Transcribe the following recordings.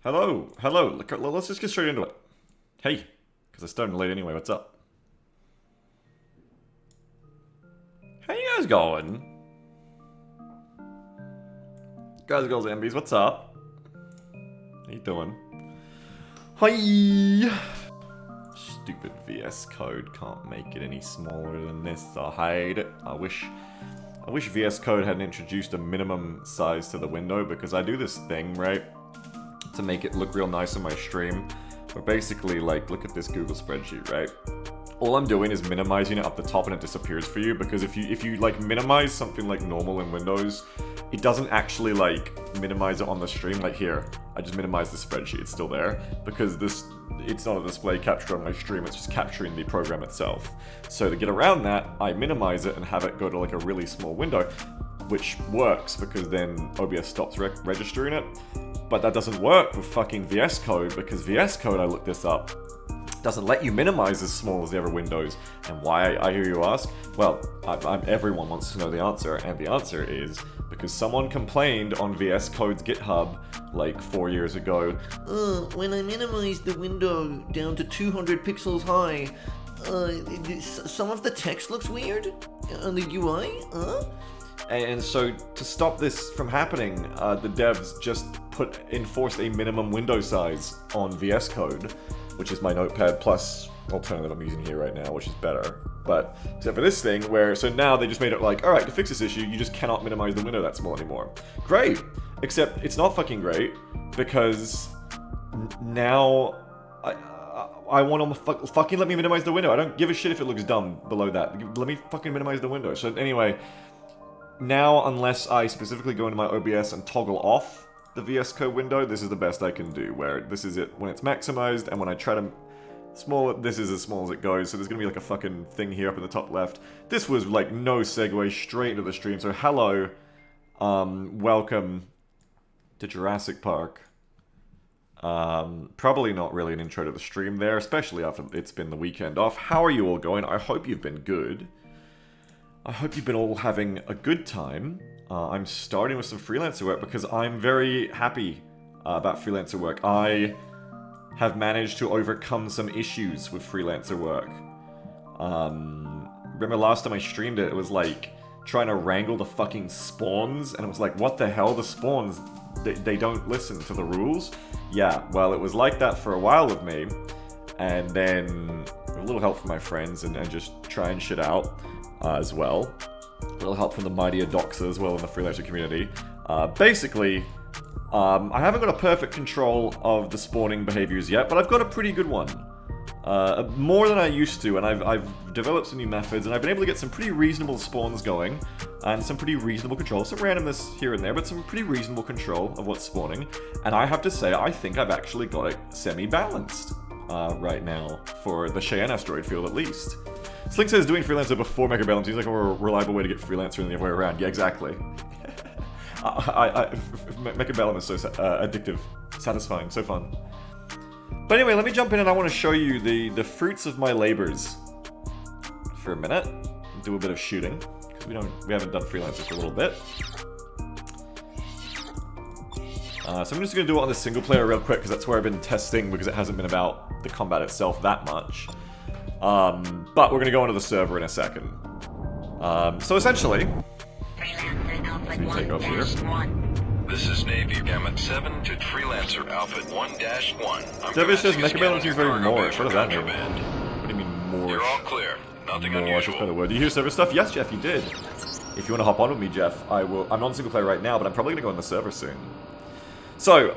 Hello, hello. Let's just get straight into it. Hey, because it's starting late anyway. What's up? How you guys going? Guys, girls, MBs, what's up? How you doing? Hi. Stupid VS Code can't make it any smaller than this. I hate it. I wish VS Code hadn't introduced a minimum size to the window, because I do this thing, right, to make it look real nice on my stream. Where basically, like, look at this Google spreadsheet, right? All I'm doing is minimizing it up the top and it disappears for you, because if you like minimize something like normal in Windows, it doesn't actually like minimize it on the stream. Like here, I just minimized the spreadsheet, it's still there, because it's not a display capture on my stream, it's just capturing the program itself. So to get around that, I minimize it and have it go to like a really small window, which works because then OBS stops registering it. But that doesn't work with fucking VS Code, because VS Code, I looked this up, doesn't let you minimize as small as the other windows. And why, I hear you ask? Well, everyone wants to know the answer, and the answer is because someone complained on VS Code's GitHub like 4 years ago, when I minimize the window down to 200 pixels high, some of the text looks weird on the UI, And so to stop this from happening, the devs just enforced a minimum window size on VS Code, which is my Notepad Plus alternative I'm using here right now, which is better. But except for this thing, so now they just made it like, alright, to fix this issue, you just cannot minimize the window that small anymore. Great! Except it's not fucking great, because now I want to fucking let me minimize the window. I don't give a shit if it looks dumb below that. Let me fucking minimize the window. So anyway, now unless I specifically go into my OBS and toggle off the VS Code window, this is the best I can do, where this is it when it's maximized, and when I try to this is as small as it goes, so there's gonna be like a fucking thing here up in the top left. This was like no segue, straight into the stream, so hello, welcome to Jurassic Park. Probably not really an intro to the stream there, especially after it's been the weekend off. How are you all going? I hope you've been good. I hope you've been all having a good time. I'm starting with some freelancer work because I'm very happy about freelancer work. I have managed to overcome some issues with freelancer work. Remember last time I streamed it, it was like trying to wrangle the fucking spawns, and it was like, what the hell, the spawns, they don't listen to the rules? Yeah, well, it was like that for a while with me, and then a little help from my friends and just trying shit out as well. A little help from the mightier doxer as well in the freelancer community. Basically, I haven't got a perfect control of the spawning behaviors yet, but I've got a pretty good one. More than I used to, and I've developed some new methods, and I've been able to get some pretty reasonable spawns going, and some pretty reasonable control, some randomness here and there, but some pretty reasonable control of what's spawning. And I have to say, I think I've actually got it semi-balanced right now, for the Cheyenne asteroid field at least. Slink says doing freelancer before Mega Bellum seems like a more reliable way to get freelancer than the other way around. Yeah, exactly. Mega Bellum is so addictive, satisfying, so fun. But anyway, let me jump in and I want to show you the fruits of my labors for a minute. Do a bit of shooting, because we haven't done freelancers for a little bit. So I'm just going to do it on the single player real quick, because that's where I've been testing, because it hasn't been about the combat itself that much. But we're going to go into the server in a second. So essentially, let me take off here. This is Navy Gamut 7 to Freelancer Outfit 1-1. Devish says Mechabellum seems very Moorish. What does that mean? What do you mean Moorish? You're all clear. Nothing Moorish is a better word. Do you hear server stuff? Yes, Jeff, you did. If you want to hop on with me, Jeff, I will. I'm on single player right now, but I'm probably going to go on the server soon. So,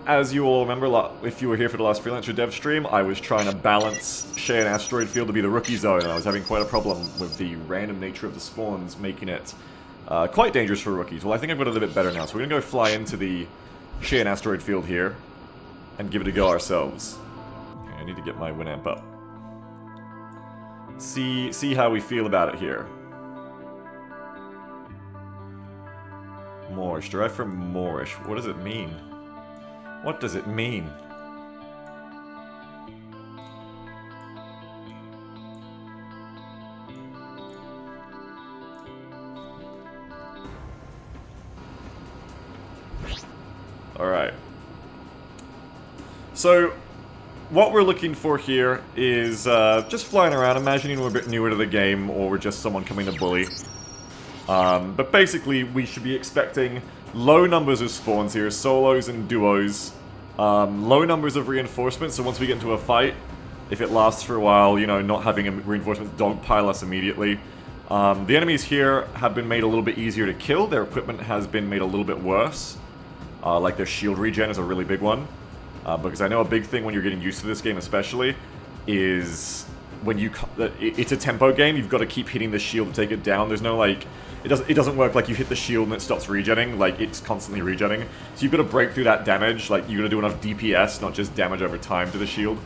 as you all remember, if you were here for the last Freelancer dev stream, I was trying to balance Cheyenne Asteroid Field to be the rookie zone, and I was having quite a problem with the random nature of the spawns, making it quite dangerous for rookies. Well, I think I've got it a bit better now, so we're going to go fly into the Cheyenne Asteroid Field here and give it a go ourselves. Okay, I need to get my Winamp up. See how we feel about it here. Moorish, derived from Moorish. What does it mean? What does it mean? Alright. So, what we're looking for here is just flying around, imagining we're a bit newer to the game, or we're just someone coming to bully. But basically, we should be expecting low numbers of spawns here, solos and duos. Low numbers of reinforcements, so once we get into a fight, if it lasts for a while, you know, not having reinforcements dogpile us immediately. The enemies here have been made a little bit easier to kill, their equipment has been made a little bit worse. Like their shield regen is a really big one. Because I know a big thing when you're getting used to this game especially, is when you... It's a tempo game, you've got to keep hitting the shield to take it down. There's no like... It doesn't work like you hit the shield and it stops regenning, like it's constantly regenning. So you've got to break through that damage, like you've got to do enough DPS, not just damage over time to the shield.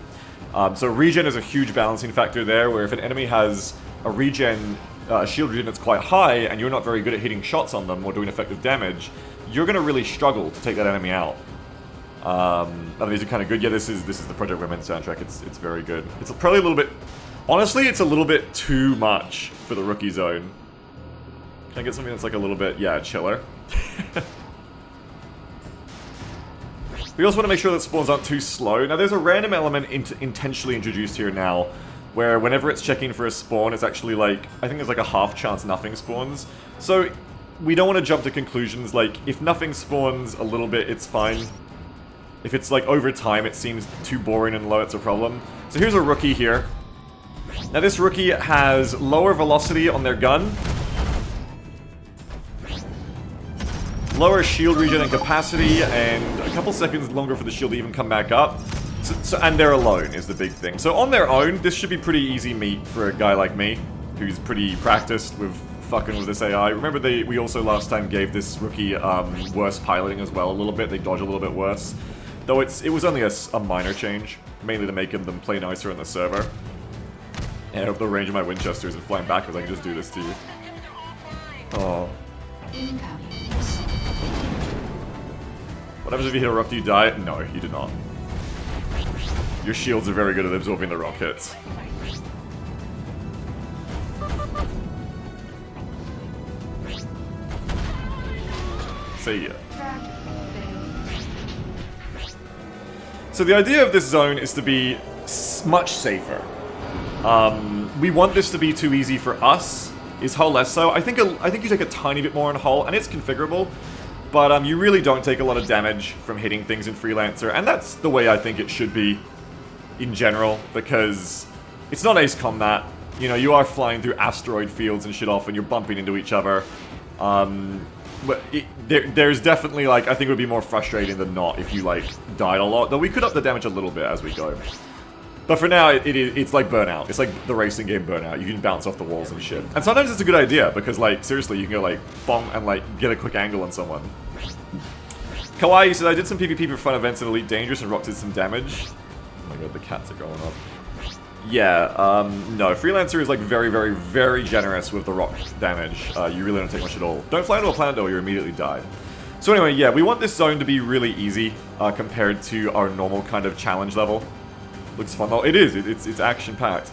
So regen is a huge balancing factor there, where if an enemy has a regen, shield regen that's quite high, and you're not very good at hitting shots on them or doing effective damage, you're going to really struggle to take that enemy out. These are kind of good. Yeah, this is the Project Women soundtrack. It's very good. It's probably a little bit... Honestly, it's a little bit too much for the rookie zone. Can I get something that's like a little bit, yeah, chiller? We also want to make sure that spawns aren't too slow. Now, there's a random element intentionally introduced here now, where whenever it's checking for a spawn, it's actually like, I think there's like a half chance nothing spawns. So, we don't want to jump to conclusions like, if nothing spawns a little bit, it's fine. If it's like over time, it seems too boring and low, it's a problem. So here's a rookie here. Now this rookie has lower velocity on their gun, lower shield regen and capacity, and a couple seconds longer for the shield to even come back up. And they're alone is the big thing. So on their own, this should be pretty easy meat for a guy like me, who's pretty practiced with fucking with this AI. Remember we also last time gave this rookie worse piloting as well a little bit. They dodge a little bit worse. Though it was only a minor change, mainly to make them play nicer on the server. And I hope the range of my Winchester isn't flying backwards, I can just do this to you. Oh. What happens if you hit a rock, do you die? No, you do not. Your shields are very good at absorbing the rock hits. See ya. So the idea of this zone is to be much safer. We want this to be too easy for us. Is Hull less so? I think you take a tiny bit more on Hull, and it's configurable. But you really don't take a lot of damage from hitting things in Freelancer, and that's the way I think it should be in general, because it's not Ace Combat. You know, you are flying through asteroid fields and shit off, and you're bumping into each other. But there's definitely, like, I think it would be more frustrating than not if you, like, died a lot. Though we could up the damage a little bit as we go. But for now, it's like Burnout. It's like the racing game Burnout. You can bounce off the walls and shit. And sometimes it's a good idea, because, like, seriously, you can go, like, bong, and, like, get a quick angle on someone. Kawaii said, I did some PvP for fun events in Elite Dangerous and rocked did some damage. Oh my god, the cats are going off. Yeah, no, Freelancer is like very, very, very generous with the rock damage. You really don't take much at all. Don't fly into a planet though, you're immediately died. So anyway, yeah, we want this zone to be really easy compared to our normal kind of challenge level. Looks fun though. It is, it's action-packed.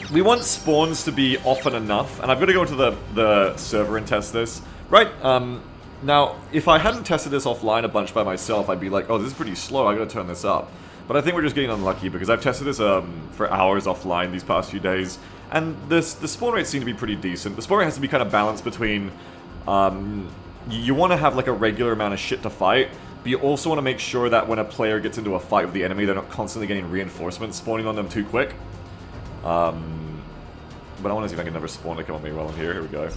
We want spawns to be often enough, and I've got to go into the server and test this. Right, now, if I hadn't tested this offline a bunch by myself, I'd be like, oh, this is pretty slow, I gotta turn this up. But I think we're just getting unlucky, because I've tested this for hours offline these past few days, and the spawn rates seem to be pretty decent. The spawn rate has to be kind of balanced between, you want to have like a regular amount of shit to fight, but you also want to make sure that when a player gets into a fight with the enemy, they're not constantly getting reinforcements spawning on them too quick. But I want to see if I can never spawn to come on me while I'm here. Here we go.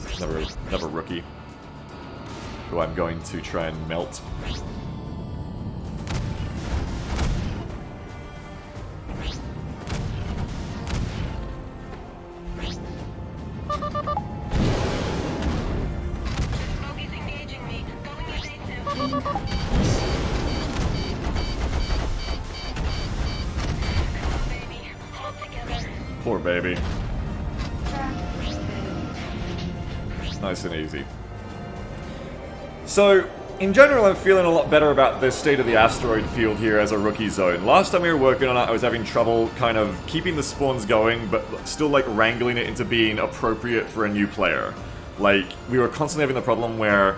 Never rookie. Who I'm going to try and melt. Poor baby. Nice and easy. So, in general, I'm feeling a lot better about the state of the asteroid field here as a rookie zone. Last time we were working on it, I was having trouble kind of keeping the spawns going, but still, like, wrangling it into being appropriate for a new player. Like, we were constantly having the problem where,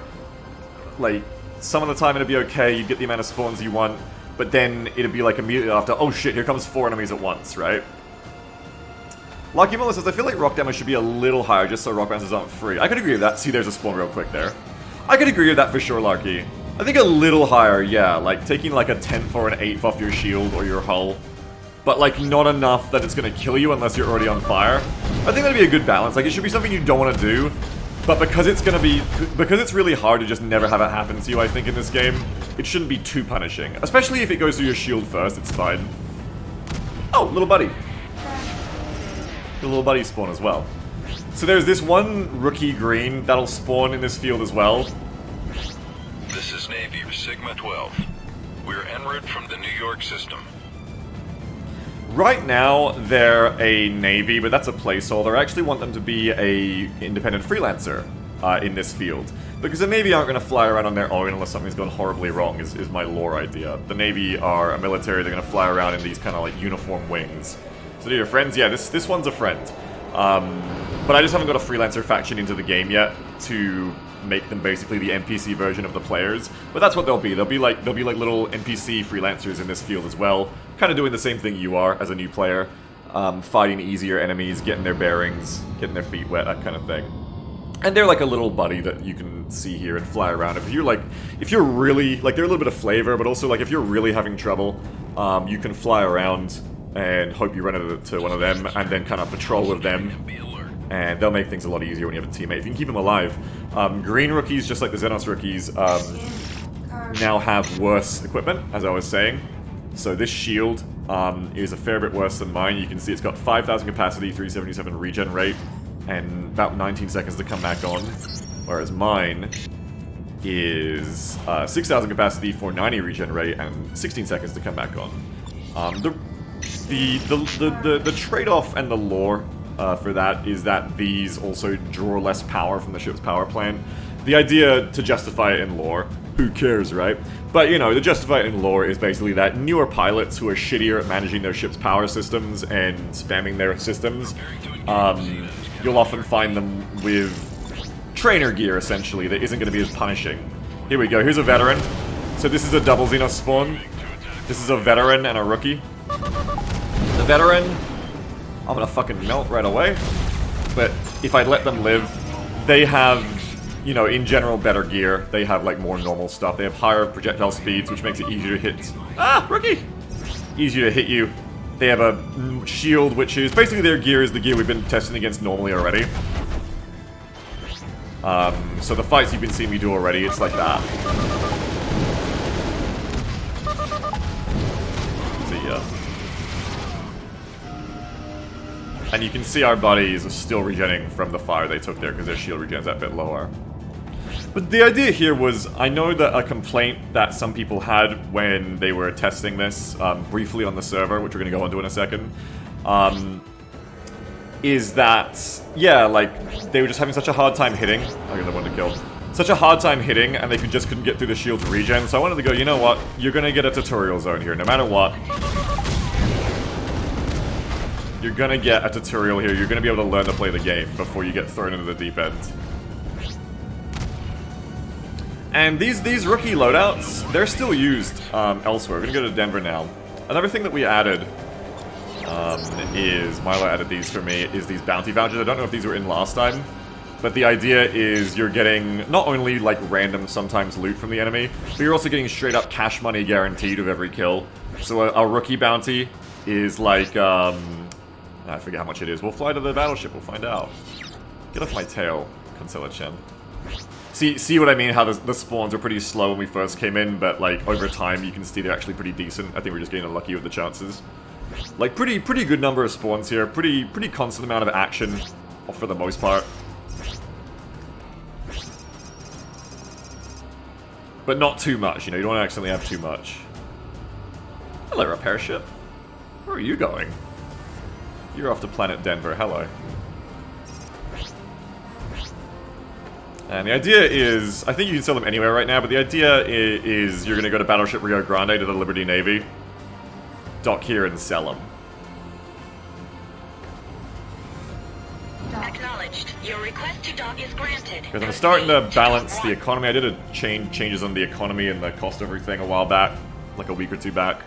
like, some of the time it'd be okay, you'd get the amount of spawns you want, but then it'd be like immediately after, oh shit, here comes 4 enemies at once, right? Lucky Miller says, I feel like rock damage should be a little higher just so rock bouncers aren't free. I could agree with that. See, there's a spawn real quick there. I could agree with that for sure, Larky. I think a little higher, yeah, like taking like a 10th or an 8th off your shield or your hull, but like not enough that it's gonna kill you unless you're already on fire. I think that'd be a good balance. Like, it should be something you don't want to do, but because it's really hard to just never have it happen to you, I think, in this game, it shouldn't be too punishing. Especially if it goes through your shield first, it's fine. Oh, little buddy. The little buddy spawn as well. So there's this one rookie green that'll spawn in this field as well. This is Navy Sigma 12. We're en route from the New York system. Right now, they're a Navy, but that's a placeholder. I actually want them to be a independent freelancer in this field. Because the Navy aren't going to fly around on their own unless something's gone horribly wrong, is my lore idea. The Navy are a military, they're going to fly around in these kind of like uniform wings. So they're your friends? Yeah, this one's a friend. But I just haven't got a freelancer faction into the game yet to make them basically the NPC version of the players. But that's what they'll be. They'll be like little NPC freelancers in this field as well. Kind of doing the same thing you are as a new player. Fighting easier enemies, getting their bearings, getting their feet wet, that kind of thing. And they're like a little buddy that you can see here and fly around. If you're really, like, they're a little bit of flavor, but also like if you're really having trouble, you can fly around and hope you run into one of them and then kind of patrol with them. And they'll make things a lot easier when you have a teammate. If you can keep them alive. Green rookies, just like the Xenos rookies, now have worse equipment, as I was saying. So this shield is a fair bit worse than mine. You can see it's got 5,000 capacity, 377 regen rate, and about 19 seconds to come back on. Whereas mine is 6,000 capacity, 490 regen rate, and 16 seconds to come back on. The trade-off and the lore for that is that these also draw less power from the ship's power plant. The idea to justify it in lore, who cares, right? But, you know, to justify it in lore is basically that newer pilots who are shittier at managing their ship's power systems and spamming their systems, you'll often find them with trainer gear, essentially, that isn't going to be as punishing. Here we go, here's a veteran. So this is a double Xenos spawn. This is a veteran and a rookie. The veteran, I'm gonna fucking melt right away. But if I let them live, they have, you know, in general, better gear. They have, like, more normal stuff. They have higher projectile speeds, which makes it easier to hit. Ah, rookie! Easier to hit you. They have a shield, which is basically their gear is the gear we've been testing against normally already. So the fights you've been seeing me do already, it's like that. See ya. And you can see our buddies are still regenerating from the fire they took there because their shield regens that bit lower. But the idea here was, I know that a complaint that some people had when they were testing this briefly on the server, which we're going to go into in a second, is that, yeah, like, they were just having such a hard time hitting. I got the one to kill. Such a hard time hitting, and they just couldn't get through the shield's regen. So I wanted to go, you know what? You're going to get a tutorial zone here, no matter what. You're gonna get a tutorial here. You're gonna be able to learn to play the game before you get thrown into the deep end. And these rookie loadouts, they're still used elsewhere. We're gonna go to Denver now. Another thing that we added is, Milo added these for me, is these bounty vouchers. I don't know if these were in last time, but the idea is you're getting not only like random sometimes loot from the enemy, but you're also getting straight up cash money guaranteed with every kill. So a rookie bounty is like, I forget how much it is. We'll fly to the battleship, we'll find out. Get off my tail, Consuela-chan. See what I mean? How the spawns are pretty slow when we first came in, but like over time you can see they're actually pretty decent. I think we're just getting lucky with the chances. Like pretty good number of spawns here. Pretty constant amount of action for the most part. But not too much, you know, you don't accidentally have too much. Hello, repair ship. Where are you going? You're off to planet Denver, hello. And the idea is, I think you can sell them anywhere right now, but the idea is you're going to go to Battleship Rio Grande to the Liberty Navy, dock here and sell them. Acknowledged. Your request to dock is granted. Because I'm starting to balance the economy. I did a changes on the economy and the cost of everything a while back, like a week or two back.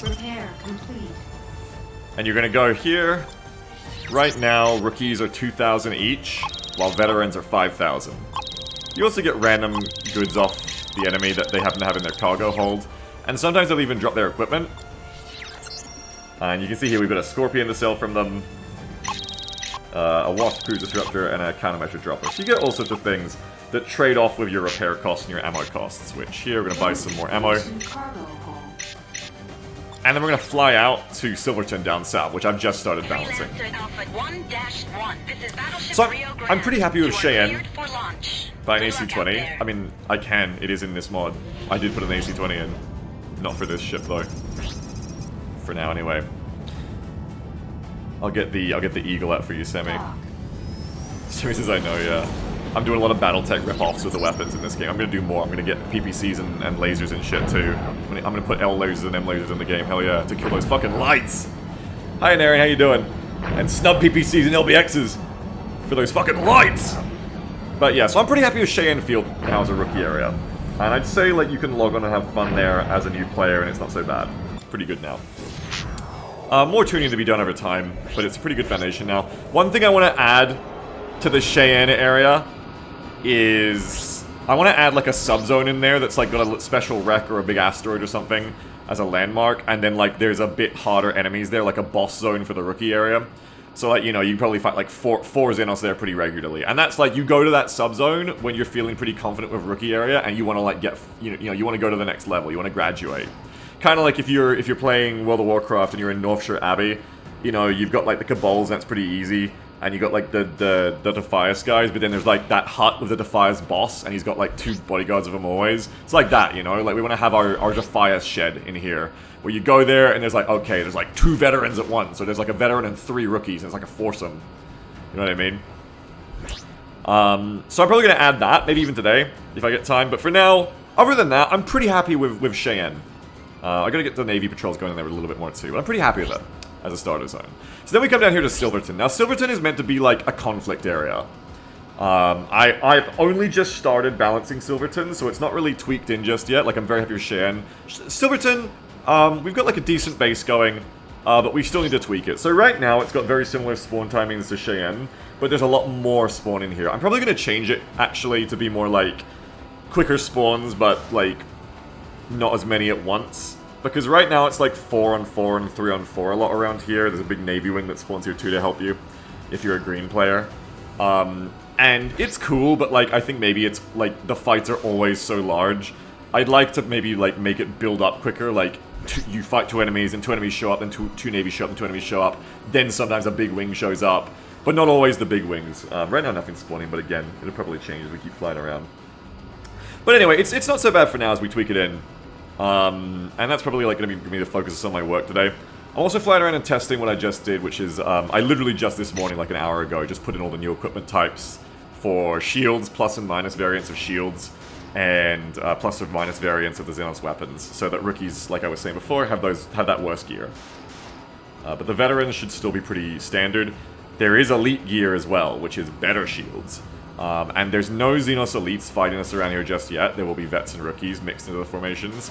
Repair complete. And you're gonna go here. Right now, rookies are 2,000 each, while veterans are 5,000. You also get random goods off the enemy that they happen to have in their cargo hold, and sometimes they'll even drop their equipment. And you can see here we've got a Scorpion to sell from them, a Wasp Cruise Disruptor, and a Countermeasure Dropper. So you get all sorts of things that trade off with your repair costs and your ammo costs, which here we're going to buy some more ammo. And then we're going to fly out to Silverton down south, which I've just started balancing. So I'm pretty happy with Cheyenne by an AC-20. I mean, I can. It is in this mod. I did put an AC-20 in. Not for this ship, though. For now, anyway. I'll get the Eagle out for you, Semi. As soon as I know, yeah. I'm doing a lot of BattleTech rip-offs with the weapons in this game. I'm gonna do more. I'm gonna get PPCs and lasers and shit too. I'm gonna put L lasers and M lasers in the game. Hell yeah, to kill those fucking lights. Hi, Nary, how you doing? And snub PPCs and LBXs for those fucking lights. But yeah, so I'm pretty happy with Cheyenne Field now as a rookie area, and I'd say like you can log on and have fun there as a new player, and it's not so bad. Pretty good now. More tuning to be done over time, but it's a pretty good foundation now. One thing I want to add to the Cheyenne area is I want to add like a subzone in there that's like got a special wreck or a big asteroid or something as a landmark, and then like there's a bit harder enemies there, like a boss zone for the rookie area. So like, you know, you probably fight like four Xenos there pretty regularly, and that's like you go to that subzone when you're feeling pretty confident with rookie area and you want to like get you want to go to the next level, you want to graduate. Kind of like if you're playing World of Warcraft and you're in North Shore Abbey, you know, you've got like the Cabals, and that's pretty easy. And you got like the Defias guys, but then there's like that hut with the Defias boss, and he's got like 2 bodyguards of him always. It's like that, you know, like we want to have our Defias shed in here, where you go there and there's like, okay, there's like 2 veterans at once, so there's like a veteran and 3 rookies, and it's like a foursome. You know what I mean? So I'm probably going to add that, maybe even today, if I get time, but for now, other than that, I'm pretty happy with Cheyenne. I gotta get the Navy patrols going in there a little bit more too, but I'm pretty happy with it as a starter zone. So then we come down here to Silverton. Now Silverton is meant to be like a conflict area. I've only just started balancing Silverton, so it's not really tweaked in just yet. Like, I'm very happy with Cheyenne. Silverton, we've got like a decent base going, but we still need to tweak it. So right now it's got very similar spawn timings to Cheyenne, but there's a lot more spawn in here. I'm probably going to change it actually to be more like quicker spawns, but like not as many at once. Because right now it's like 4-on-4 and 3-on-4 a lot around here. There's a big Navy wing that spawns here too to help you if you're a green player. And it's cool, but like I think maybe it's like the fights are always so large. I'd like to maybe like make it build up quicker, like you fight 2 enemies and 2 enemies show up, then two Navy show up and 2 enemies show up. Then sometimes a big wing shows up, but not always the big wings. Right now nothing's spawning, but again, it'll probably change as we keep flying around. But anyway, it's not so bad for now as we tweak it in. And that's probably like going to be the focus of some of my work today. I'm also flying around and testing what I just did, which is, I literally just this morning, like an hour ago, just put in all the new equipment types for shields, plus and minus variants of shields, and plus or minus variants of the Xenos weapons, so that rookies, like I was saying before, have that worse gear. But the veterans should still be pretty standard. There is elite gear as well, which is better shields. And there's no Xenos elites fighting us around here just yet. There will be vets and rookies mixed into the formations.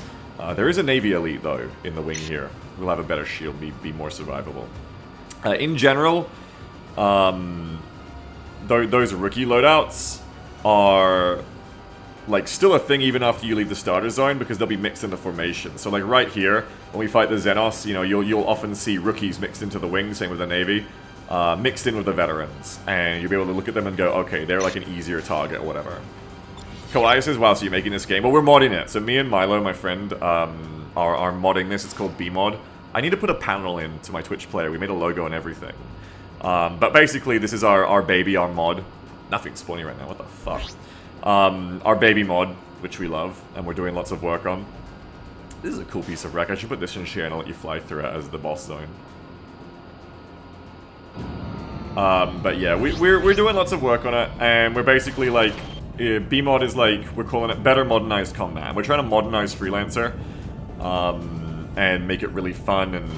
There is a Navy elite, though, in the wing here. We'll have a better shield, be more survivable. In general, those rookie loadouts are like still a thing even after you leave the starter zone, because they'll be mixed into formation. So like right here, when we fight the Xenos, you know, you'll often see rookies mixed into the wing, same with the Navy. Mixed in with the veterans, and you'll be able to look at them and go, okay, they're like an easier target or whatever. Kawai says, wow, so you're making this game? Well, we're modding it. So me and Milo, my friend, are modding this. It's called B-Mod. I need to put a panel in to my Twitch player. We made a logo and everything. But basically, this is our baby, our mod. Nothing's spawning right now, what the fuck? Our baby mod, which we love, and we're doing lots of work on. This is a cool piece of wreck. I should put this in share and I'll let you fly through it as the boss zone. But yeah, we're doing lots of work on it, and we're basically like, B-Mod is like, we're calling it Better Modernized Combat. We're trying to modernize Freelancer, and make it really fun and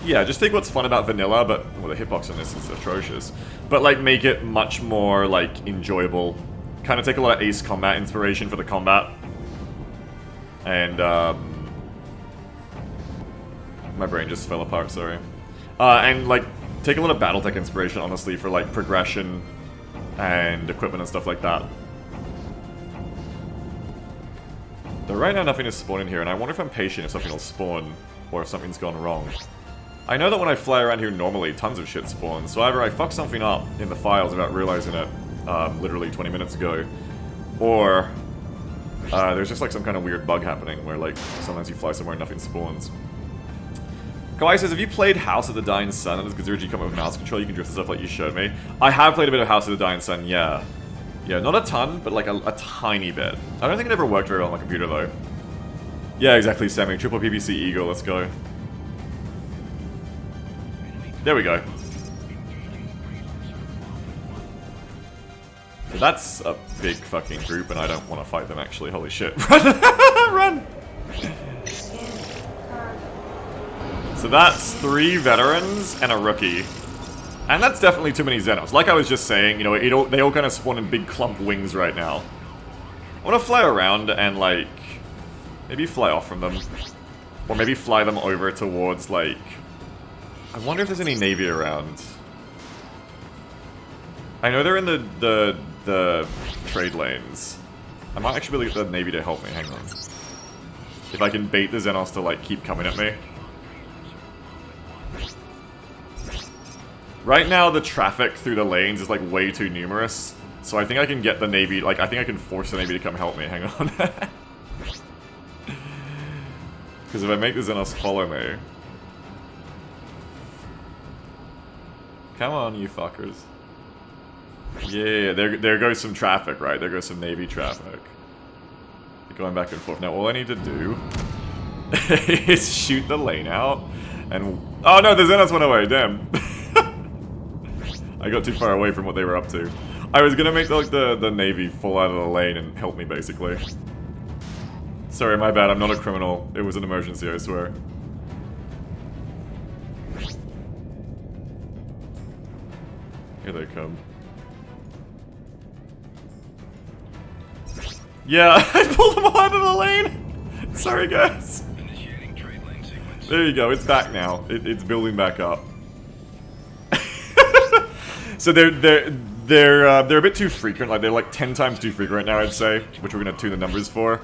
Yeah, just take what's fun about vanilla, but well, the hitbox on this is atrocious. But like, make it much more like enjoyable. Kind of take a lot of Ace Combat inspiration for the combat, and my brain just fell apart. Sorry. And like, take a lot of BattleTech inspiration, honestly, for like progression and equipment and stuff like that. Though right now nothing is spawning here, and I wonder if I'm patient if something will spawn, or if something's gone wrong. I know that when I fly around here normally, tons of shit spawns, so either I fuck something up in the files without realizing it, literally 20 minutes ago, or there's just like some kind of weird bug happening where like sometimes you fly somewhere and nothing spawns. Kawaii says, have you played House of the Dying Sun? And does Gazuruji come up with mouse control? You can drift stuff like you showed me. I have played a bit of House of the Dying Sun, yeah. Yeah, not a ton, but like a tiny bit. I don't think it ever worked very well on my computer though. Yeah, exactly, Sammy. Triple PPC Eagle, let's go. There we go. So that's a big fucking group, and I don't want to fight them actually. Holy shit. Run! Run! So that's 3 veterans and a rookie. And that's definitely too many Xenos. Like I was just saying, you know, they all kind of spawn in big clump wings right now. I want to fly around and, like, maybe fly off from them. Or maybe fly them over towards, like... I wonder if there's any Navy around. I know they're in the trade lanes. I might actually be able to get the Navy to help me, hang on. If I can bait the Xenos to, like, keep coming at me. Right now, the traffic through the lanes is, like, way too numerous. So I think I can get the Navy, like, I think I can force the Navy to come help me. Hang on. Because if I make the Xenos follow me... Come on, you fuckers. Yeah, there goes some traffic, right? There goes some Navy traffic. They're going back and forth. Now, all I need to do is shoot the lane out, and... Oh no, the Xenos went away, damn. I got too far away from what they were up to. I was gonna make like the Navy fall out of the lane and help me, basically. Sorry, my bad, I'm not a criminal. It was an emergency, I swear. Here they come. Yeah, I pulled them out of the lane! Sorry, guys. There you go, it's back now. It's building back up. So they're a bit too frequent, like they're like 10 times too frequent now, I'd say, which we're gonna tune the numbers for.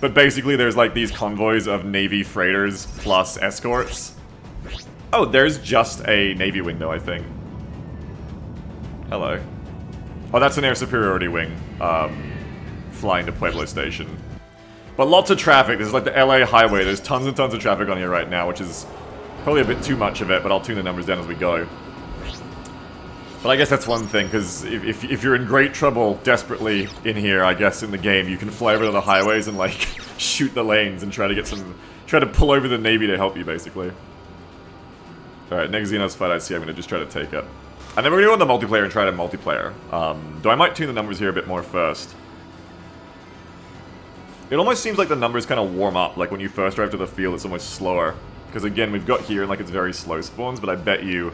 But basically there's like these convoys of Navy freighters plus escorts. Oh, there's just a Navy wing though, I think. Hello. Oh, that's an air superiority wing, flying to Pueblo Station. But lots of traffic, this is like the LA highway, there's tons and tons of traffic on here right now, which is probably a bit too much of it, but I'll tune the numbers down as we go. But I guess that's one thing, because if you're in great trouble, desperately in here, I guess, in the game, you can fly over to the highways and, like, shoot the lanes and try to pull over the Navy to help you, basically. Alright, next Xenos fight I see, I'm gonna just try to take it. And then we're gonna go on the multiplayer and try to multiplayer. Though I might tune the numbers here a bit more first. It almost seems like the numbers kind of warm up, like when you first drive to the field, it's almost slower. Because again, we've got here, and like it's very slow spawns, but I bet you...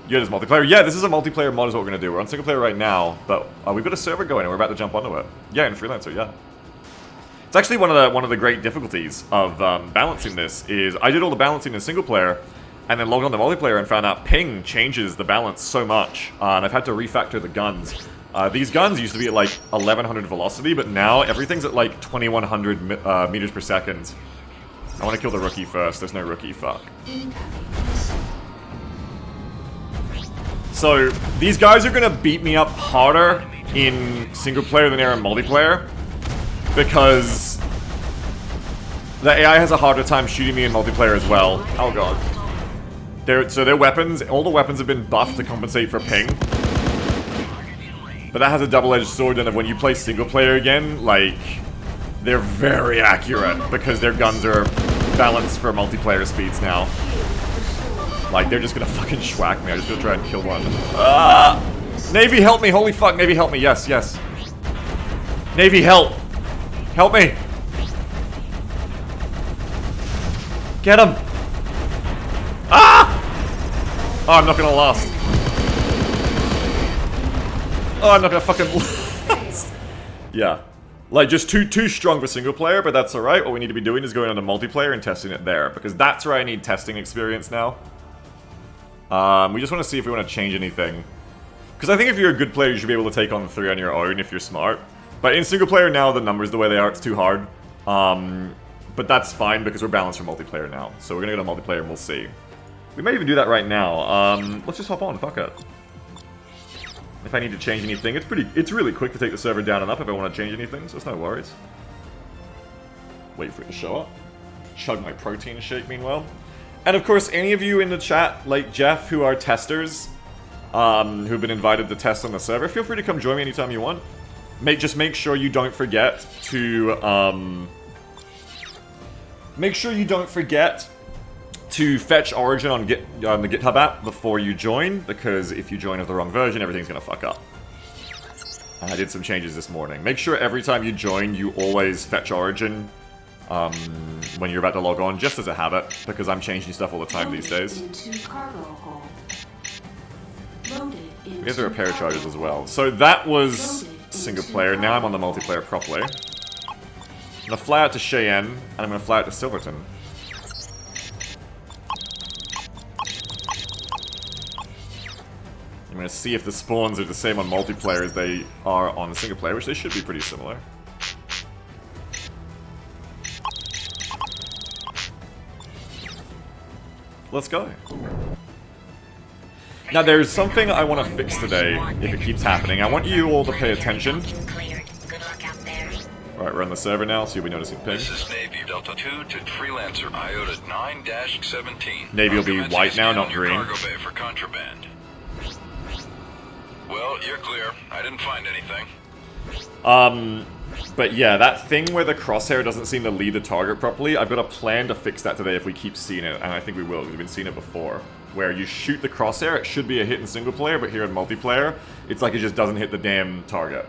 Yeah, there's multiplayer. Yeah, this is a multiplayer mod is what we're going to do. We're on single player right now, but we've got a server going and we're about to jump onto it. Yeah, in Freelancer, yeah. It's actually one of the great difficulties of balancing this is I did all the balancing in single player and then logged on to multiplayer and found out ping changes the balance so much. And I've had to refactor the guns. These guns used to be at like 1100 velocity, but now everything's at like 2100 meters per second. I want to kill the rookie first. There's no rookie, fuck. So, these guys are gonna beat me up harder in single player than they are in multiplayer. Because the AI has a harder time shooting me in multiplayer as well. Oh god. So their weapons, all the weapons have been buffed to compensate for ping. But that has a double-edged sword, and when you play single player again, like, they're very accurate because their guns are balanced for multiplayer speeds now. Like, they're just gonna fucking schwack me. I'm just gonna try and kill one. Ah! Navy, help me! Holy fuck, Navy, help me! Yes, yes. Navy, help! Help me! Get him! Ah! Oh, I'm not gonna last. Oh, I'm not gonna fucking last. Yeah. Like, just too strong for single player, but that's alright. What we need to be doing is going on to multiplayer and testing it there, because that's where I need testing experience now. We just want to see if we want to change anything. Because I think if you're a good player, you should be able to take on 3 on your own if you're smart. But in single player now, the numbers the way they are, it's too hard. But that's fine because we're balanced for multiplayer now. So we're gonna go to multiplayer and we'll see. We may even do that right now. Let's just hop on, fuck it. If I need to change anything, it's really quick to take the server down and up if I want to change anything, so it's no worries. Wait for it to show up. Chug my protein shake meanwhile. And of course, any of you in the chat, like Jeff, who are testers, who've been invited to test on the server, feel free to come join me anytime you want. Just make sure you don't forget to, make sure you don't forget to fetch Origin on the GitHub app before you join, because if you join with the wrong version, everything's gonna fuck up. And I did some changes this morning. Make sure every time you join, you always fetch Origin when you're about to log on, just as a habit, because I'm changing stuff all the time these days. We have the repair charges as well. So that was single player. Now I'm on the multiplayer properly. I'm gonna fly out to Cheyenne, and I'm gonna fly out to Silverton. I'm gonna see if the spawns are the same on multiplayer as they are on single player, which they should be pretty similar. Let's go. Now there's something I want to fix today, if it keeps happening. I want you all to pay attention. Alright, we're on the server now, so you'll be noticing ping. This is Navy Delta 2 to Freelancer IOTA 9-17. Navy will be white now, not green. Cargo bay for contraband. Well, you're clear. I didn't find anything. But yeah, that thing where the crosshair doesn't seem to lead the target properly, I've got a plan to fix that today if we keep seeing it, and I think we will, because we've been seeing it before. Where you shoot the crosshair, it should be a hit in single player, but here in multiplayer, it's like it just doesn't hit the damn target.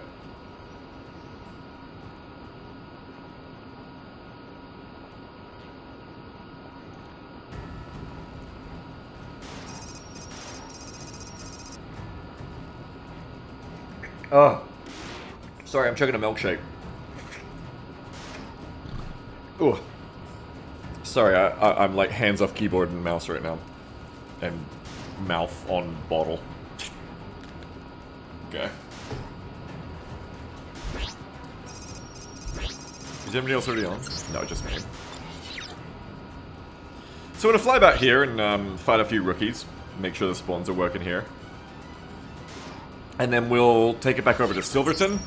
Oh. Sorry, I'm chugging a milkshake. Ooh. Sorry, I'm like hands off keyboard and mouse right now. And mouth on bottle. Okay. Is anybody else already on? No, just me. So I'm gonna fly back here and fight a few rookies. Make sure the spawns are working here. And then we'll take it back over to Silverton,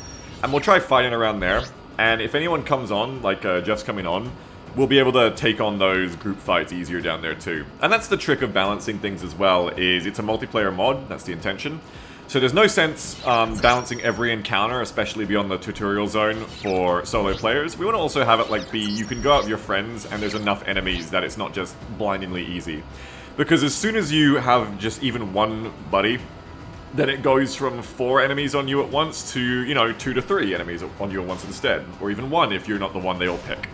and we'll try fighting around there. And if anyone comes on, like Jeff's coming on, we'll be able to take on those group fights easier down there too. And that's the trick of balancing things as well, is it's a multiplayer mod, that's the intention. So there's no sense balancing every encounter, especially beyond the tutorial zone for solo players. We want to also have it like be, you can go out with your friends and there's enough enemies that it's not just blindingly easy. Because as soon as you have just even one buddy, then it goes from 4 enemies on you at once to, you know, 2 to 3 enemies on you at once instead. Or even 1 if you're not the one they all pick.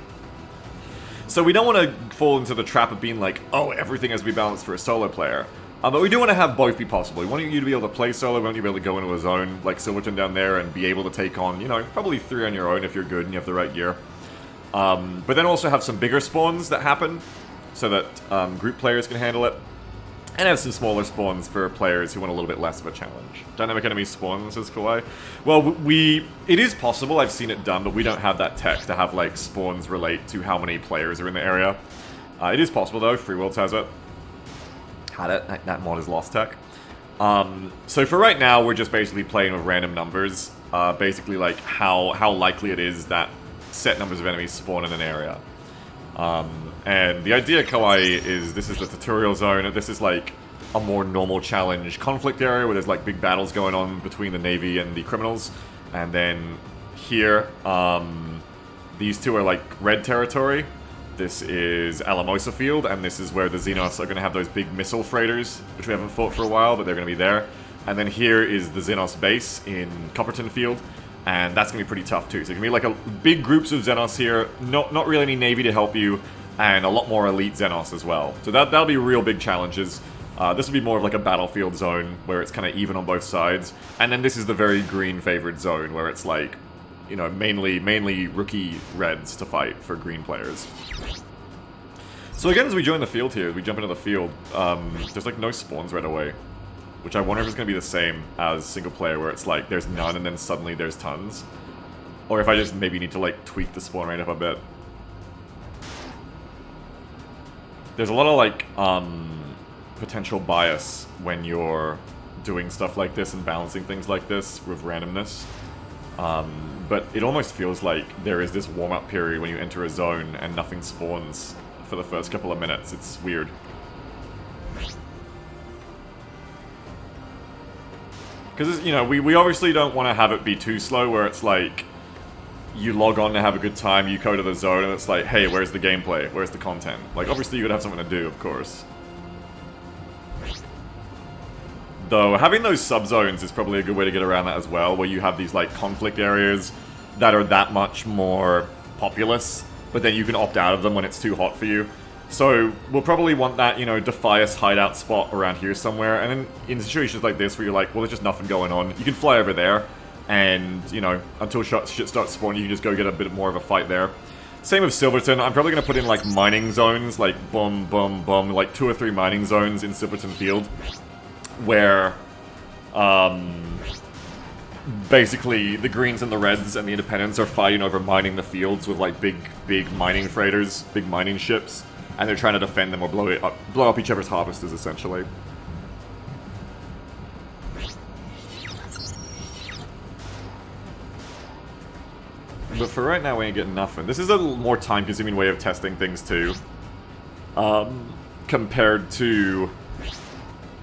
So we don't want to fall into the trap of being like, oh, everything has to be balanced for a solo player. But we do want to have both be possible. We want you to be able to play solo, we want you to be able to go into a zone like Silverton down there and be able to take on, you know, probably 3 on your own if you're good and you have the right gear. But then also have some bigger spawns that happen so that group players can handle it. And have some smaller spawns for players who want a little bit less of a challenge. Dynamic enemy spawns, says Kawaii. Well, it is possible, I've seen it done, but we don't have that tech to have, like, spawns relate to how many players are in the area. It is possible, though. Free Worlds has it. Had it. That mod is lost tech. So for right now, we're just basically playing with random numbers. Basically, like, how likely it is that set numbers of enemies spawn in an area. And the idea, Kawaii, is this is the tutorial zone. This is like a more normal challenge conflict area where there's like big battles going on between the Navy and the criminals. And then here, these two are like red territory. This is Alamosa Field, and this is where the Xenos are going to have those big missile freighters, which we haven't fought for a while, but they're going to be there. And then here is the Xenos base in Copperton Field. And that's going to be pretty tough too. So it can be like big groups of Xenos here, not really any Navy to help you, and a lot more elite Xenos as well. So that'll be real big challenges. This will be more of like a battlefield zone where it's kind of even on both sides, and then this is the very green favored zone where it's like, you know, mainly rookie reds to fight for green players. So again, as we join the field here, we jump into the field, there's like no spawns right away, which I wonder if it's going to be the same as single player where it's like there's none and then suddenly there's tons, or if I just maybe need to like tweak the spawn rate up a bit. There's a lot of like potential bias when you're doing stuff like this and balancing things like this with randomness. But it almost feels like there is this warm-up period when you enter a zone and nothing spawns for the first couple of minutes. It's weird. Because, you know, we obviously don't want to have it be too slow where it's like you log on to have a good time, you go to the zone, and it's like, hey, where's the gameplay? Where's the content? Like, obviously you gotta have something to do, of course. Though, having those subzones is probably a good way to get around that as well, where you have these, like, conflict areas that are that much more populous, but then you can opt out of them when it's too hot for you. So, we'll probably want that, you know, Defias hideout spot around here somewhere, and then in situations like this where you're like, well, there's just nothing going on, you can fly over there, and, you know, until shit starts spawning, you can just go get a bit more of a fight there. Same with Silverton. I'm probably going to put in, like, mining zones, like, boom, boom, boom, like 2 or 3 mining zones in Silverton Field, where, basically, the Greens and the Reds and the Independents are fighting over mining the fields with, like, big mining freighters, big mining ships, and they're trying to defend them or blow up each other's harvesters, essentially. But for right now, we ain't getting nothing. This is a more time-consuming way of testing things, too. Compared to...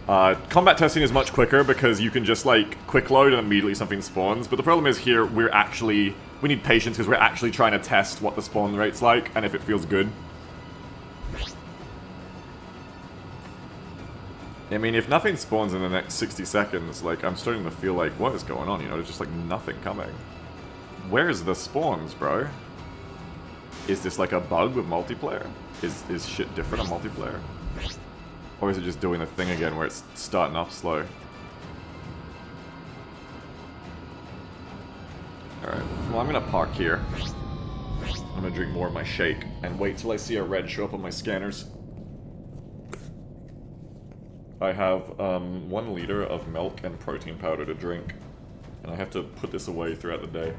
combat testing is much quicker because you can just, like, quick load and immediately something spawns. But the problem is here, we need patience because we're actually trying to test what the spawn rate's like and if it feels good. I mean, if nothing spawns in the next 60 seconds, like, I'm starting to feel like, what is going on? You know, there's just, like, nothing coming. Where's the spawns, bro? Is this like a bug with multiplayer? Is shit different on multiplayer? Or is it just doing the thing again where it's starting up slow? Alright, well I'm gonna park here. I'm gonna drink more of my shake and wait till I see a red show up on my scanners. I have 1 liter of milk and protein powder to drink, and I have to put this away throughout the day.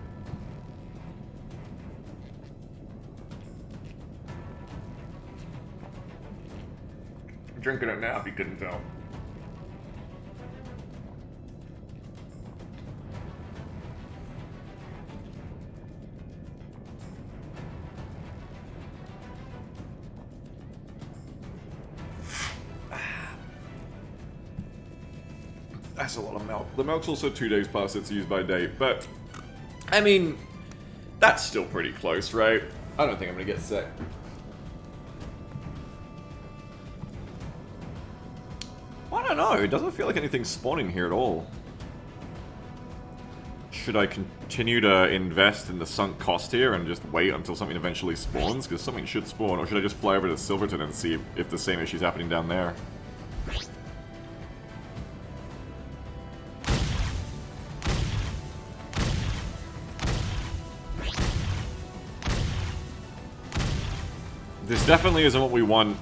I'm drinking it now if you couldn't tell. That's a lot of milk. The milk's also 2 days past its use-by date, but... I mean... that's still pretty close, right? I don't think I'm gonna get sick. I don't know, it doesn't feel like anything's spawning here at all. Should I continue to invest in the sunk cost here and just wait until something eventually spawns? Because something should spawn, or should I just fly over to Silverton and see if the same issue's happening down there? This definitely isn't what we want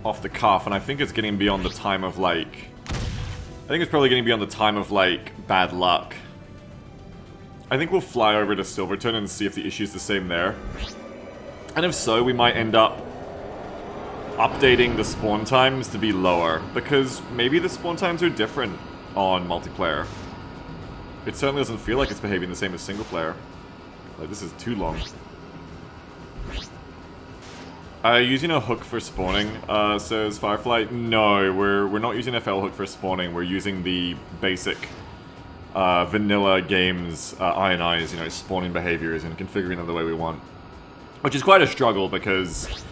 off the cuff, and I think it's getting beyond the time of, like... I think it's probably getting beyond the time of, like, bad luck. I think we'll fly over to Silverton and see if the issue's the same there. And if so, we might end up updating the spawn times to be lower, because maybe the spawn times are different on multiplayer. It certainly doesn't feel like it's behaving the same as single player. Like, this is too long. Using a hook for spawning, says Firefly. No, we're not using FL hook for spawning. We're using the basic vanilla games INIs, you know, spawning behaviors and configuring them the way we want. Which is quite a struggle because,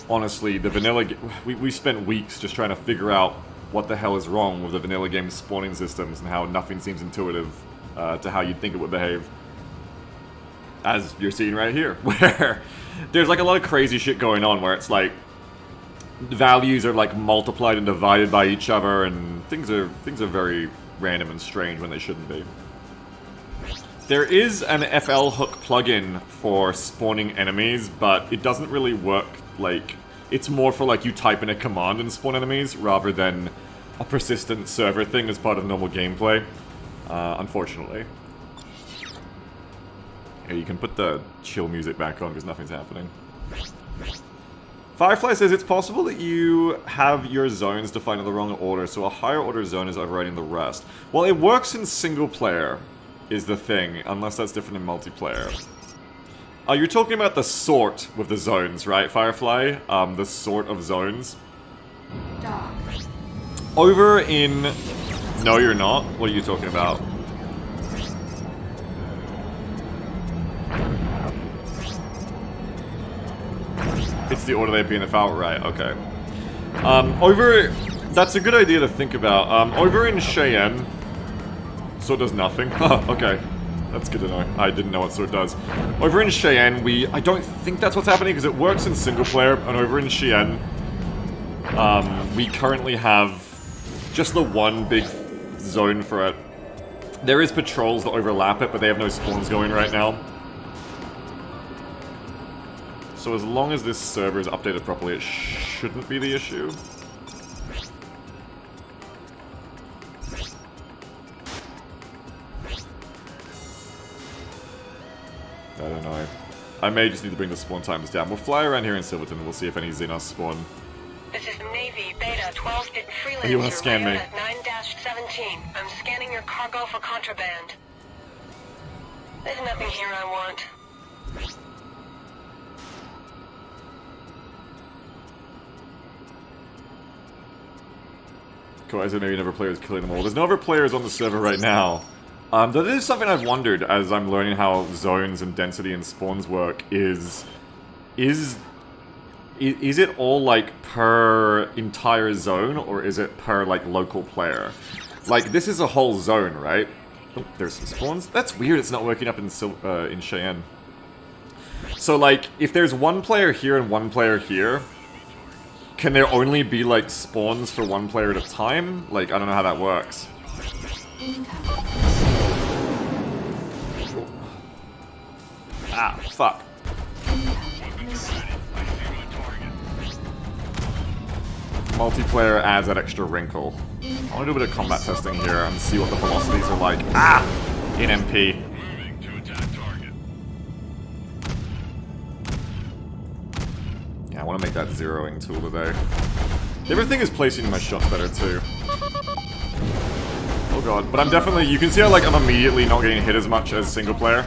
honestly, the vanilla... we spent weeks just trying to figure out what the hell is wrong with the vanilla game spawning systems and how nothing seems intuitive to how you'd think it would behave. as you're seeing right here, where there's like a lot of crazy shit going on, where it's like values are like multiplied and divided by each other, and things are very random and strange when they shouldn't be. There is an FL hook plugin for spawning enemies, but it doesn't really work. Like, it's more for like you type in a command and spawn enemies rather than a persistent server thing as part of normal gameplay, unfortunately. Yeah, you can put the chill music back on because nothing's happening. Firefly says it's possible that you have your zones defined in the wrong order, so a higher order zone is overriding the rest. Well, it works in single player, is the thing, unless that's different in multiplayer. You're talking about the sort with the zones, right, Firefly? The sort of zones. Dog. Over in... No, you're not. What are you talking about? It's the order they appear in the file, right, okay. That's a good idea to think about. Over in Cheyenne... Sword does nothing? Okay. That's good to know. I didn't know what Sword does. Over in Cheyenne, I don't think that's what's happening, because it works in single player, and over in Cheyenne, we currently have just the one big zone for it. There is patrols that overlap it, but they have no spawns going right now. So as long as this server is updated properly, it shouldn't be the issue. I don't know. I may just need to bring the spawn times down. We'll fly around here in Silverton and we'll see if any Xenos spawn. This is Navy Beta 12-bit Freelancer. You wanna scan me? At 9-17. I'm scanning your cargo for contraband. There's nothing here I want. Cool, I said maybe never players killing them all. There's no other players on the server right now. That is something I've wondered as I'm learning how zones and density and spawns work is it all like per entire zone or is it per like local player? Like this is a whole zone, right? Oh, there's some spawns. That's weird. It's not working up in Cheyenne. So like if there's one player here and one player here, can there only be like spawns for one player at a time? Like I don't know how that works. Ah, fuck. Multiplayer adds that extra wrinkle. I want to do a bit of combat testing here and see what the velocities are like. Ah! In MP. Yeah, I want to make that zeroing tool today. Everything is placing my shots better too. Oh god, but I'm definitely... You can see how like I'm immediately not getting hit as much as single player.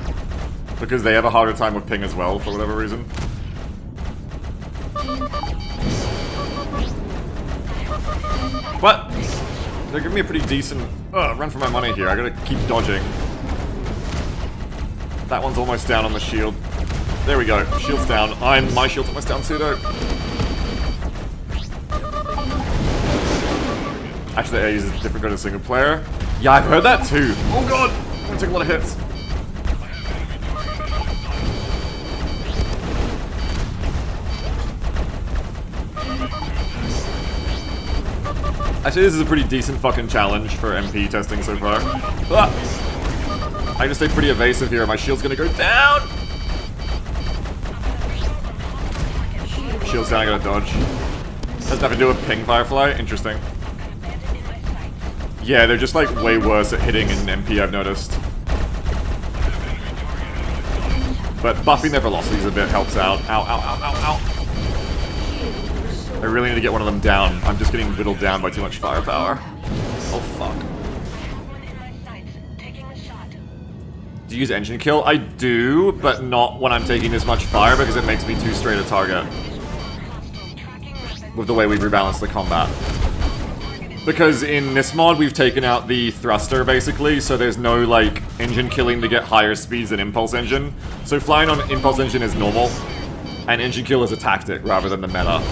Because they have a harder time with ping as well, for whatever reason. But they're giving me a pretty decent run for my money here. I gotta keep dodging. That one's almost down on the shield. There we go. Shield's down. My shield's almost down too, though. Actually, I use a different gun as single player. Yeah, I've heard that too. Oh god! I'm gonna take a lot of hits. Actually, this is a pretty decent fucking challenge for MP testing so far. Ah! I just stay pretty evasive here. My shield's gonna go down! Shield's down, I gotta dodge. Has nothing to do with ping Firefly? Interesting. Yeah, they're just like way worse at hitting in MP, I've noticed. But buffing their velocities a bit helps out. Ow, ow, ow, ow, ow. I really need to get one of them down. I'm just getting whittled down by too much firepower. Oh, fuck. Do you use engine kill? I do, but not when I'm taking this much fire because it makes me too straight a target. With the way we've rebalanced the combat. Because in this mod, we've taken out the thruster, basically, so there's no, like, engine killing to get higher speeds than impulse engine. So flying on impulse engine is normal, and engine kill is a tactic rather than the meta.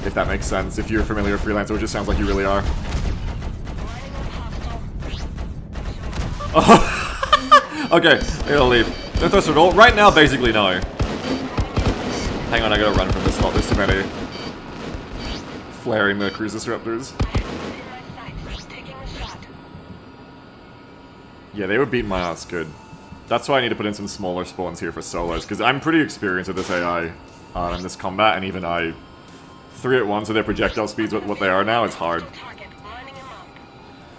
If that makes sense, if you're familiar with Freelancer, which it sounds like you really are. Oh. Okay, I gotta leave. No thruster at all? Right now, basically no. Hang on, I gotta run from this lot. There's too many flaring the cruise disruptors. Yeah, they were beating my ass good. That's why I need to put in some smaller spawns here for solos, because I'm pretty experienced with this AI in this combat, and even I... 3 at once with their projectile speeds, what they are now, is hard.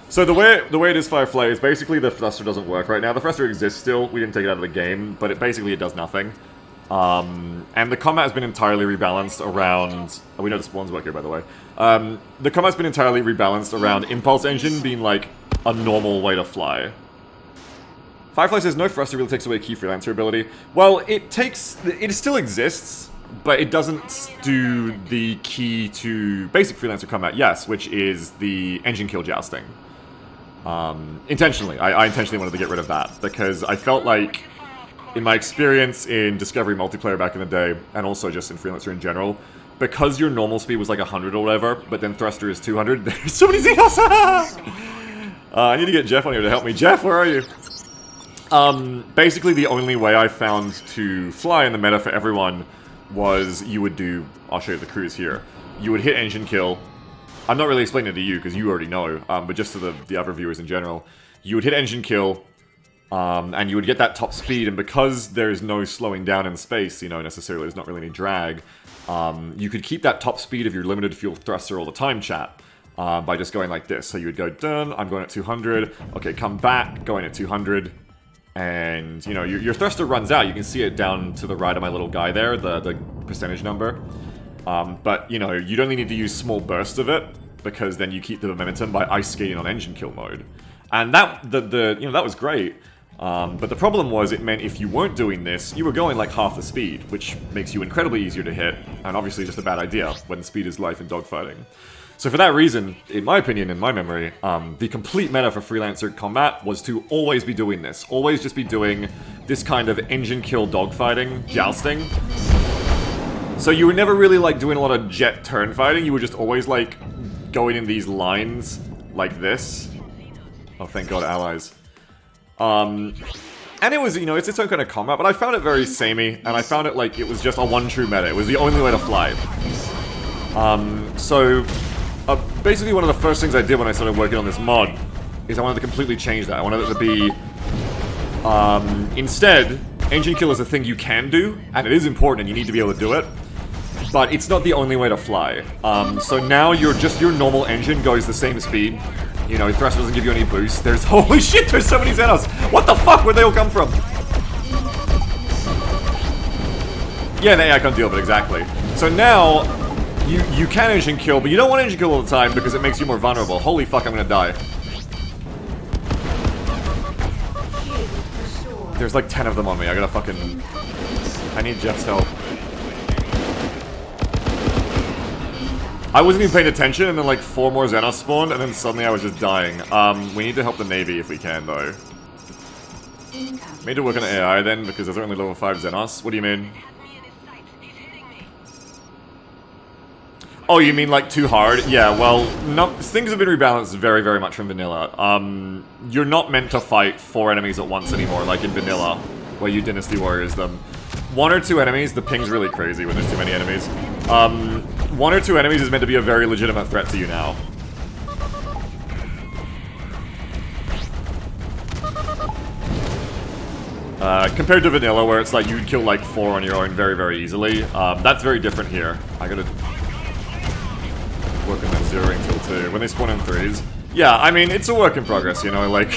So the way it is Firefly is basically the thruster doesn't work right now. The thruster exists still, we didn't take it out of the game, but it does nothing. And the combat has been entirely rebalanced around... Oh, we know the spawns work here, by the way. The combat's been entirely rebalanced around Impulse Engine being, like, a normal way to fly. Firefly says, no thruster really takes away key Freelancer ability. Well, it still exists, but it doesn't do the key to basic Freelancer combat, yes, which is the engine kill jousting. Intentionally. I intentionally wanted to get rid of that, because I felt like, in my experience in Discovery multiplayer back in the day, and also just in Freelancer in general, because your normal speed was like 100 or whatever, but then thruster is 200, there's so many Xenos! I need to get Jeff on here to help me. Jeff, where are you? Basically the only way I found to fly in the meta for everyone was you would do... I'll show you the cruise here. You would hit engine kill. I'm not really explaining it to you, because you already know, but just to the other viewers in general. You would hit engine kill, and you would get that top speed, and because there's no slowing down in space, you know, necessarily, there's not really any drag, you could keep that top speed of your limited fuel thruster all the time, chat, by just going like this. So you would go, done, I'm going at 200, okay, come back, going at 200, and, you know, your thruster runs out. You can see it down to the right of my little guy there, the percentage number. But, you know, you'd only need to use small bursts of it, because then you keep the momentum by ice skating on engine kill mode. And that, you know, that was great. But the problem was, it meant if you weren't doing this, you were going like half the speed, which makes you incredibly easier to hit, and obviously just a bad idea when speed is life in dogfighting. So for that reason, in my opinion, in my memory, the complete meta for Freelancer combat was to always be doing this. Always just be doing this kind of engine kill dogfighting, jousting. So you were never really like doing a lot of jet turn fighting, you were just always like going in these lines like this. Oh, thank God, allies. And it was, you know, it's its own kind of combat, but I found it very samey, and I found it like it was just a one true meta. It was the only way to fly. Basically one of the first things I did when I started working on this mod is I wanted to completely change that. I wanted it to be, instead, engine kill is a thing you can do, and it is important and you need to be able to do it, but it's not the only way to fly. So now your normal engine goes the same speed. You know, thrust doesn't give you any boost. There's, holy shit, there's so many Xenos! What the fuck, where'd they all come from? Yeah, the AI can't deal with it, exactly. So now, you can engine kill, but you don't want engine kill all the time because it makes you more vulnerable. Holy fuck, I'm gonna die. There's like 10 of them on me, I gotta fucking... I need Jeff's help. I wasn't even paying attention, and then like 4 more Xenos spawned, and then suddenly I was just dying. We need to help the Navy if we can, though. We need to work on AI then, because there's only level 5 Xenos. What do you mean? Oh, you mean like too hard? Yeah, well, no, things have been rebalanced very, very much from vanilla. You're not meant to fight 4 enemies at once anymore, like in vanilla, where you Dynasty Warriors them. 1 or 2 enemies, the ping's really crazy when there's too many enemies. 1 or 2 enemies is meant to be a very legitimate threat to you now. Compared to vanilla, where it's like you'd kill like 4 on your own very, very easily, that's very different here. I gotta work on that zeroing till 2. When they spawn in 3s. Yeah, I mean, it's a work in progress, you know, like,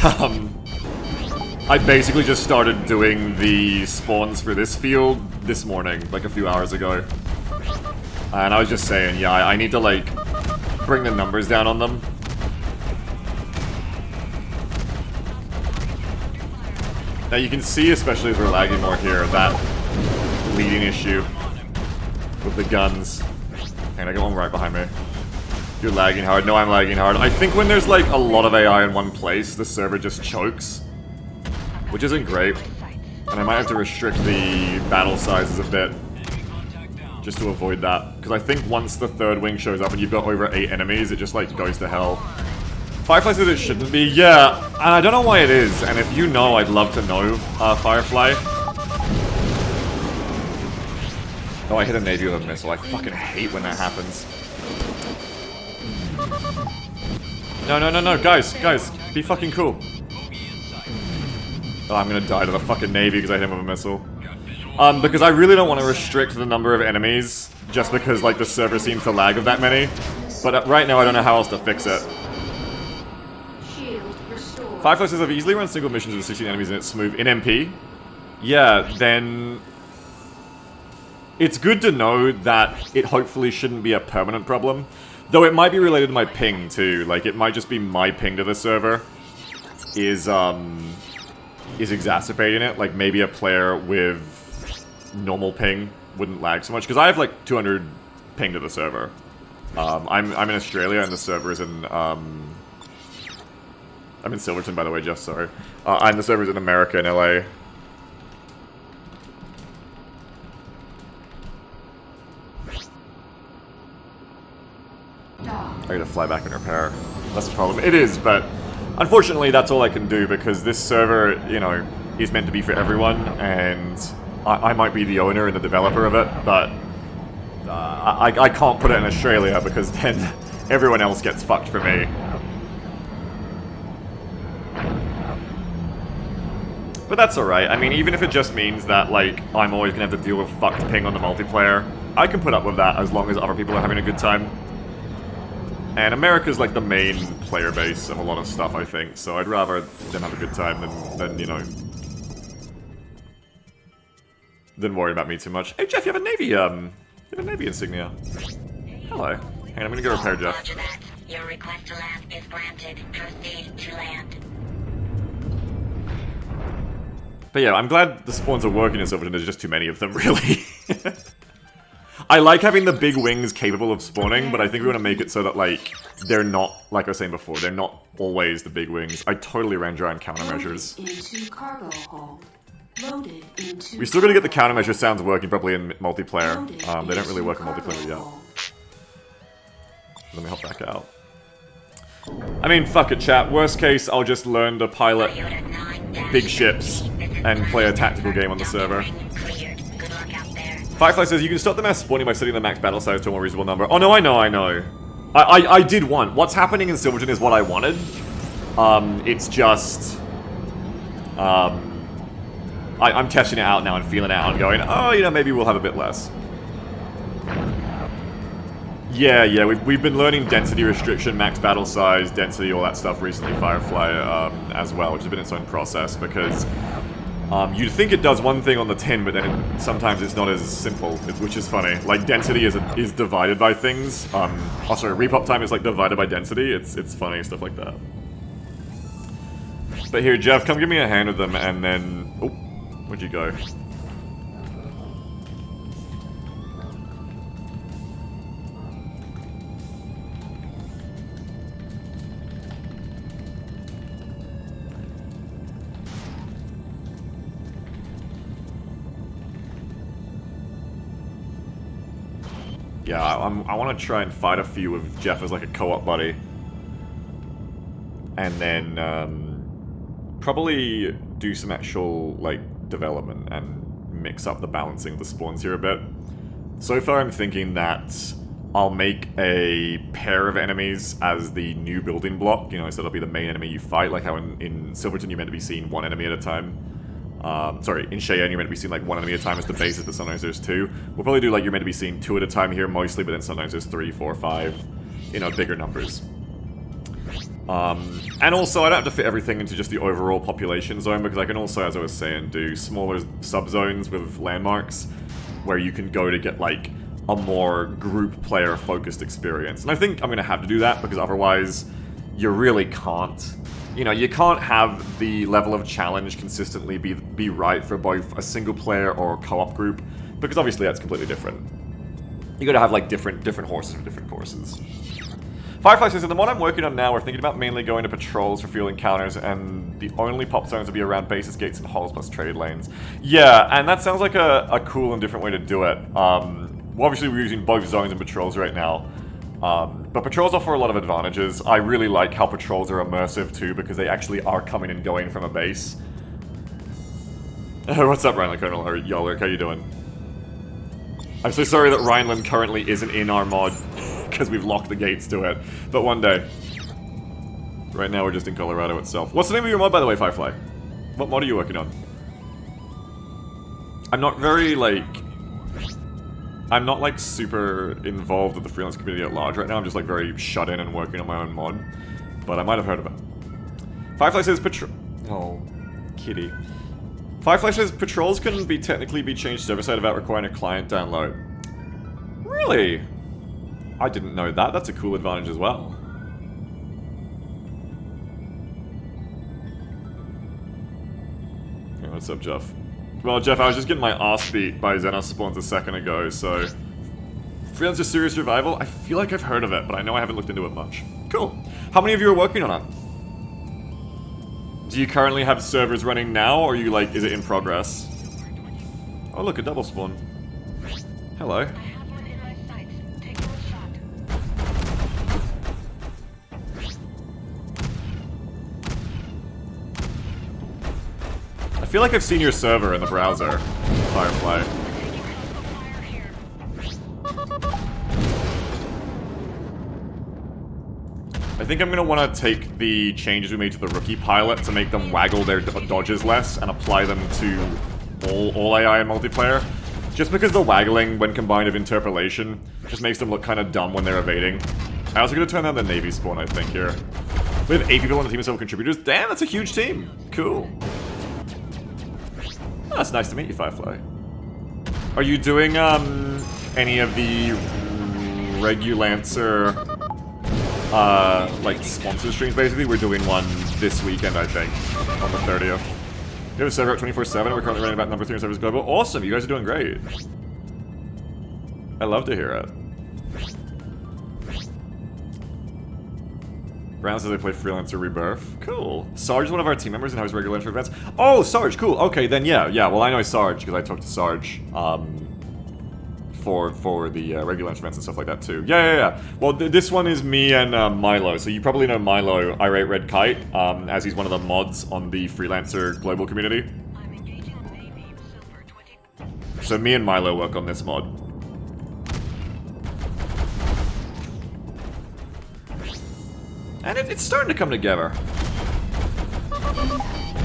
I basically just started doing the spawns for this field this morning, like a few hours ago. And I was just saying, yeah, I need to, like, bring the numbers down on them. Now you can see, especially as we're lagging more here, that leading issue with the guns. And I got one right behind me. You're lagging hard. No, I'm lagging hard. I think when there's, like, a lot of AI in one place, the server just chokes. Which isn't great. And I might have to restrict the battle sizes a bit. Just to avoid that. Because I think once the 3rd wing shows up and you've got over 8 enemies, it just, like, goes to hell. Firefly says it shouldn't be. Yeah, and I don't know why it is. And if you know, I'd love to know, Firefly. Oh, I hit a Navy with a missile. I fucking hate when that happens. No, no, no, no, guys, be fucking cool. Oh, I'm gonna die to the fucking Navy because I hit him with a missile. Because I really don't want to restrict the number of enemies, just because, like, the server seems to lag of that many. But right now I don't know how else to fix it. Firefly says, I've easily run single missions with 16 enemies and it's smooth. In MP? Yeah, then... It's good to know that it hopefully shouldn't be a permanent problem. Though it might be related to my ping, too. Like, it might just be my ping to the server is exacerbating it. Like, maybe a player with normal ping wouldn't lag so much. Because I have, like, 200 ping to the server. I'm in Australia, and the server is in, I'm in Silverton, by the way, Jeff, sorry. And the server's in America, in LA. I gotta fly back and repair. That's the problem. It is, but unfortunately that's all I can do because this server, you know, is meant to be for everyone, and I might be the owner and the developer of it, but I can't put it in Australia because then everyone else gets fucked for me. But that's alright. I mean, even if it just means that, like, I'm always gonna have to deal with fucked ping on the multiplayer, I can put up with that as long as other people are having a good time. And America's like the main player base of a lot of stuff, I think, so I'd rather them have a good time than you know, than worry about me too much. Hey Jeff, you have a Navy insignia. Hello. Hang on, I'm gonna go repair Jeff. Roger that. Your request to land is granted. Proceed to land. But yeah, I'm glad the spawns are working in Silverton, there's just too many of them, really. I like having the big wings capable of spawning, but I think we want to make it so that, like, they're not, like I was saying before, they're not always the big wings. I totally ran dry on countermeasures. We still gotta get the countermeasure sounds working properly in multiplayer. They don't really work in multiplayer yet. Let me hop back out. I mean, fuck it, chat. Worst case, I'll just learn to pilot big ships and play a tactical game on the server. Firefly says, you can stop the mass spawning by setting the max battle size to a more reasonable number. Oh no, I know. I did want. What's happening in Silverton is what I wanted. It's just... I'm testing it out now and feeling it out and going, oh, you know, maybe we'll have a bit less. Yeah, we've been learning density restriction, max battle size, density, all that stuff recently, Firefly, as well, which has been its own process, because... you'd think it does one thing on the tin, but then sometimes it's not as simple, which is funny. Like, density is divided by things. Oh, sorry, repop time is, like, divided by density. It's funny, stuff like that. But here, Jeff, come give me a hand with them, and then... Oh, where'd you go? Yeah, I want to try and fight a few with Jeff as like a co-op buddy. And then probably do some actual like development and mix up the balancing of the spawns here a bit. So far I'm thinking that I'll make a pair of enemies as the new building block, you know, so that'll be the main enemy you fight, like how in Silverton you're meant to be seeing one enemy at a time. Sorry, in Cheyenne you're meant to be seeing like one enemy at a time as the basis, but sometimes there's two. We'll probably do like you're meant to be seeing two at a time here mostly, but then sometimes there's 3, 4, 5, you know, bigger numbers. And also I don't have to fit everything into just the overall population zone, because I can also, as I was saying, do smaller subzones with landmarks where you can go to get like a more group player focused experience. And I think I'm going to have to do that, because otherwise you really can't. You know, you can't have the level of challenge consistently be right for both a single player or co-op group, because obviously that's completely different. You gotta have like different horses for different courses. Firefly says, in the mod I'm working on now, we're thinking about mainly going to patrols for fuel encounters, and the only pop zones will be around bases, gates, and halls plus trade lanes. Yeah, and that sounds like a cool and different way to do it. Well, obviously we're using both zones and patrols right now. But patrols offer a lot of advantages. I really like how patrols are immersive too, because they actually are coming and going from a base. What's up, Rhino Colonel, or Yolric, how you doing? I'm so sorry that Rhineland currently isn't in our mod, because we've locked the gates to it. But one day. Right now we're just in Colorado itself. What's the name of your mod, by the way, Firefly? What mod are you working on? I'm not very, like... I'm not, like, super involved with the freelance community at large right now. I'm just, like, very shut in and working on my own mod. But I might have heard of it. Firefly says patrol... Oh, kitty. Firefly says patrols can technically be changed server-side without requiring a client download. Really? I didn't know that. That's a cool advantage as well. Hey, what's up, Jeff? Well, Jeff, I was just getting my ass beat by Xenos spawns a second ago, so... Freelancer Serious Revival? I feel like I've heard of it, but I know I haven't looked into it much. Cool. How many of you are working on it? Do you currently have servers running now, or are you like, is it in progress? Oh look, a double spawn. Hello. I have one in my sights. Taking a shot. I feel like I've seen your server in the browser, Firefly. Taking hostile fire here. I think I'm gonna want to take the changes we made to the rookie pilot to make them waggle their dodges less and apply them to all AI in multiplayer. Just because the waggling, when combined with interpolation, just makes them look kind of dumb when they're evading. I also gonna turn down the Navy spawn, I think, here. We have 8 people on the team of 7 contributors. Damn, that's a huge team. Cool. Oh, that's nice to meet you, Firefly. Are you doing, any of the Freelancer, like, sponsor streams, basically? We're doing one this weekend, I think, on the 30th. We have a server at 24/7, we're currently running about number 3 on servers global. Awesome, you guys are doing great. I love to hear it. Brown says they play Freelancer Rebirth. Cool. Sarge is one of our team members and has regular entry events. Oh, Sarge, cool. Okay, then yeah. Well, I know Sarge because I talked to Sarge for the regular events and stuff like that too. Yeah. Well, this one is me and Milo. So you probably know Milo, Irate Red Kite, as he's one of the mods on the Freelancer global community. I'm engaging Navy Silver 20. So me and Milo work on this mod. And it's starting to come together.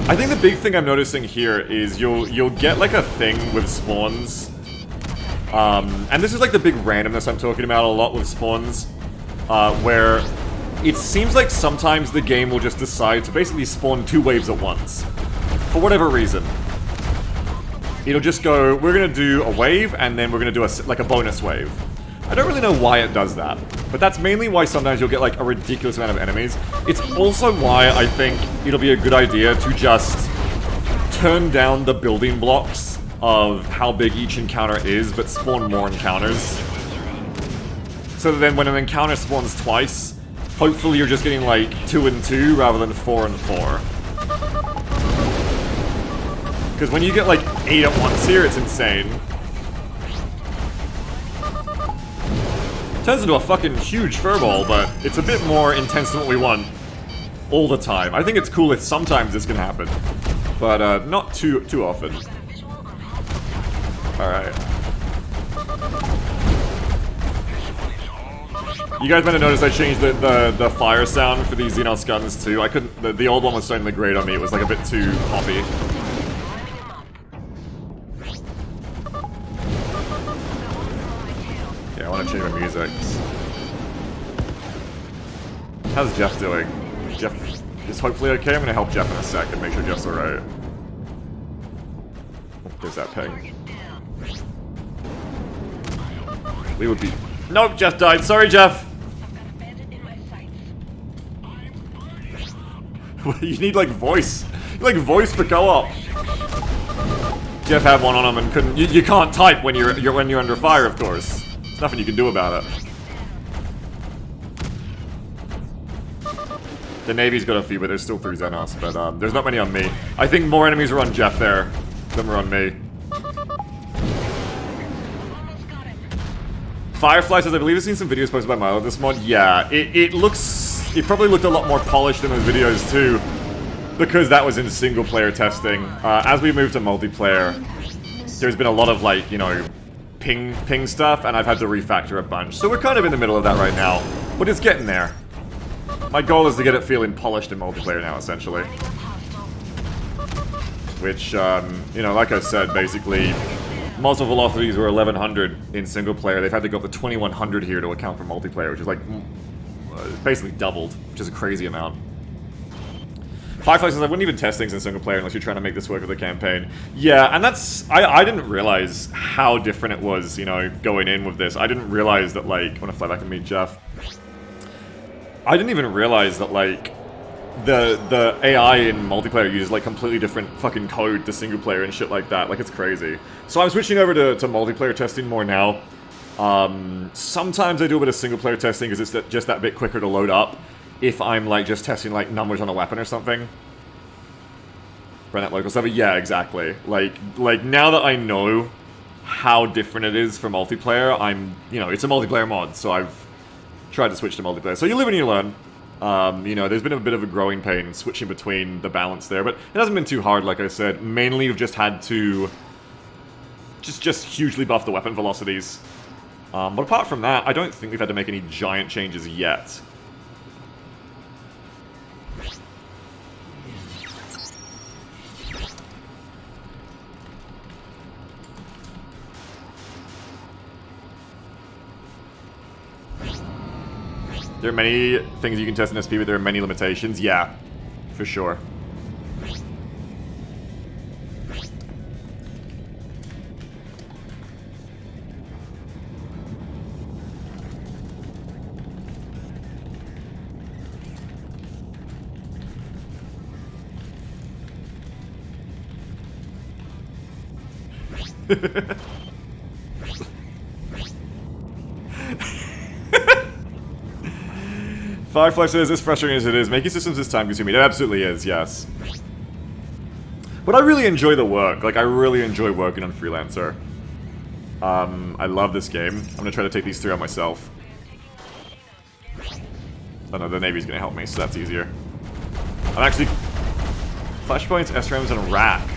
I think the big thing I'm noticing here is you'll get like a thing with spawns. And this is like the big randomness I'm talking about a lot with spawns. Where it seems like sometimes the game will just decide to basically spawn 2 waves at once. For whatever reason. It'll just go, we're gonna do a wave, and then we're gonna do like a bonus wave. I don't really know why it does that, but that's mainly why sometimes you'll get like a ridiculous amount of enemies. It's also why I think it'll be a good idea to just turn down the building blocks of how big each encounter is, but spawn more encounters. So that then when an encounter spawns twice, hopefully you're just getting like 2 and 2 rather than 4 and 4. Because when you get like 8 at once here, it's insane. Turns into a fucking huge furball, but it's a bit more intense than what we want all the time. I think it's cool if sometimes this can happen, but not too often. Alright. You guys might have noticed I changed the fire sound for these Xenos guns too. I couldn't. The old one was starting to grate on me. It was like a bit too poppy. Yeah, I want to change my music. How's Jeff doing? Jeff is hopefully okay. I'm gonna help Jeff in a sec and make sure Jeff's alright. Oh, there's that ping. We would be. Nope, Jeff died. Sorry, Jeff. You need like voice. You like voice for co-op. Jeff had one on him and couldn't. You can't type when you're under fire, of course. There's nothing you can do about it. The Navy's got a few, but there's still 3 Xenos. But there's not many on me. I think more enemies are on Jeff there than were on me. Firefly says, I believe I've seen some videos posted by Milo of this mod. Yeah, it looks... It probably looked a lot more polished in those videos too, because that was in single-player testing. As we move to multiplayer, there's been a lot of, like, you know, ping stuff, and I've had to refactor a bunch. So we're kind of in the middle of that right now, but it's getting there. My goal is to get it feeling polished in multiplayer now, essentially. Which, you know, like I said, basically, muzzle velocities were 1100 in single player. They've had to go up to 2100 here to account for multiplayer, which is like basically doubled, which is a crazy amount. Firefly says, I wouldn't even test things in single player unless you're trying to make this work with the campaign. Yeah, and that's... I didn't realize how different it was, you know, going in with this. I didn't realize that, like... I want to fly back and meet Jeff. I didn't even realize that, like, the AI in multiplayer uses, like, completely different fucking code to single player and shit like that. Like, it's crazy. So I'm switching over to multiplayer testing more now. Sometimes I do a bit of single player testing because it's just that bit quicker to load up. If I'm, like, just testing, like, numbers on a weapon or something. Run that local server? Yeah, exactly. Like, now that I know how different it is for multiplayer, you know, it's a multiplayer mod, so I've tried to switch to multiplayer. So you live and you learn. You know, there's been a bit of a growing pain switching between the balance there, but it hasn't been too hard, like I said. Mainly, we've just had to just hugely buff the weapon velocities. But apart from that, I don't think we've had to make any giant changes yet. There are many things you can test in SP, but there are many limitations. Yeah, for sure. Firefly says, as frustrating as it is, making systems this time consuming. It absolutely is, yes. But I really enjoy the work. Like, I really enjoy working on Freelancer. I love this game. I'm gonna try to take these 3 on myself. Oh no, the Navy's gonna help me, so that's easier. I'm actually... Flashpoints, SRAMs, and rack.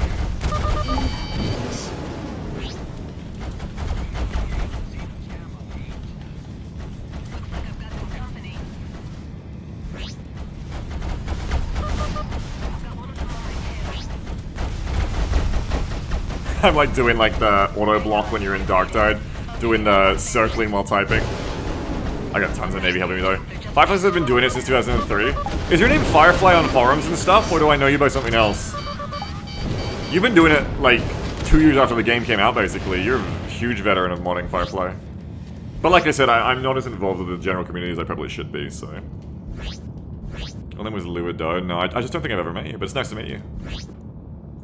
I'm like doing like the auto block when you're in Dark Tide, doing the circling while typing. I got tons of Navy helping me though. Fireflies have been doing it since 2003. Is your name Firefly on forums and stuff, or do I know you by something else? You've been doing it like 2 years after the game came out, basically. You're a huge veteran of modding Firefly. But like I said, I'm not as involved with the general community as I probably should be, so... Well, name was Luido. No, I just don't think I've ever met you, but it's nice to meet you.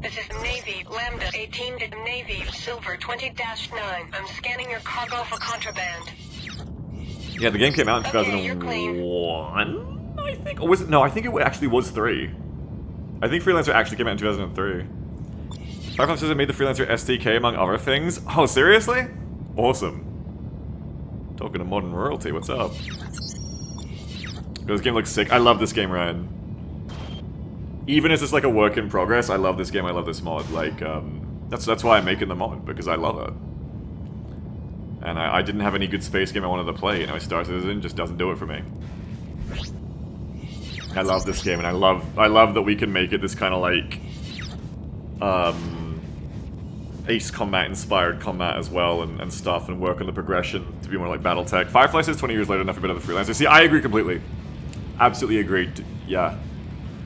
This is Navy, Lambda 18 to Navy, Silver 20-9. I'm scanning your cargo for contraband. Yeah, the game came out in Okay, you're clean. 2001, I think? Or was it? No, I think it actually was 3. I think Freelancer actually came out in 2003. Firefly says it made the Freelancer SDK among other things. Oh, seriously? Awesome. Talking to modern royalty, what's up? This game looks sick. I love this game, Ryan. Even as it's like a work in progress, I love this game, I love this mod. Like, that's why I'm making the mod, because I love it. And I didn't have any good space game I wanted to play, and I started it and it just doesn't do it for me. I love this game, and I love that we can make it this kind of like, Ace Combat inspired combat as well, and stuff, and work on the progression to be more like Battletech. Firefly says 20 years later, nothing better than Freelancer. See, I agree completely. Absolutely agreed. Yeah.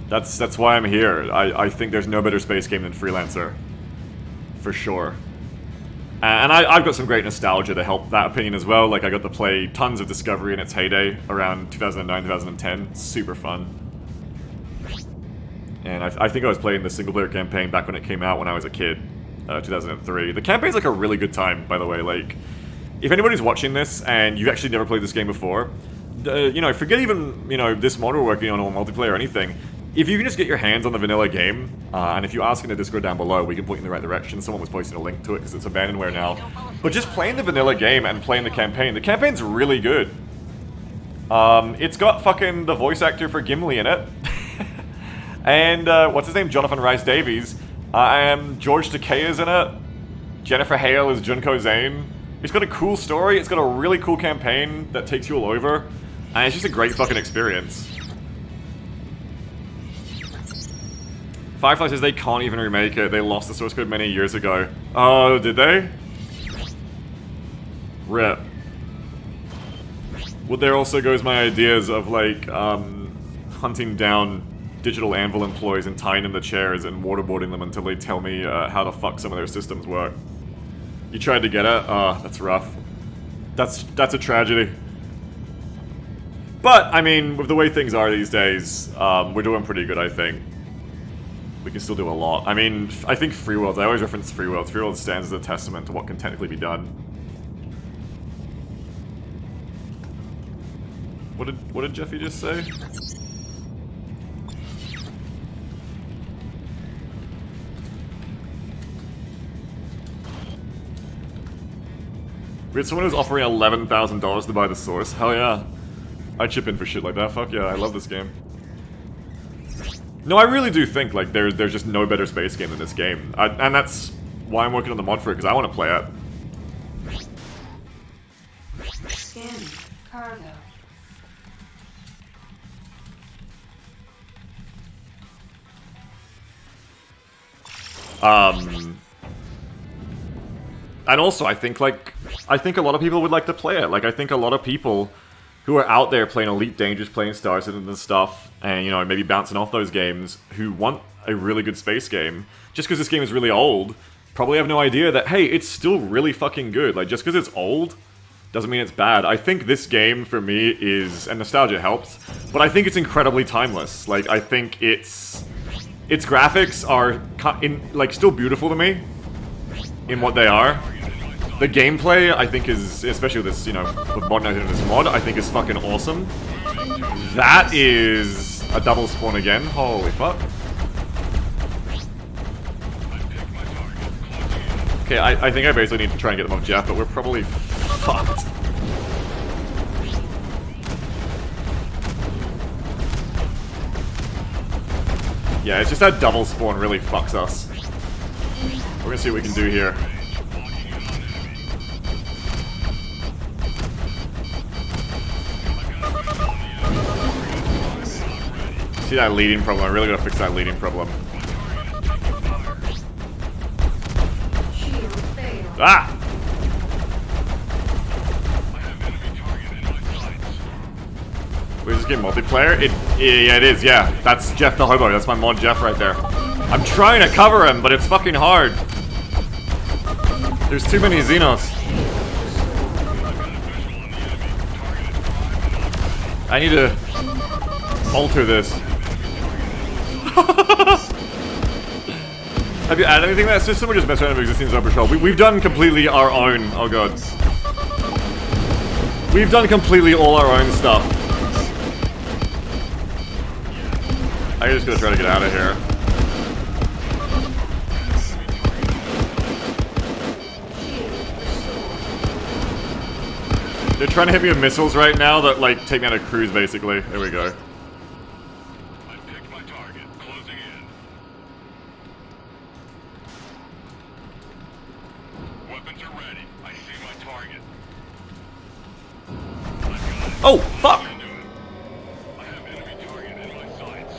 That's why I'm here. I think there's no better space game than Freelancer. For sure. And I've got some great nostalgia to help that opinion as well. Like, I got to play tons of Discovery in its heyday around 2009, 2010. Super fun. And I think I was playing the single-player campaign back when it came out when I was a kid. 2003. The campaign's like a really good time, by the way. Like, if anybody's watching this and you've actually never played this game before, you know, forget even, you know, this mod we're working on or multiplayer or anything. If you can just get your hands on the vanilla game, and if you ask in the Discord down below, we can point you in the right direction. Someone was posting a link to it because it's abandonware now. But just playing the vanilla game and playing the campaign's really good. It's got fucking the voice actor for Gimli in it. And, what's his name? Jonathan Rhys-Davies. And George Takei is in it. Jennifer Hale is Junko Zane. It's got a cool story, it's got a really cool campaign that takes you all over, and it's just a great fucking experience. Firefly says they can't even remake it, they lost the source code many years ago. Oh, did they? RIP. Well, there also goes my ideas of, like, hunting down Digital Anvil employees and tying them to chairs and waterboarding them until they tell me how the fuck some of their systems work. You tried to get it? Oh, that's rough. That's a tragedy. But, I mean, with the way things are these days, we're doing pretty good, I think. We can still do a lot. I mean, I think Free Worlds, I always reference Free Worlds. Free Worlds stands as a testament to what can technically be done. What did Jeffy just say? We had someone who's offering $11,000 to buy the source. Hell yeah. I'd chip in for shit like that. Fuck yeah, I love this game. No, I really do think, like, there's just no better space game than this game. And that's why I'm working on the mod for it, because I want to play it. Scanning. Cargo. And also, I think a lot of people would like to play it. Like, I think a lot of people who are out there playing Elite Dangerous, playing Star Citizen and stuff, and, you know, maybe bouncing off those games, who want a really good space game, just because this game is really old, probably have no idea that, hey, it's still really fucking good. Like, just because it's old doesn't mean it's bad. I think this game, for me, is... and nostalgia helps, but I think it's incredibly timeless. Like, I think its graphics are, still beautiful to me, in what they are. The gameplay, I think, is, especially with this, you know, with modernizing this mod, I think is fucking awesome. That is a double spawn again. Holy fuck. Okay, I think I basically need to try and get them off Jeff, but we're probably fucked. Yeah, it's just that double spawn really fucks us. We're gonna see what we can do here. See that leading problem? I really gotta fix that leading problem. Ah! Wait, is this game multiplayer? Yeah, it is, yeah. That's Jeff the Hobo. That's my mod Jeff right there. I'm trying to cover him, but it's fucking hard. There's too many Xenos. I need to alter this. Have you added anything to that system or just mess around with existing Zone Patrol? We've done completely our own. Oh god. We've done completely all our own stuff. I just gotta try to get out of here. They're trying to hit me with missiles right now that, like, take me out of cruise, basically. There we go. I picked my target. Closing in. Weapons are ready. I see my target. Oh, fuck! I have enemy target in my sights.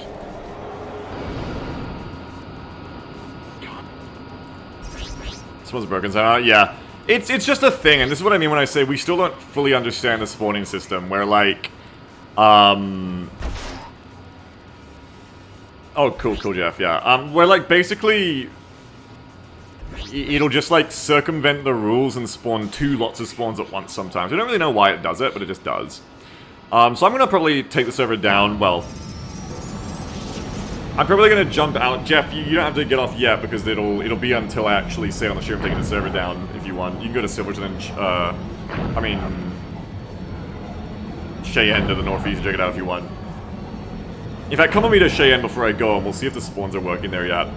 This one's broken, so yeah. It's just a thing, and this is what I mean when I say we still don't fully understand the spawning system, where, like, oh, cool, Jeff, yeah. Where, like, basically, it'll just, like, circumvent the rules and spawn lots of spawns at once sometimes. I don't really know why it does it, but it just does. So I'm gonna probably take the server down, well... I'm probably gonna jump out. Jeff, you don't have to get off yet, because it'll be until I actually say on the stream I'm taking the server down, if you want. You can go to Silverton and, Cheyenne to the northeast and check it out if you want. In fact, come with me to Cheyenne before I go, and we'll see if the spawns are working there yet.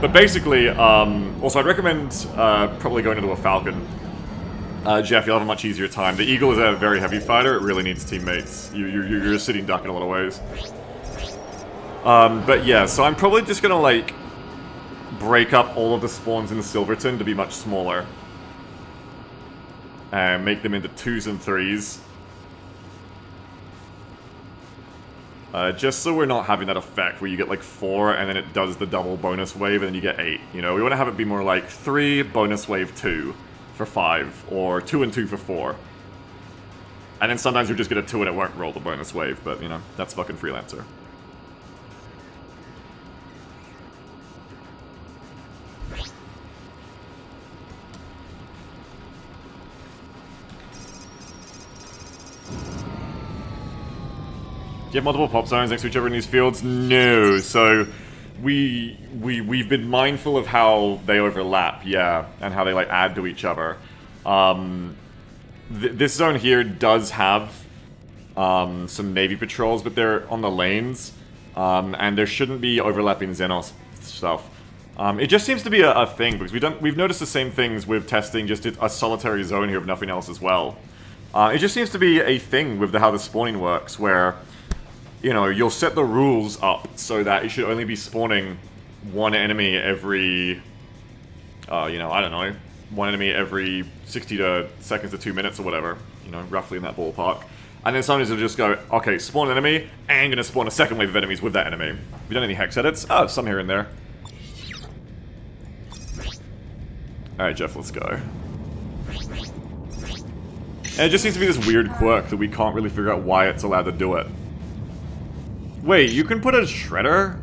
But basically, also I'd recommend probably going into a Falcon. Jeff, you'll have a much easier time. The Eagle is a very heavy fighter, it really needs teammates. You're a sitting duck in a lot of ways. But yeah, so I'm probably just gonna, like, break up all of the spawns in Silverton to be much smaller. and make them into 2s and 3s. Just so we're not having that effect where you get like 4 and then it does the double bonus wave and then you get 8. You know, we want to have it be more like 3, bonus wave 2 for 5, or 2 and 2 for 4. And then sometimes you just get a 2 and it won't roll the bonus wave, but you know, that's fucking Freelancer. Do you have multiple pop zones next to each other in these fields? No. So we've been mindful of how they overlap, yeah, and how they like add to each other. This zone here does have some Navy patrols, but they're on the lanes, and there shouldn't be overlapping Xenos stuff. It just seems to be a thing because we've noticed the same things with testing just a solitary zone here with nothing else as well. It just seems to be a thing with how the spawning works, where you know, you'll set the rules up so that it should only be spawning one enemy every, you know, I don't know, one enemy every 60 seconds to 2 minutes or whatever, you know, roughly in that ballpark. And then sometimes it'll just go, okay, spawn an enemy, and I'm gonna spawn a second wave of enemies with that enemy. Have you done any hex edits? Oh, some here and there. Alright, Jeff, let's go. And it just seems to be this weird quirk that we can't really figure out why it's allowed to do it. Wait, you can put a shredder?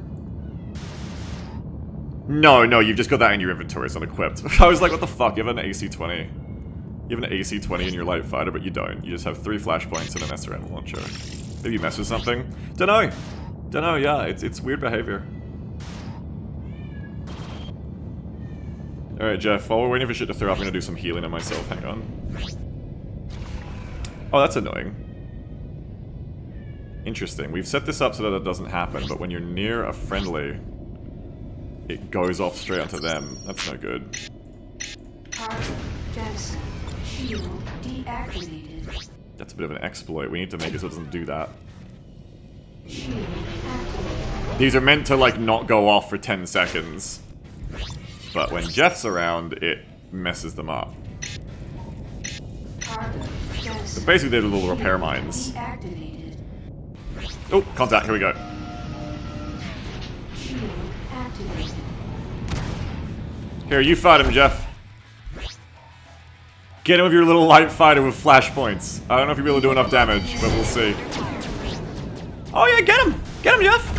No, you've just got that in your inventory, it's unequipped. I was like, what the fuck, you have an AC-20. You have an AC-20 in your light fighter, but you don't. You just have 3 flashpoints and an SRM launcher. Maybe you messed with something? Dunno, yeah, it's weird behavior. Alright, Jeff, while we're waiting for shit to throw up, I'm gonna do some healing on myself, hang on. Oh, that's annoying. Interesting. We've set this up so that it doesn't happen, but when you're near a friendly, it goes off straight onto them. That's no good. Target jettison. Shield deactivated. That's a bit of an exploit. We need to make it so it doesn't do that. Shield activated. These are meant to, like, not go off for 10 seconds. But when Jeff's around, it messes them up. Target jettison. So basically, they're little repair mines. Deactivated. Oh, contact, here we go. Shield activated. Here, you fight him, Jeff. Get him with your little light fighter with flashpoints. I don't know if you'll be able to do enough damage, but we'll see. Oh yeah, get him! Get him, Jeff!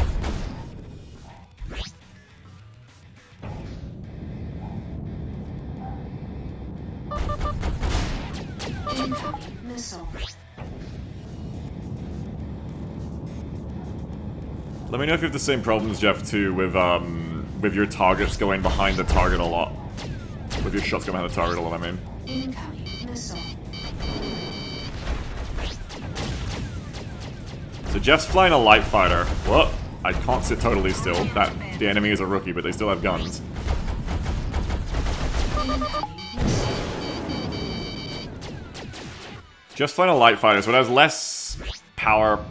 Incoming missile. Let me know if you have the same problems, Jeff, too, with your targets going behind the target a lot. With your shots going behind the target a lot, I mean. Incoming missile. So Jeff's flying a light fighter. What? I can't sit totally still. That the enemy is a rookie, but they still have guns. Jeff's flying a light fighter, so it has less power,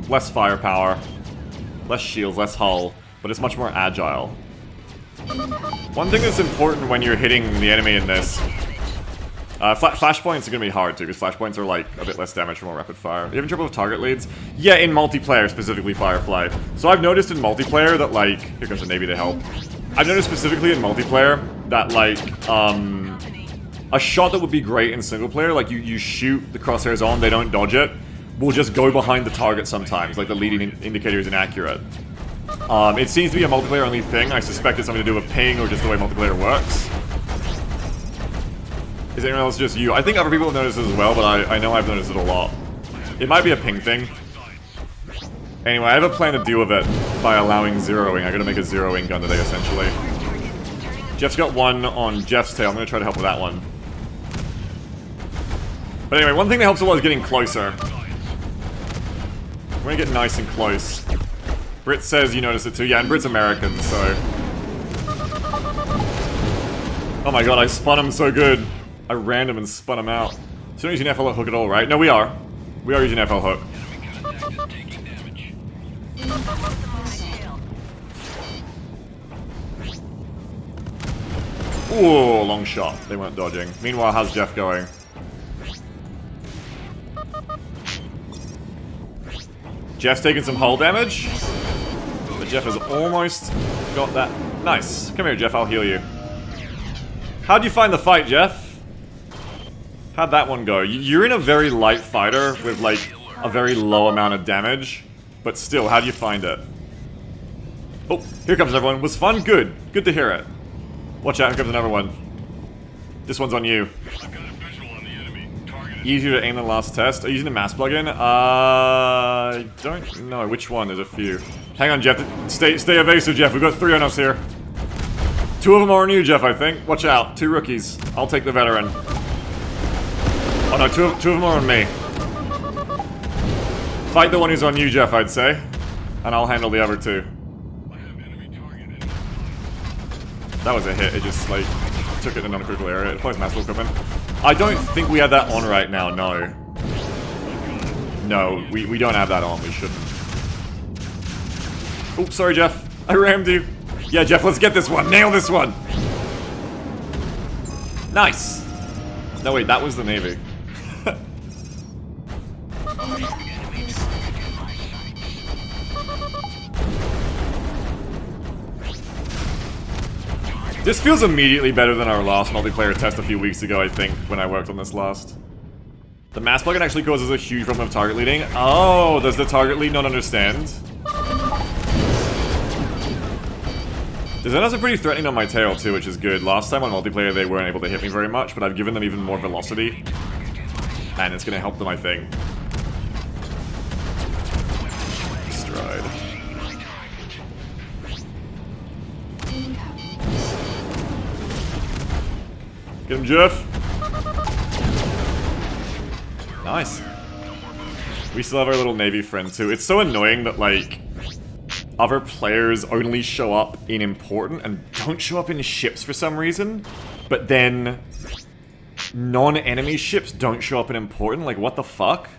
less firepower, less shields, less hull, but it's much more agile. One thing that's important when you're hitting the enemy in this, flashpoints are going to be hard too, because flashpoints are like a bit less damage for more rapid fire. You having trouble with target leads? Yeah, in multiplayer, specifically Firefly. So I've noticed in multiplayer that like, here comes the Navy to help. I've noticed specifically in multiplayer that like, a shot that would be great in single player, like you shoot the crosshairs on, they don't dodge it, will just go behind the target sometimes, like the leading indicator is inaccurate. It seems to be a multiplayer only thing. I suspect it's something to do with ping or just the way multiplayer works. Is anyone else just you? I think other people have noticed this as well, but I know I've noticed it a lot. It might be a ping thing. Anyway, I have a plan to deal with it by allowing zeroing. I gotta make a zeroing gun today, essentially. Jeff's got one on Jeff's tail. I'm gonna try to help with that one. But anyway, one thing that helps a lot is getting closer. We're gonna get nice and close. Brit says you noticed it too. Yeah, and Brit's American, so... Oh my god, I spun him so good. I ran him and spun him out. So you're not using FL hook at all, right? No, we are. We are using FL hook. Ooh, long shot. They weren't dodging. Meanwhile, how's Jeff going? Jeff's taking some hull damage. But Jeff has almost got that. Nice. Come here, Jeff. I'll heal you. How'd you find the fight, Jeff? How'd that one go? You're in a very light fighter with, like, a very low amount of damage. But still, how'd you find it? Oh, here comes everyone. Was fun? Good. Good to hear it. Watch out, here comes another one. This one's on you. Easier to aim than last test. Are you using the mass plugin? I don't know. Which one? There's a few. Hang on, Jeff. Stay evasive, Jeff. We've got 3 on us here. 2 of them are on you, Jeff, I think. Watch out. 2 rookies. I'll take the veteran. Oh no, two of them are on me. Fight the one who's on you, Jeff, I'd say. And I'll handle the other 2. That was a hit. It just, like, took it in a non-critical area. It applies massive equipment. I don't think we have that on right now, no. No, we don't have that on. We shouldn't. Oops, sorry, Jeff. I rammed you. Yeah, Jeff, let's get this one. Nail this one. Nice. No, wait, that was the Navy. This feels immediately better than our last multiplayer test a few weeks ago, I think, when I worked on this last. The mass plugin actually causes a huge problem of target leading. Oh, does the target lead not understand? The Xenos are pretty threatening on my tail too, which is good. Last time on multiplayer they weren't able to hit me very much, but I've given them even more velocity. And it's gonna help them, I think. Stride. Get him, Jeff! Nice. We still have our little Navy friend too. It's so annoying that, like, other players only show up in important and don't show up in ships for some reason, but then non-enemy ships don't show up in important. Like, what the fuck?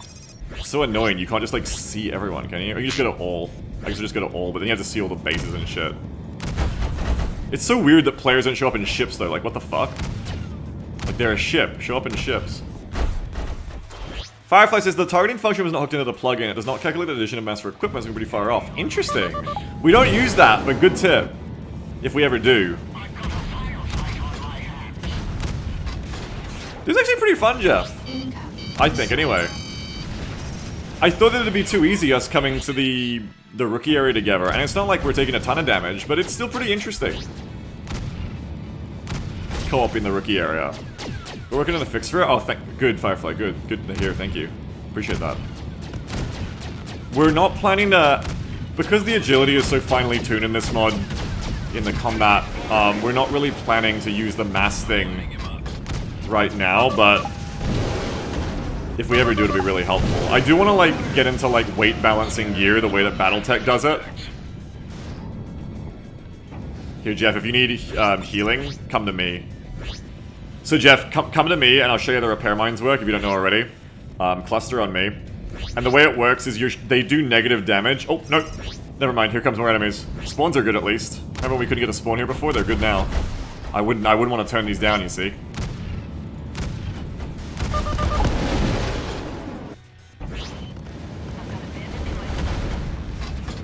It's so annoying. You can't just, like, see everyone, can you? Or you just go to all. I guess you just go to all, but then you have to see all the bases and shit. It's so weird that players don't show up in ships, though. Like, what the fuck? Like, they're a ship. Show up in ships. Firefly says, the targeting function was not hooked into the plugin. It does not calculate the addition of mass for equipment, so we're pretty far off. Interesting. We don't use that, but good tip. If we ever do. This is actually pretty fun, Jeff. I think, anyway. I thought that it'd be too easy, us coming to the rookie area together, and it's not like we're taking a ton of damage, but it's still pretty interesting. Co-op in the rookie area. We're working on the fix for it? Oh, good, Firefly, good. Good to hear, thank you. Appreciate that. We're not planning to... Because the agility is so finely tuned in this mod, in the combat, we're not really planning to use the mass thing right now, but... If we ever do, it'll be really helpful. I do want to, like, get into, like, weight balancing gear the way that Battletech does it. Here, Jeff, if you need healing, come to me. So Jeff, come to me and I'll show you how the repair mines work if you don't know already. Cluster on me. And the way it works is they do negative damage. Oh, no. Never mind, here comes more enemies. Spawns are good at least. Remember we couldn't get a spawn here before? They're good now. I wouldn't want to turn these down, you see.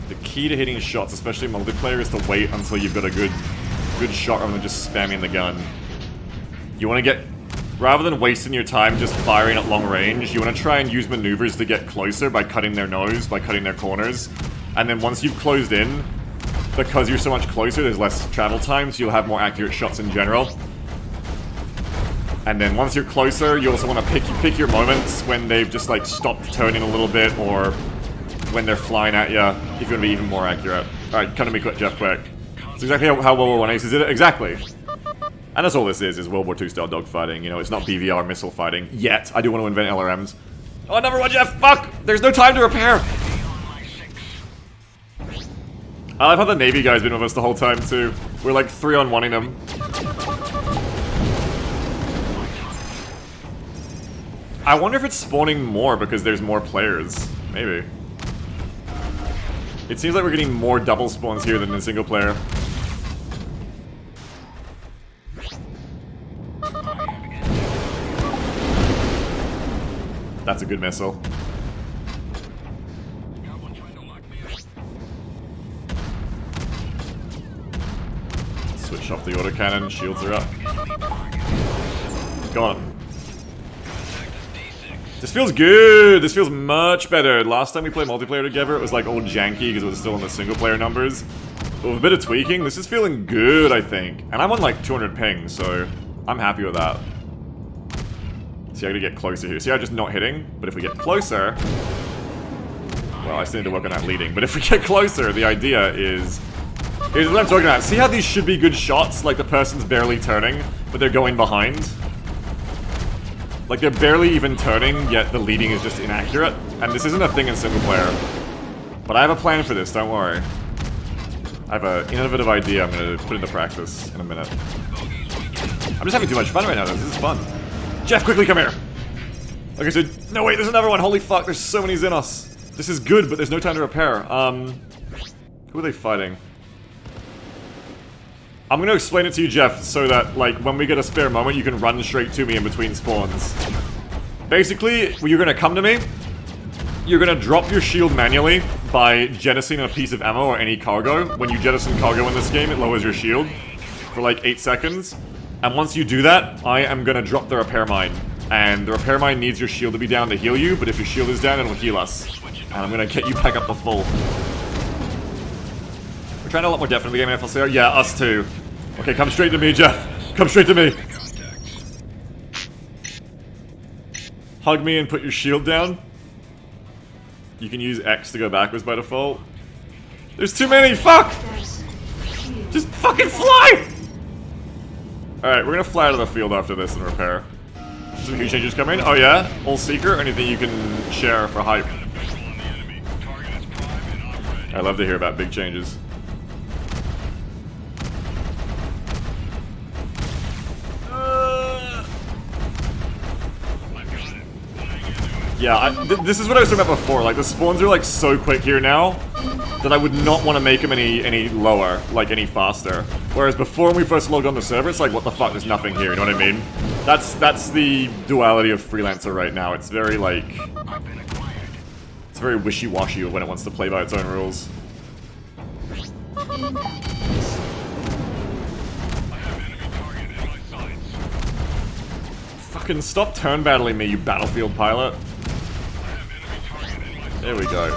The key to hitting shots, especially multiplayer, is to wait until you've got a good shot rather than just spamming the gun. You want to get, rather than wasting your time just firing at long range, you want to try and use maneuvers to get closer by cutting their nose, by cutting their corners. And then once you've closed in, because you're so much closer, there's less travel time, so you'll have more accurate shots in general. And then once you're closer, you also want to pick your moments when they've just, like, stopped turning a little bit, or when they're flying at you, if you want to be even more accurate. Alright, come to me quick, Jeff, quick. That's exactly how World War I Aces did it. Exactly. And that's all this is World War II style dogfighting. You know, it's not BVR missile fighting. Yet. I do want to invent LRMs. Oh, number one, Jeff! Fuck! There's no time to repair! I love how the Navy guy's been with us the whole time, too. We're like 3-on-1ing him. I wonder if it's spawning more because there's more players. Maybe. It seems like we're getting more double spawns here than in single player. That's a good missile. Switch off the autocannon, shields are up. Go on. This feels good! This feels much better. Last time we played multiplayer together, it was like all janky because it was still on the single player numbers. But with a bit of tweaking, this is feeling good, I think. And I'm on like 200 ping, so I'm happy with that. See, I gotta get closer here. See, I'm just not hitting, but if we get closer... Well, I still need to work on that leading, but if we get closer, the idea is... Here's what I'm talking about. See how these should be good shots? Like the person's barely turning, but they're going behind? Like they're barely even turning, yet the leading is just inaccurate. And this isn't a thing in single player. But I have a plan for this, don't worry. I have an innovative idea I'm gonna put into practice in a minute. I'm just having too much fun right now, this is fun. Jeff, quickly come here! Okay, so... No, wait, there's another one! Holy fuck, there's so many Xenos! This is good, but there's no time to repair. Who are they fighting? I'm gonna explain it to you, Jeff, so that, like, when we get a spare moment, you can run straight to me in between spawns. Basically, you're gonna come to me, you're gonna drop your shield manually by jettisoning a piece of ammo or any cargo. When you jettison cargo in this game, it lowers your shield for like 8 seconds. And once you do that, I am gonna drop the repair mine. And the repair mine needs your shield to be down to heal you, but if your shield is down, it'll heal us. And I'm gonna get you back up to full. We're trying a lot more depth in the game, FLCR. Yeah, us too. Okay, come straight to me, Jeff. Come straight to me. Hug me and put your shield down. You can use X to go backwards by default. There's too many, fuck! Just fucking fly! Alright, we're gonna fly out of the field after this and repair. Some huge changes coming. Oh yeah? All Seeker? Anything you can share for hype? I love to hear about big changes. Yeah, this is what I was talking about before. Like, the spawns are like so quick here now that I would not want to make them any lower, like any faster. Whereas before, when we first logged on the server, it's like, what the fuck, there's nothing here, you know what I mean? That's the duality of Freelancer right now. It's very, like... It's very wishy-washy when it wants to play by its own rules. Fucking stop turn battling me, you battlefield pilot. There we go.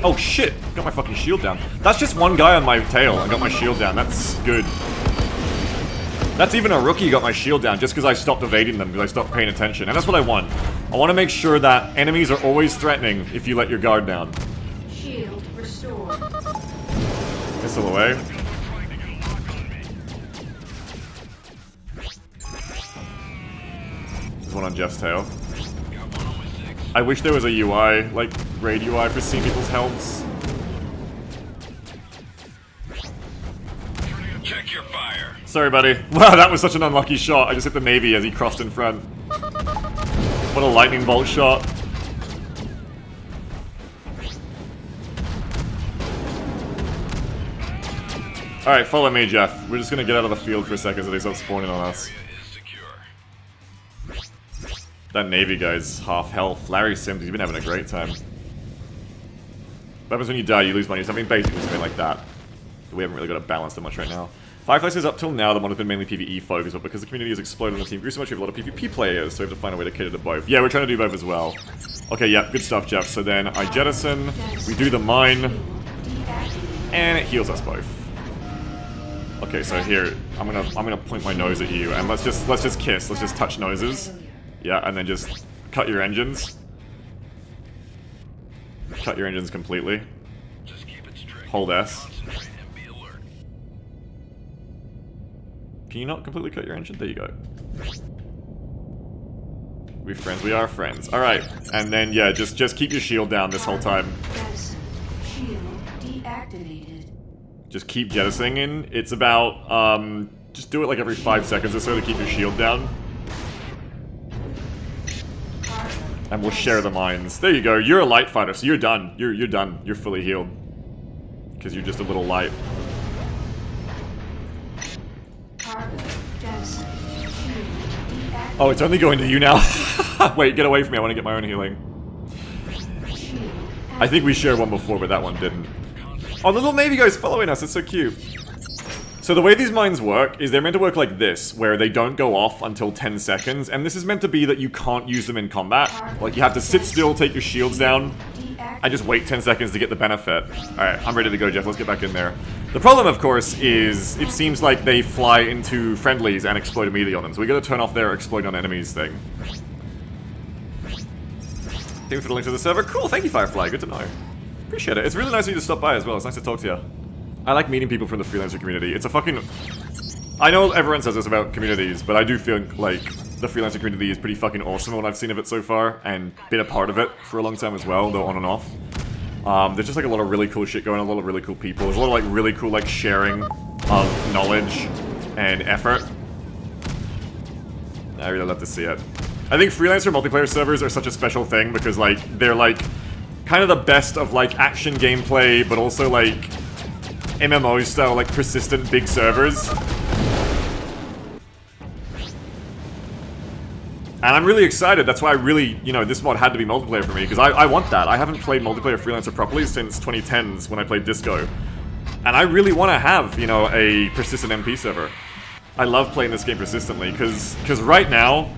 Oh shit! Got my fucking shield down. That's just one guy on my tail. I got my shield down. That's good. That's even a rookie got my shield down just because I stopped evading them, because I stopped paying attention. And that's what I want. I want to make sure that enemies are always threatening if you let your guard down. Shield restored. Missile away. There's one on Jeff's tail. I wish there was a UI, like, raid UI for seeing people's helms. Check your fire. Sorry, buddy. Wow, that was such an unlucky shot. I just hit the Navy as he crossed in front. What a lightning bolt shot. Alright, follow me, Jeff. We're just gonna get out of the field for a second so they stop spawning on us. That Navy guy's half health. Larry Sims, he's been having a great time. What happens when you die? You lose money. Something basically something like that. But we haven't really got it balanced that much right now. Firefly says up till now the mod has been mainly PvE focused, but because the community has exploded and the team grew so much, we have a lot of PvP players, so we have to find a way to cater to both. Yeah, we're trying to do both as well. Okay, yeah, good stuff, Jeff. So then I jettison, we do the mine, and it heals us both. Okay, so here I'm gonna point my nose at you, and let's just kiss. Let's just touch noses. Yeah, and then just cut your engines. Cut your engines completely. Hold S. Can you not completely cut your engine? There you go. We're friends. We are friends. Alright. And then, yeah, just keep your shield down this whole time. Shield deactivated. Just keep jettisoning. It's about, just do it like every 5 seconds or so to keep your shield down. And we'll share the mines. There you go. You're a light fighter, so you're done. You're done. You're fully healed. Because you're just a little light. Oh, it's only going to you now. Wait, get away from me, I want to get my own healing. Shield I think we shared one before, but that one didn't. Oh, the little navy guy's following us, it's so cute. So the way these mines work is they're meant to work like this, where they don't go off until 10 seconds, and this is meant to be that you can't use them in combat. Like, you have to sit still, take your shields down, and just wait 10 seconds to get the benefit. Alright, I'm ready to go, Jeff, let's get back in there. The problem, of course, is it seems like they fly into friendlies and explode immediately on them, so we gotta turn off their explode on enemies thing. Thanks for the link to the server. Cool, thank you, Firefly, good to know. Appreciate it. It's really nice of you to stop by as well, it's nice to talk to you. I like meeting people from the Freelancer community. It's a fucking... I know everyone says this about communities, but I do feel like the Freelancer community is pretty fucking awesome what I've seen of it so far, and been a part of it for a long time as well, though on and off. There's just like a lot of really cool shit going on, a lot of really cool people. There's a lot of like really cool like sharing of knowledge and effort. I really love to see it. I think Freelancer multiplayer servers are such a special thing because like they're like kind of the best of like action gameplay, but also like MMO style, like persistent big servers. And I'm really excited, that's why I really, you know, this mod had to be multiplayer for me, because I want that. I haven't played multiplayer Freelancer properly since 2010s when I played Disco. And I really want to have, you know, a persistent MP server. I love playing this game persistently, because right now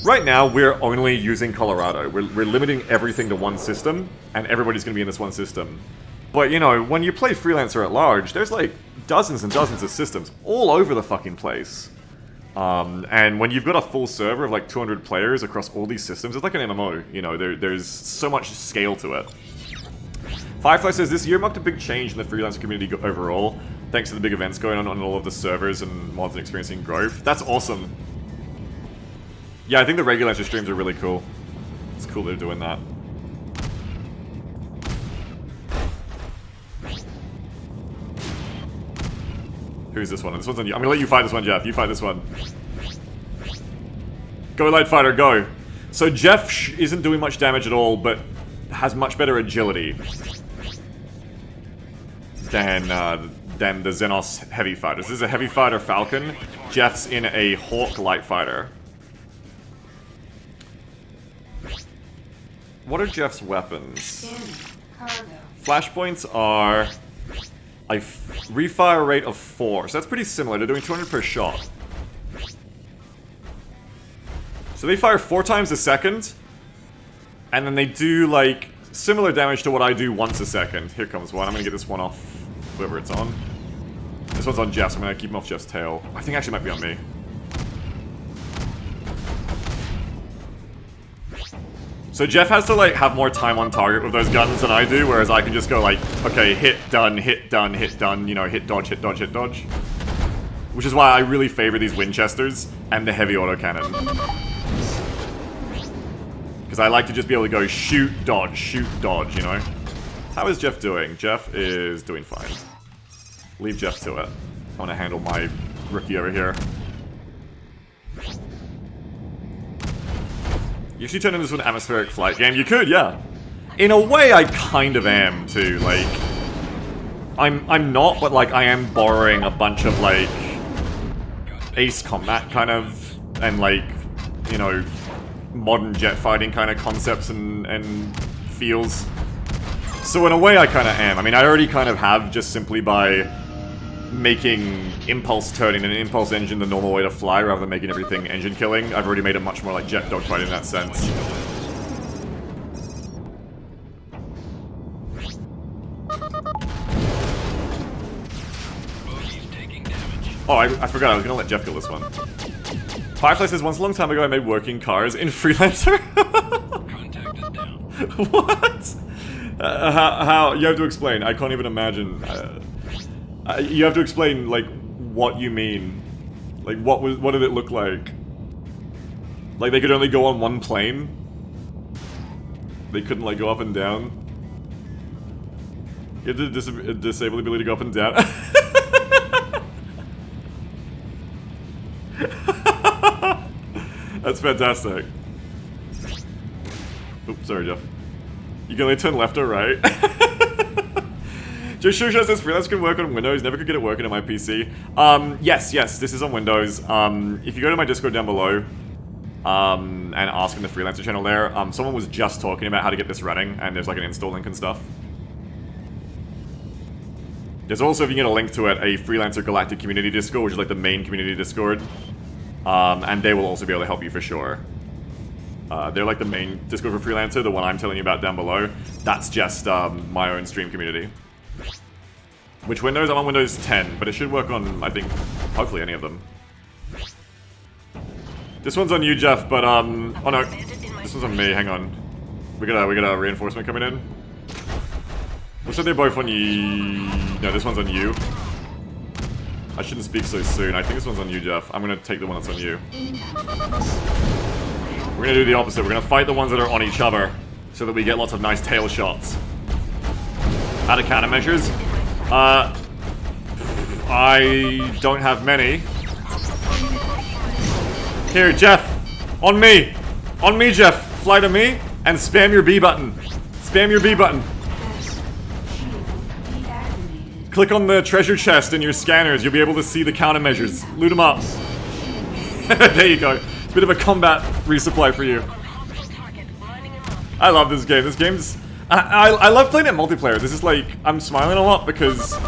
we're only using Colorado. We're limiting everything to one system, and everybody's going to be in this one system. But, you know, when you play Freelancer at large, there's like dozens and dozens of systems all over the fucking place. And when you've got a full server of like 200 players across all these systems, it's like an MMO, you know, there's so much scale to it. Firefly says, this year marked a big change in the Freelancer community overall, thanks to the big events going on all of the servers and mods and experiencing growth. That's awesome. Yeah, I think the Regulancer streams are really cool. It's cool they're doing that. Who's this one? This one's on you. I'm gonna let you fight this one, Jeff. You fight this one. Go, Light Fighter, go. So Jeff isn't doing much damage at all, but has much better agility than the Xenos Heavy Fighters. This is a Heavy Fighter Falcon. Jeff's in a Hawk Light Fighter. What are Jeff's weapons? Flashpoints are a refire rate of 4, so that's pretty similar. They're doing 200 per shot. So they fire 4 times a second, and then they do like similar damage to what I do once a second. Here comes one. I'm gonna get this one off whoever it's on. This one's on Jeff, so I'm gonna keep him off Jeff's tail. I think actually it might be on me. So Jeff has to like have more time on target with those guns than I do, whereas I can just go like, okay, hit, done, hit, done, hit, done, you know, hit, dodge, hit, dodge, hit, dodge. Which is why I really favor these Winchesters and the heavy autocannon. Because I like to just be able to go shoot, dodge, you know? How is Jeff doing? Jeff is doing fine. Leave Jeff to it. I want to handle my rookie over here. You should turn into this an atmospheric flight game. You could, yeah. In a way, I kind of am, too. Like, I'm not, but, like, I am borrowing a bunch of, like, Ace Combat kind of, and, like, you know, modern jet fighting kind of concepts and feels. So in a way, I kind of am. I mean, I already kind of have, just simply by making impulse turning and an impulse engine the normal way to fly rather than making everything engine killing. I've already made it much more like jet dogfighting in that sense. Oh, I forgot, I was gonna let Jeff kill this one. Firefly says, once a long time ago I made working cars in Freelancer. Contact is down. What? How? You have to explain. I can't even imagine. You have to explain, like, what you mean. Like, what did it look like? Like, they could only go on one plane? They couldn't, like, go up and down? You had to disable the ability to go up and down? That's fantastic. Oops, sorry, Jeff. You can only turn left or right. Just Shusha says Freelancer can work on Windows, never could get it working on my PC. Yes, this is on Windows. If you go to my Discord down below, and asking the Freelancer channel there. Someone was just talking about how to get this running, and there's like an install link and stuff. There's also, if you get a link to it, a Freelancer Galactic Community Discord, which is like the main community Discord. And they will also be able to help you for sure. They're like the main Discord for Freelancer, the one I'm telling you about down below. That's just my own stream community. Which Windows? I'm on Windows 10, but it should work on, I think, hopefully any of them. This one's on you, Jeff, but oh no, this one's on me. Hang on, we got a reinforcement coming in. Looks like they're both on you. No, this one's on you. I shouldn't speak so soon. I think this one's on you, Jeff. I'm gonna take the one that's on you. We're gonna do the opposite. We're gonna fight the ones that are on each other, so that we get lots of nice tail shots. How to countermeasures? I don't have many. Here, Jeff! On me! On me, Jeff! Fly to me, and spam your B button. Spam your B button. Click on the treasure chest in your scanners. You'll be able to see the countermeasures. Loot them up. There you go. It's a bit of a combat resupply for you. I love this game. This game's... I love playing it multiplayer. This is like... I'm smiling a lot because...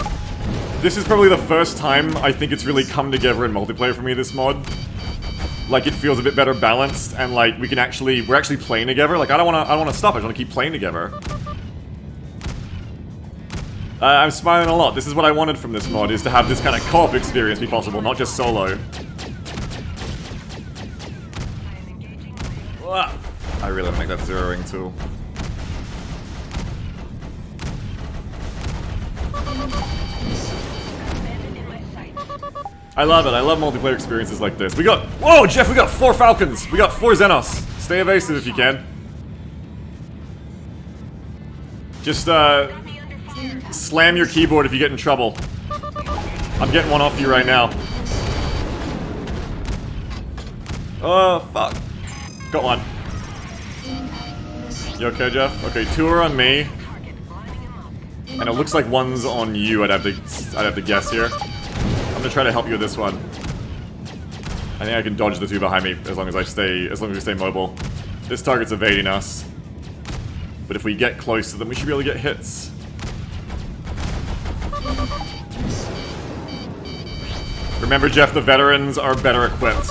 This is probably the first time I think it's really come together in multiplayer for me, this mod. Like, it feels a bit better balanced, and like, we're actually playing together. Like, I don't wanna stop, I just wanna keep playing together. I'm smiling a lot. This is what I wanted from this mod, is to have this kind of co-op experience be possible, not just solo. I really don't think that's zeroing tool. I love it. I love multiplayer experiences like this. We got... Whoa, Jeff, we got 4 Falcons. We got 4 Xenos. Stay evasive if you can. Just, slam your keyboard if you get in trouble. I'm getting one off you right now. Oh, fuck. Got one. You okay, Jeff? Okay, 2 are on me. And it looks like one's on you, I'd have to guess here. I'm gonna try to help you with this one. I think I can dodge the 2 behind me as long as we stay mobile. This target's evading us. But if we get close to them, we should be able to get hits. Remember, Jeff, the veterans are better equipped.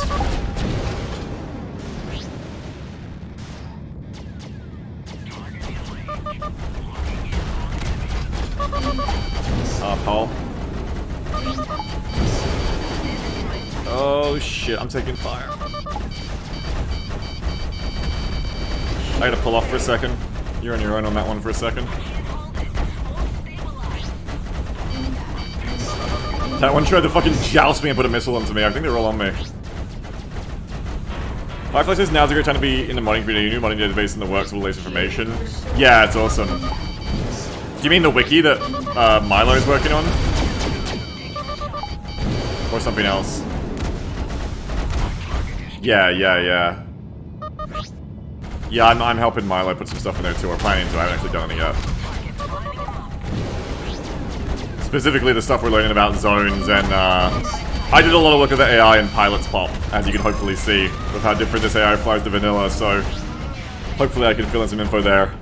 Paul. Oh shit, I'm taking fire. I gotta pull off for a second. You're on your own on that one for a second. That one tried to fucking joust me and put a missile into me. I think they're all on me. Firefly says now's a great time to be in the modding community. New modding database in the works will release information. Yeah, it's awesome. Do you mean the wiki that Milo's working on? Or something else? Yeah. Yeah, I'm helping Milo put some stuff in there too. We're planning to. I haven't actually done it yet. Specifically the stuff we're learning about zones, and I did a lot of work with the AI in Pilot's Pop, as you can hopefully see, with how different this AI flies to vanilla, so hopefully I can fill in some info there.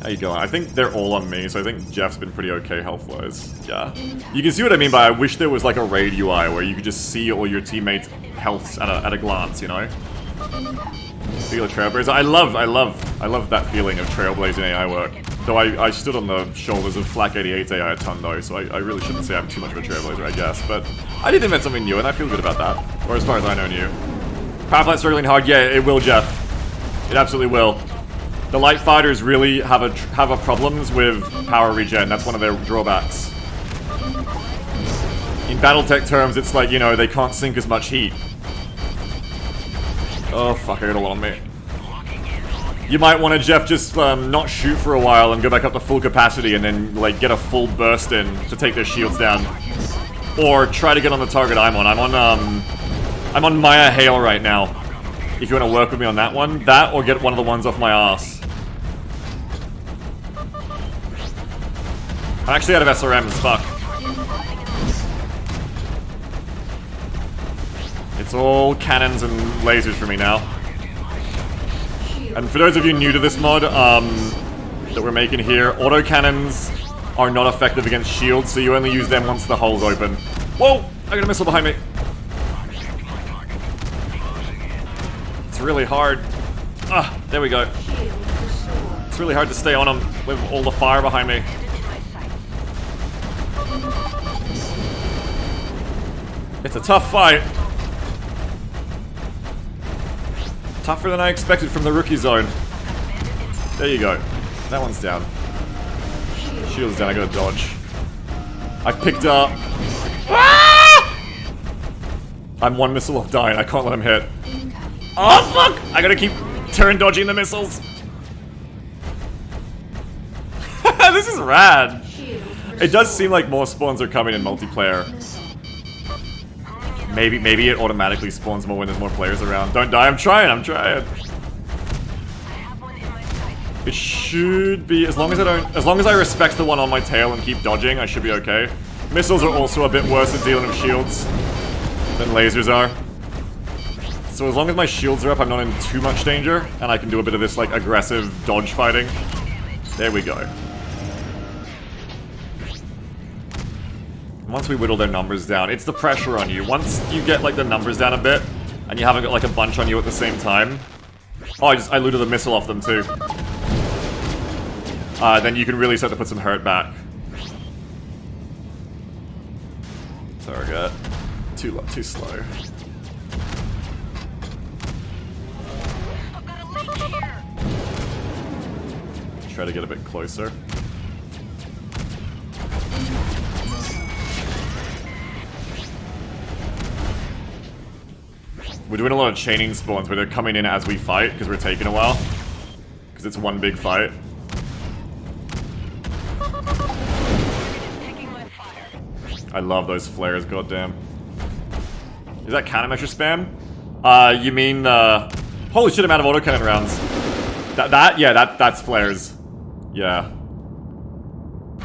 How you going? I think they're all on me, so I think Jeff's been pretty okay health-wise. Yeah. You can see what I mean by I wish there was like a raid UI where you could just see all your teammates' healths at a glance, you know? Feel of Trailblazer. I love that feeling of trailblazing AI work. Though I stood on the shoulders of Flak 88's AI a ton though, so I really shouldn't say I'm too much of a trailblazer, I guess. But I did invent something new, and I feel good about that. Or as far as I know new. Powerflight struggling hard? Yeah, it will, Jeff. It absolutely will. The light fighters really have a problems with power regen. That's one of their drawbacks. In BattleTech terms, it's like, you know, they can't sink as much heat. Oh fuck, I got a lot on me. You might want to, Jeff, just not shoot for a while and go back up to full capacity and then, like, get a full burst in to take their shields down. Or try to get on the target I'm on. I'm on Maya Hale right now. If you want to work with me on that one. That, or get one of the ones off my ass. I'm actually out of SRMs, fuck. It's all cannons and lasers for me now. And for those of you new to this mod that we're making here, autocannons are not effective against shields, so you only use them once the hull's open. Whoa! I got a missile behind me. It's really hard. Ah, there we go. It's really hard to stay on them with all the fire behind me. It's a tough fight. Tougher than I expected from the rookie zone. There you go. That one's down. Shield's down, I gotta dodge. I picked up... Ah! I'm one missile off dying, I can't let him hit. Oh fuck! I gotta keep turn dodging the missiles. This is rad. It does seem like more spawns are coming in multiplayer. Maybe it automatically spawns more when there's more players around. Don't die, I'm trying. It should be, as long as I respect the one on my tail and keep dodging, I should be okay. Missiles are also a bit worse at dealing with shields than lasers are. So as long as my shields are up, I'm not in too much danger, and I can do a bit of this, like, aggressive dodge fighting. There we go. Once we whittle their numbers down, it's the pressure on you. Once you get, like, the numbers down a bit, and you haven't got, like, a bunch on you at the same time... Oh, I looted a missile off them, too. Then you can really start to put some hurt back. Target. Too slow. Try to get a bit closer. We're doing a lot of chaining spawns where they're coming in as we fight, because we're taking a while. Because it's one big fight. I love those flares, goddamn. Is that countermeasure spam? You mean, holy shit, I'm out of autocannon rounds. That's flares. Yeah.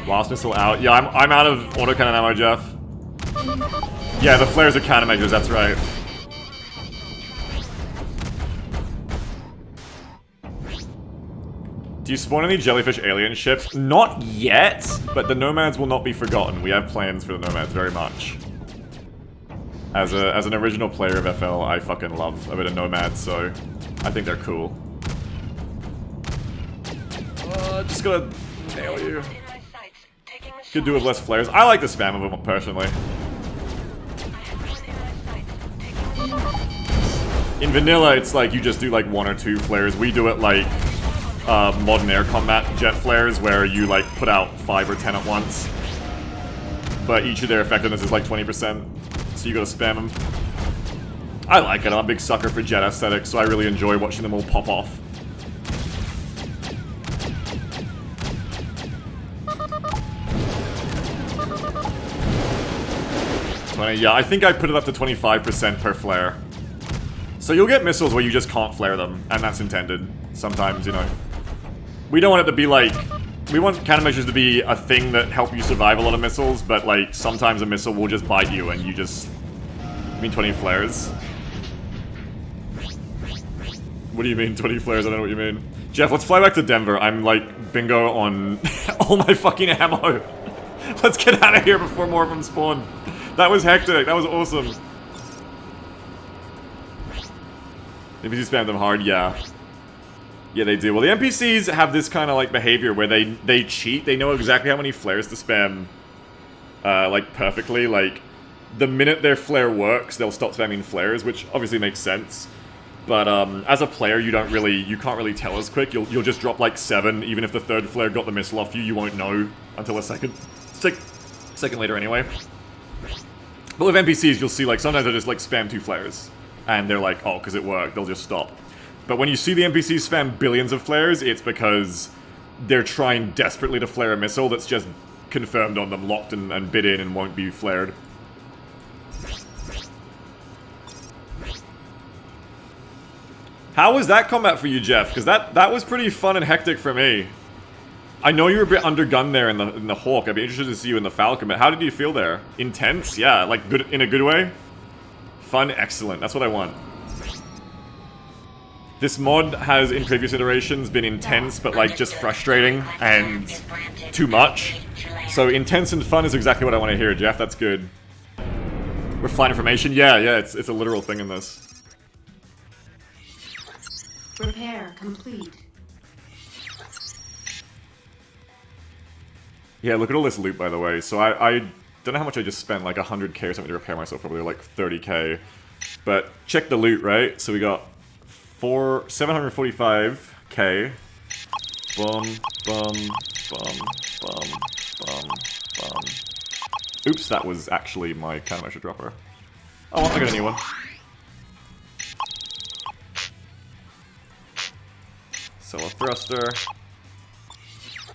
Blast missile out. Yeah, I'm out of autocannon ammo, Jeff. Yeah, the flares are countermeasures, that's right. Do you spawn any jellyfish alien ships? Not yet, but the nomads will not be forgotten. We have plans for the nomads very much. As an original player of FL, I fucking love a bit of nomads, so I think they're cool. Just gotta nail you. Could do with less flares. I like the spam of them personally. In vanilla, it's like you just do like 1 or 2 flares. We do it like modern air combat jet flares, where you like put out 5 or 10 at once. But each of their effectiveness is like 20%, so you gotta spam them. I like it. I'm a big sucker for jet aesthetics, so I really enjoy watching them all pop off. Yeah, I think I put it up to 25% per flare. So you'll get missiles where you just can't flare them, and that's intended. Sometimes, you know. We don't want it to be like... We want countermeasures to be a thing that help you survive a lot of missiles, but like, sometimes a missile will just bite you and you just... I mean 20 flares? What do you mean 20 flares? I don't know what you mean. Jeff, let's fly back to Denver. I'm like, bingo on all my fucking ammo. Let's get out of here before more of them spawn. That was hectic. That was awesome. NPCs spam them hard, yeah. Yeah, they do. Well, the NPCs have this kind of, like, behavior where they cheat. They know exactly how many flares to spam, like, perfectly. Like, the minute their flare works, they'll stop spamming flares, which obviously makes sense. But, as a player, you can't really tell as quick. You'll just drop, like, 7. Even if the 3rd flare got the missile off you, you won't know until a second later anyway. But with NPCs, you'll see, like, sometimes they just, like, spam 2 flares. And they're like, oh, because it worked, they'll just stop. But when you see the NPCs spam billions of flares, it's because they're trying desperately to flare a missile that's just confirmed on them, locked and bid in and won't be flared. How was that combat for you, Jeff? Because that was pretty fun and hectic for me. I know you were a bit undergunned there in the Hawk. I'd be interested to see you in the Falcon, but how did you feel there? Intense? Yeah, like good in a good way? Fun, excellent. That's what I want. This mod has, in previous iterations, been intense, but like just frustrating and too much. So intense and fun is exactly what I want to hear, Jeff. That's good. Refine information? Yeah, it's a literal thing in this. Repair complete. Yeah, look at all this loot, by the way. So I don't know how much I just spent, like 100k or something to repair myself, probably like 30k. But check the loot, right? So we got 745k. Bum, bum, bum, bum, bum, bum. Oops, that was actually my countermeasure dropper. Oh, well, I got a new one. Sell a thruster.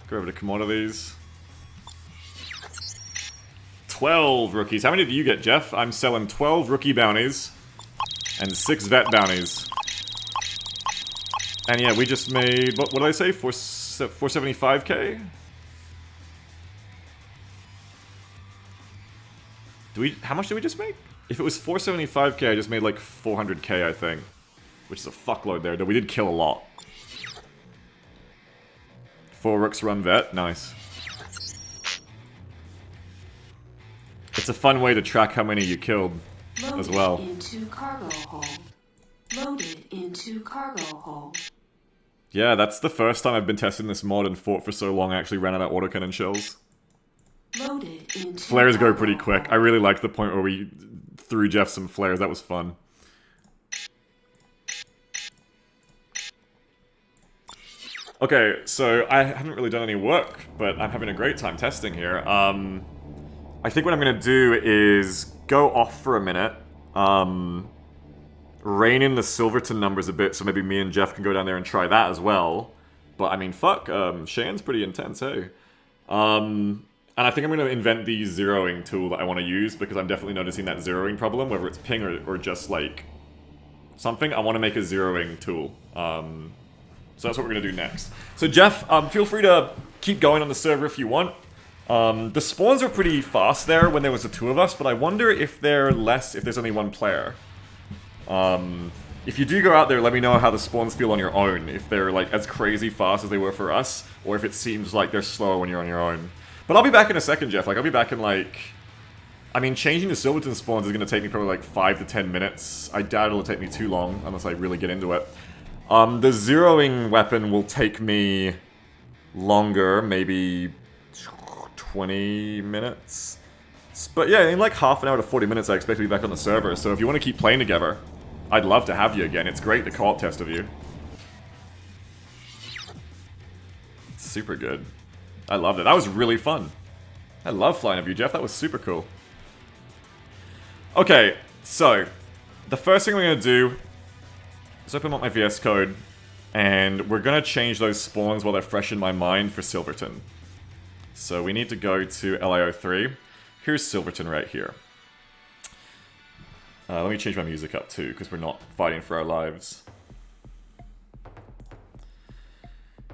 Go over to commodities. 12 rookies. How many do you get, Jeff? I'm selling 12 rookie bounties and 6 vet bounties. And yeah, we just made, what did I say? 475k? How much did we just make? If it was 475k, I just made like 400k, I think. Which is a fuckload there, though we did kill a lot. 4 rooks run vet, nice. It's a fun way to track how many you killed as well. Loaded into cargo hold. Loaded into cargo hold. Yeah, that's the first time I've been testing this mod and fought for so long I actually ran out of autocannon shells. Loaded into Flares go cargo pretty quick. hold. I really liked the point where we threw Jeff some flares, that was fun. Okay, so I haven't really done any work, but I'm having a great time testing here. I think what I'm gonna do is go off for a minute, rein in the Silverton numbers a bit, so maybe me and Jeff can go down there and try that as well. But I mean, fuck, Shane's pretty intense, hey? And I think I'm gonna invent the zeroing tool that I want to use, because I'm definitely noticing that zeroing problem, whether it's ping or just like something. I want to make a zeroing tool. So that's what we're gonna do next. So Jeff, feel free to keep going on the server if you want. The spawns are pretty fast there when there was the 2 of us, but I wonder if they're less if there's only 1 player. If you do go out there, let me know how the spawns feel on your own. If they're like as crazy fast as they were for us, or if it seems like they're slower when you're on your own. But I'll be back in a second, Jeff. Like, I'll be back in like... I mean, changing the Silverton spawns is going to take me probably like 5 to 10 minutes. I doubt it'll take me too long, unless I really get into it. The zeroing weapon will take me longer, maybe 20 minutes. But yeah, in like half an hour to 40 minutes, I expect to be back on the server. So if you want to keep playing together, I'd love to have you again. It's great, the co-op test of you. Super good. I loved it. That was really fun. I love flying of you, Jeff. That was super cool. Okay, so the first thing we're going to do is open up my VS Code, and we're going to change those spawns while they're fresh in my mind for Silverton. So we need to go to LIO3. Here's Silverton right here. Let me change my music up too, because we're not fighting for our lives.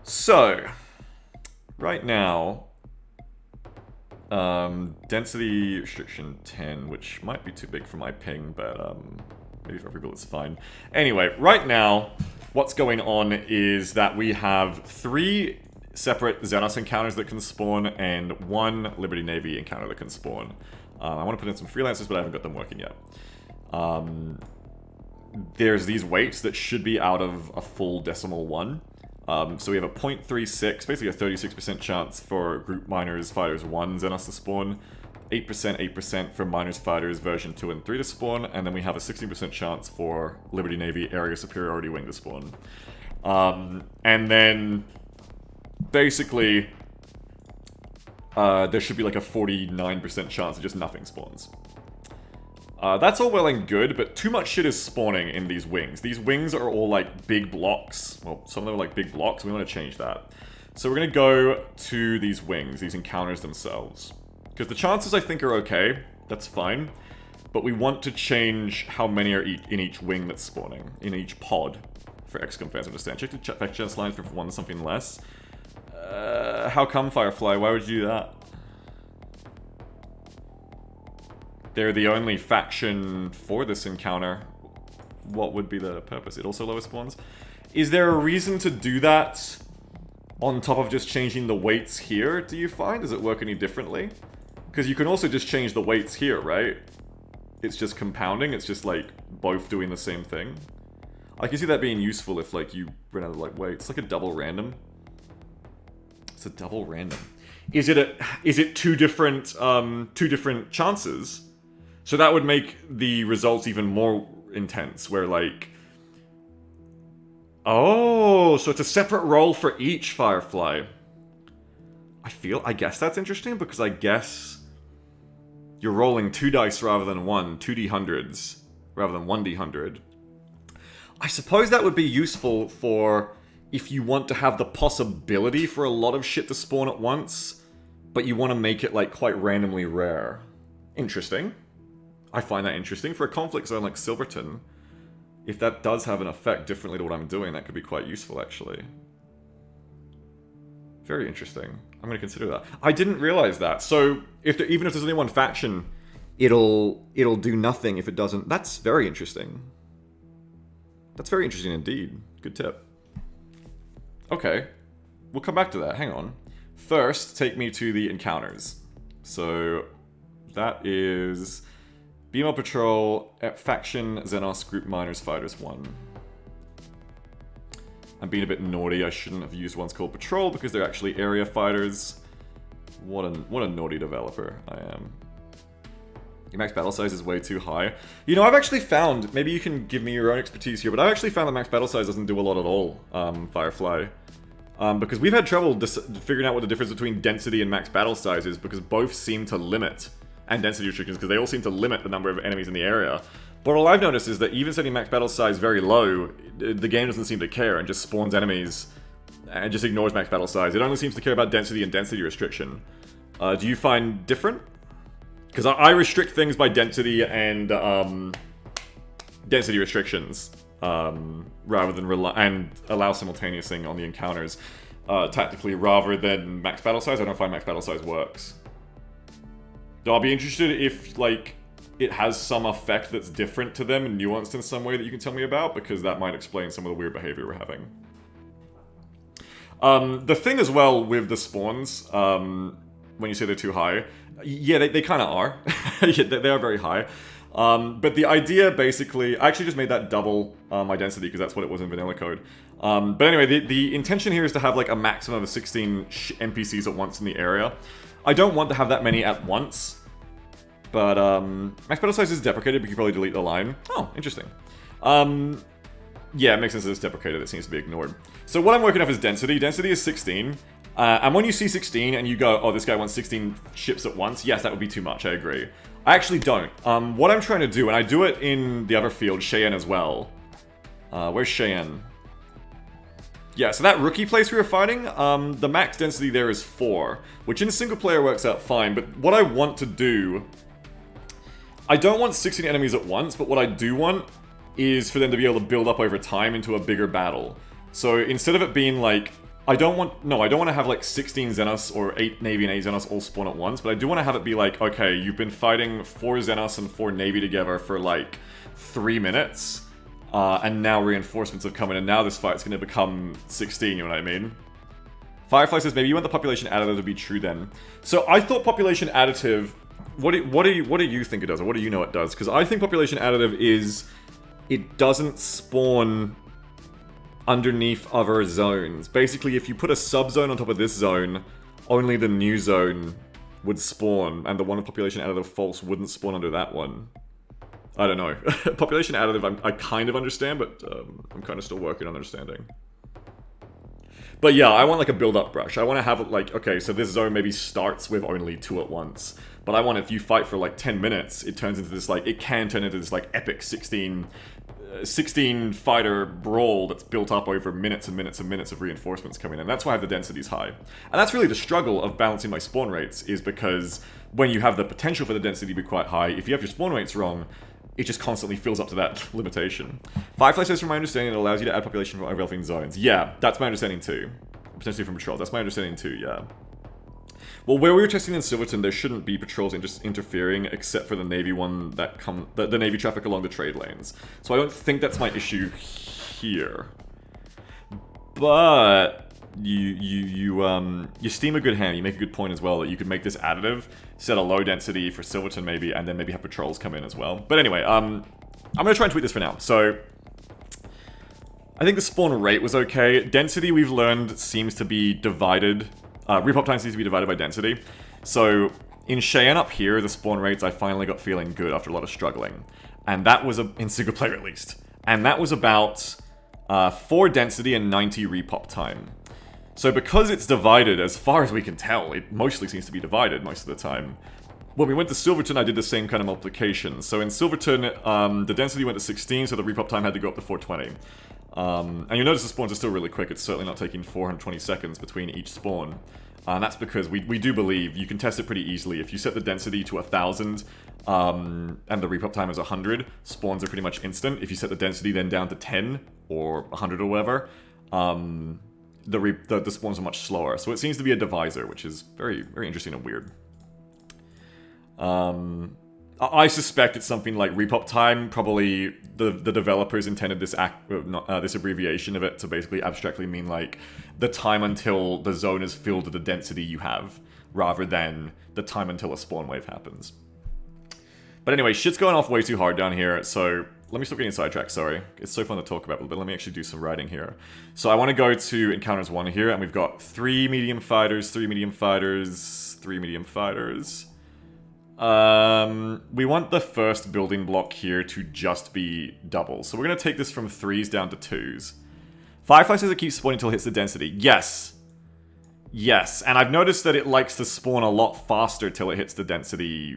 So, right now, density restriction 10, which might be too big for my ping, but maybe for every bullet it's fine. Anyway, right now, what's going on is that we have 3 separate Xenos encounters that can spawn and 1 Liberty Navy encounter that can spawn. I want to put in some freelancers, but I haven't got them working yet. There's these weights that should be out of a full decimal 1. So we have a 0.36, basically a 36% chance for Group Miners Fighters 1 Xenos to spawn, 8% for Miners Fighters version 2 and 3 to spawn, and then we have a 16% chance for Liberty Navy Area Superiority Wing to spawn. And then, basically, there should be like a 49% chance that just nothing spawns. That's all well and good, but too much shit is spawning in these wings. These wings are all like big blocks. Well, some of them are like big blocks. We want to change that. So we're going to go to these wings, these encounters themselves. Because the chances I think are okay. That's fine. But we want to change how many are in each wing that's spawning. In each pod. For XCOM fans understand. Check the back chance line for 1 something less. How come, Firefly? Why would you do that? they're the only faction for this encounter, what would be the purpose? It also lowers spawns? Is there a reason to do that on top of just changing the weights here, do you find? Does it work any differently? Because you can also just change the weights here, right? It's just compounding, it's just like both doing the same thing. I can see that being useful if like you run out of like weights. It's like a double random. It's a double random. Is it two different chances? So that would make the results even more intense, where like... Oh, so it's a separate roll for each Firefly. I guess that's interesting, because I guess you're rolling 2 dice rather than 1, 2d100s, rather than 1d100. I suppose that would be useful for if you want to have the possibility for a lot of shit to spawn at once, but you want to make it like quite randomly rare. Interesting. I find that interesting. For a conflict zone like Silverton, if that does have an effect differently to what I'm doing, that could be quite useful, actually. Very interesting. I'm going to consider that. I didn't realize that. So, even if there's only one faction, it'll do nothing if it doesn't. That's very interesting. That's very interesting indeed. Good tip. Okay. We'll come back to that. Hang on. First, take me to the encounters. So, that is... BML Patrol, Faction, Xenos, Group Miners, Fighters 1. I'm being a bit naughty, I shouldn't have used ones called Patrol because they're actually area fighters. What a naughty developer I am. Your max battle size is way too high. You know, I've actually found, maybe you can give me your own expertise here, but I've actually found that max battle size doesn't do a lot at all, Firefly. Because we've had trouble figuring out what the difference between density and max battle size is, because both seem to limit, and density restrictions, because they all seem to limit the number of enemies in the area. But all I've noticed is that even setting max battle size very low, the game doesn't seem to care and just spawns enemies and just ignores max battle size. It only seems to care about density and density restriction. Do you find different? Because I restrict things by density and density restrictions, rather than and allow simultaneous thing on the encounters tactically, rather than max battle size. I don't find max battle size works. I'll be interested if, like, it has some effect that's different to them and nuanced in some way that you can tell me about, because that might explain some of the weird behavior we're having. The thing as well with the spawns, when you say they're too high, yeah, they kind of are. Yeah, they are very high. But the idea, basically, I actually just made that double my density, because that's what it was in vanilla code. But anyway, the intention here is to have, like, a maximum of 16 NPCs at once in the area. I don't want to have that many at once, but max battle size is deprecated, but you can probably delete the line. Oh, interesting. Yeah, it makes sense that it's deprecated, it seems to be ignored. So what I'm working off is density. Density is 16, and when you see 16 and you go, oh, this guy wants 16 ships at once, yes, that would be too much, I agree. I actually don't. What I'm trying to do, and I do it in the other field, Cheyenne as well. Where's Cheyenne? Yeah, so that rookie place we were fighting, the max density there is 4, which in single player works out fine, but what I want to do... I don't want 16 enemies at once, but what I do want is for them to be able to build up over time into a bigger battle. So instead of it being like... I don't want to have like 16 Xenos or 8 Navy and 8 Xenos all spawn at once, but I do want to have it be like, okay, you've been fighting 4 Xenos and 4 Navy together for like 3 minutes. And now reinforcements have come in, and now this fight's going to become 16, you know what I mean? Firefly says, maybe you want the population additive to be true then. So I thought population additive... What do you think it does, or what do you know it does? Because I think population additive is... It doesn't spawn underneath other zones. Basically, if you put a sub-zone on top of this zone, only the new zone would spawn, and the one with population additive false wouldn't spawn under that one. I don't know. Population additive, I kind of understand, but I'm kind of still working on understanding. But yeah, I want like a build-up brush. I want to have it like, okay, so this zone maybe starts with only 2 at once. But I want if you fight for like 10 minutes, it turns into this like, it can turn into this like epic 16 fighter brawl that's built up over minutes and minutes and minutes of reinforcements coming in. That's why I have the densities high. And that's really the struggle of balancing my spawn rates, is because when you have the potential for the density to be quite high, if you have your spawn rates wrong, it just constantly fills up to that limitation. Firefly says, from my understanding, it allows you to add population from overlapping zones. Yeah, that's my understanding too. Potentially from patrol. That's my understanding too, yeah. Well, where we were testing in Silverton, there shouldn't be patrols just interfering, except for the Navy one that the Navy traffic along the trade lanes. So I don't think that's my issue here. But you steam a good hand. You make a good point as well that you could make this additive, set a low density for Silverton maybe, and then maybe have patrols come in as well. But anyway, I'm gonna try and tweak this for now. So I think the spawn rate was okay. Density we've learned seems to be divided. Repop time seems to be divided by density. So in Cheyenne up here, the spawn rates I finally got feeling good after a lot of struggling, and that was in single player at least, and that was about 4 density and 90 repop time. So because it's divided, as far as we can tell, it mostly seems to be divided most of the time. When we went to Silverton, I did the same kind of multiplication. So in Silverton, the density went to 16, so the repop time had to go up to 420. And you'll notice the spawns are still really quick. It's certainly not taking 420 seconds between each spawn. And that's because we do believe you can test it pretty easily. If you set the density to 1,000 and the repop time is 100, spawns are pretty much instant. If you set the density then down to 10 or 100 or whatever, the spawns are much slower. So it seems to be a divisor, which is very, very interesting and weird. I suspect it's something like repop time. Probably the developers intended this this abbreviation of it to basically abstractly mean like the time until the zone is filled to the density you have, rather than the time until a spawn wave happens. But anyway, shit's going off way too hard down here, so let me stop getting sidetracked, sorry. It's so fun to talk about, but let me actually do some writing here. So I want to go to Encounters 1 here, and we've got 3 medium fighters, 3 medium fighters, 3 medium fighters. We want the first building block here to just be doubles. So we're going to take this from 3s down to 2s. Firefly says it keeps spawning until it hits the density. Yes. Yes, and I've noticed that it likes to spawn a lot faster till it hits the density.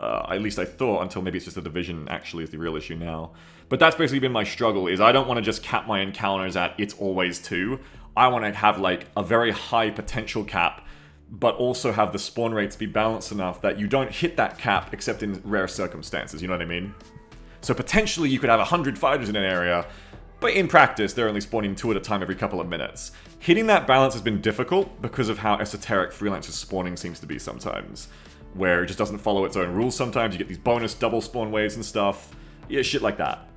At least I thought, until maybe it's just the division actually is the real issue now. But that's basically been my struggle, is I don't want to just cap my encounters at it's always 2. I want to have like a very high potential cap, but also have the spawn rates be balanced enough that you don't hit that cap except in rare circumstances, you know what I mean? So potentially you could have 100 fighters in an area, but in practice they're only spawning 2 at a time every couple of minutes. Hitting that balance has been difficult because of how esoteric Freelancer's spawning seems to be sometimes, where it just doesn't follow its own rules sometimes. You get these bonus double spawn waves and stuff. Yeah, shit like that.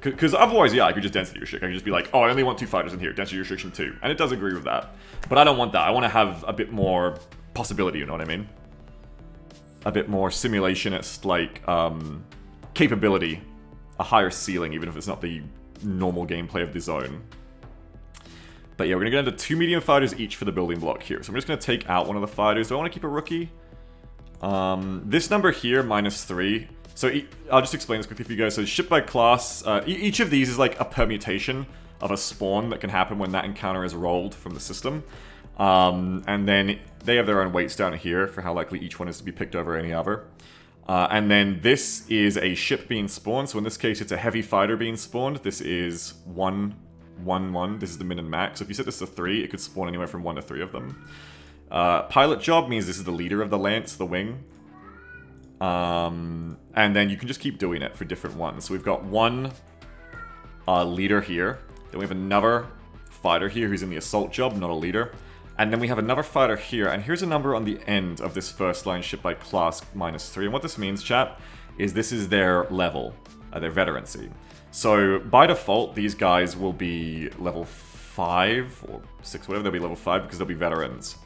Because otherwise, yeah, I could just density restrict. I could just be like, oh, I only want 2 fighters in here, density restriction 2. And it does agree with that. But I don't want that. I want to have a bit more possibility, you know what I mean? A bit more simulationist, like, capability. A higher ceiling, even if it's not the normal gameplay of the zone. But yeah, we're going to get into 2 medium fighters each for the building block here. So I'm just going to take out one of the fighters. Do I want to keep a rookie? This number here, -3. So I'll just explain this quickly for you guys. So ship by class, each of these is like a permutation of a spawn that can happen when that encounter is rolled from the system. And then they have their own weights down here for how likely each one is to be picked over any other. And then this is a ship being spawned. So in this case, it's a heavy fighter being spawned. This is 1, 1, 1. This is the min and max. So if you set this to 3, it could spawn anywhere from 1 to 3 of them. Pilot job means this is the leader of the lance, the wing. And then you can just keep doing it for different ones. So we've got one leader here. Then we have another fighter here who's in the assault job, not a leader. And then we have another fighter here. And here's a number on the end of this first line ship by class -3. And what this means, chat, is this is their level, their veterancy. So by default, these guys will be level 5 or 6, whatever, they'll be level 5 because they'll be veterans.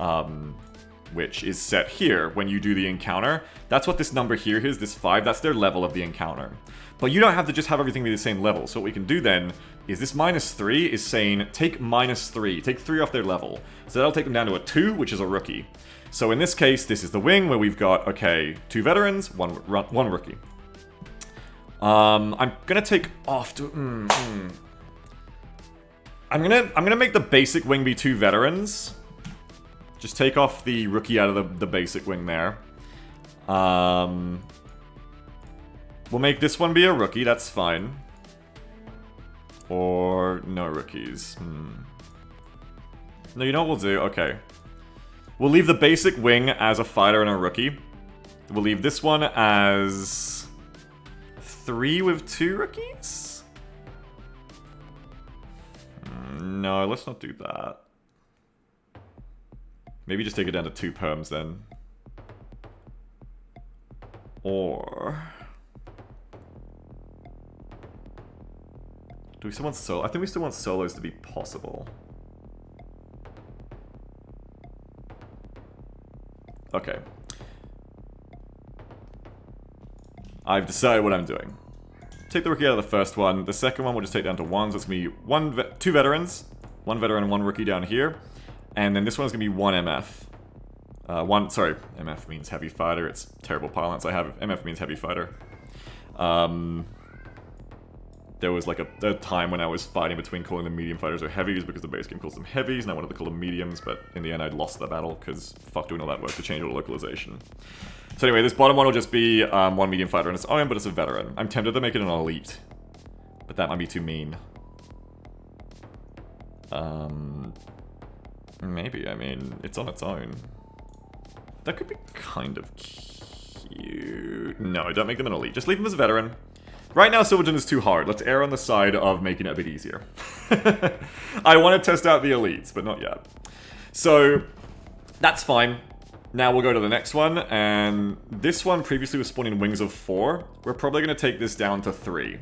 Which is set here when you do the encounter. That's what this number here is, this 5, that's their level of the encounter. But you don't have to just have everything be the same level. So what we can do then is this -3 is saying take -3, take 3 off their level. So that'll take them down to a 2, which is a rookie. So in this case, this is the wing where we've got, okay, 2 veterans, one rookie. I'm gonna take off to, I'm gonna make the basic wing be 2 veterans. Just take off the rookie out of the basic wing there. We'll make this one be a rookie, that's fine. Or no rookies. No, you know what we'll do? Okay. We'll leave the basic wing as a fighter and a rookie. We'll leave this one as 3 with 2 rookies? No, let's not do that. Maybe just take it down to 2 perms then. Or... do we still want solo? I think we still want solos to be possible. Okay. I've decided what I'm doing. Take the rookie out of the first one. The second one we'll just take down to 1, so it's going to be 2 veterans. 1 veteran and 1 rookie down here. And then this one's going to be 1 MF. Sorry, MF means heavy fighter. It's terrible parlance I have. MF means heavy fighter. There was like a time when I was fighting between calling them medium fighters or heavies because the base game calls them heavies, and I wanted to call them mediums, but in the end I'd lost the battle because fuck doing all that work to change all the localization. So anyway, this bottom one will just be 1 medium fighter on its own, but it's a veteran. I'm tempted to make it an elite, but that might be too mean. Maybe, I mean, it's on its own. That could be kind of cute. No, don't make them an elite. Just leave them as a veteran. Right now, Silverton is too hard. Let's err on the side of making it a bit easier. I want to test out the elites, but not yet. So, that's fine. Now we'll go to the next one, and this one previously was spawning wings of 4. We're probably going to take this down to 3.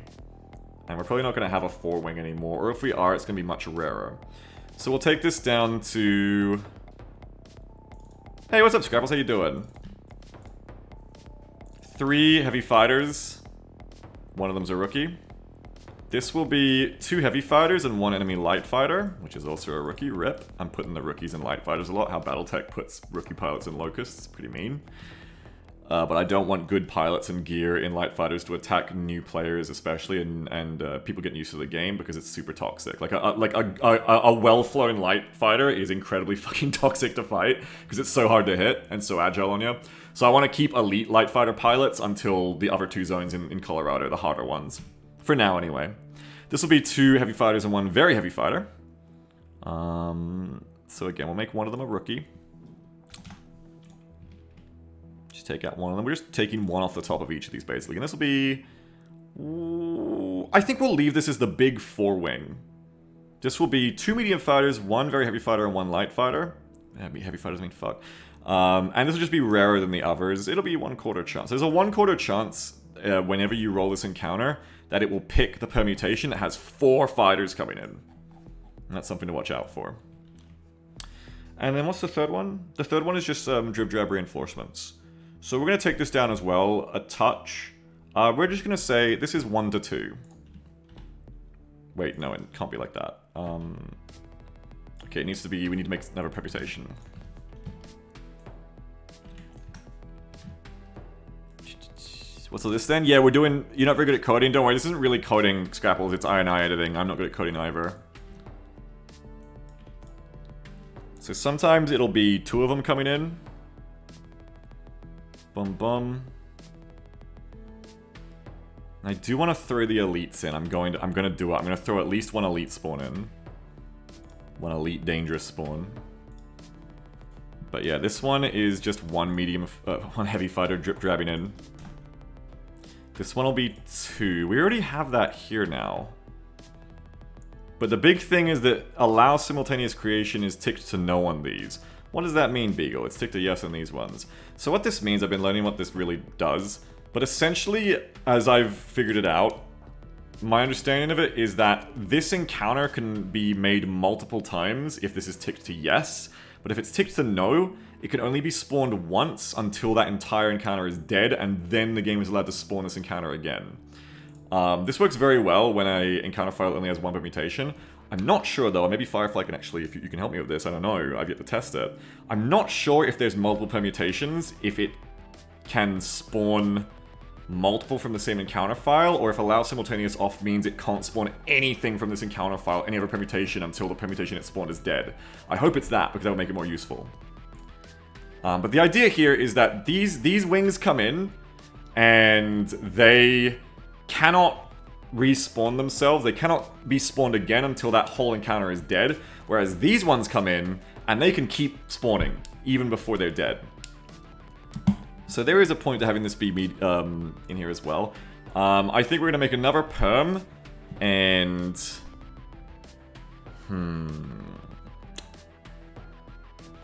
And we're probably not going to have a 4 wing anymore, or if we are, it's going to be much rarer. So we'll take this down to... Hey, what's up, Scrapples? How you doing? 3 heavy fighters. One of them's a rookie. This will be 2 heavy fighters and 1 enemy light fighter, which is also a rookie. Rip. I'm putting the rookies and light fighters a lot. How Battletech puts rookie pilots and locusts. Pretty mean. But I don't want good pilots and gear in light fighters to attack new players, especially, and people getting used to the game because it's super toxic. Like a well-flown light fighter is incredibly fucking toxic to fight because it's so hard to hit and so agile on you. So I want to keep elite light fighter pilots until the other 2 zones in Colorado, the harder ones. For now, anyway. This will be 2 heavy fighters and 1 very heavy fighter. So again, we'll make one of them a rookie. Just take out one of them. We're just taking 1 off the top of each of these, basically. And this will be... I think we'll leave this as the big 4 wing. This will be 2 medium fighters, 1 very heavy fighter, and 1 light fighter. Heavy fighters mean fuck. And this will just be rarer than the others. It'll be 1/4 chance. There's a 1/4 chance whenever you roll this encounter that it will pick the permutation that has 4 fighters coming in. And that's something to watch out for. And then what's the third one? The third one is just drib drab reinforcements. So we're going to take this down as well, a touch. We're just going to say this is 1 to 2. Wait, no, it can't be like that. Okay, it needs to be, we need to make another permutation. What's all this then? Yeah, we're doing, you're not very good at coding. Don't worry, this isn't really coding, Scrapples, it's INI editing. I'm not good at coding either. So sometimes it'll be 2 of them coming in. Bum bum. I do want to throw the elites in. I'm going to do it. I'm going to throw at least 1 elite spawn in. 1 elite dangerous spawn. But yeah, this one is just 1 medium, 1 heavy fighter drip drabbing in. This one will be 2. We already have that here now. But the big thing is that allow simultaneous creation is ticked to no on these. What does that mean, Beagle? It's ticked to yes on these ones. So what this means, I've been learning what this really does. But essentially, as I've figured it out, my understanding of it is that this encounter can be made multiple times if this is ticked to yes. But if it's ticked to no, it can only be spawned once until that entire encounter is dead, and then the game is allowed to spawn this encounter again. This works very well when an encounter file only has 1 permutation. I'm not sure though, maybe Firefly can actually, if you can help me with this, I don't know, I've yet to test it. I'm not sure if there's multiple permutations, if it can spawn multiple from the same encounter file, or if allow simultaneous off means it can't spawn anything from this encounter file, any other permutation, until the permutation it spawned is dead. I hope it's that, because that will make it more useful. But the idea here is that these wings come in, and they cannot respawn themselves. They cannot be spawned again until that whole encounter is dead, whereas these ones come in, and they can keep spawning, even before they're dead. So there is a point to having this be in here as well. I think we're going to make another perm, and...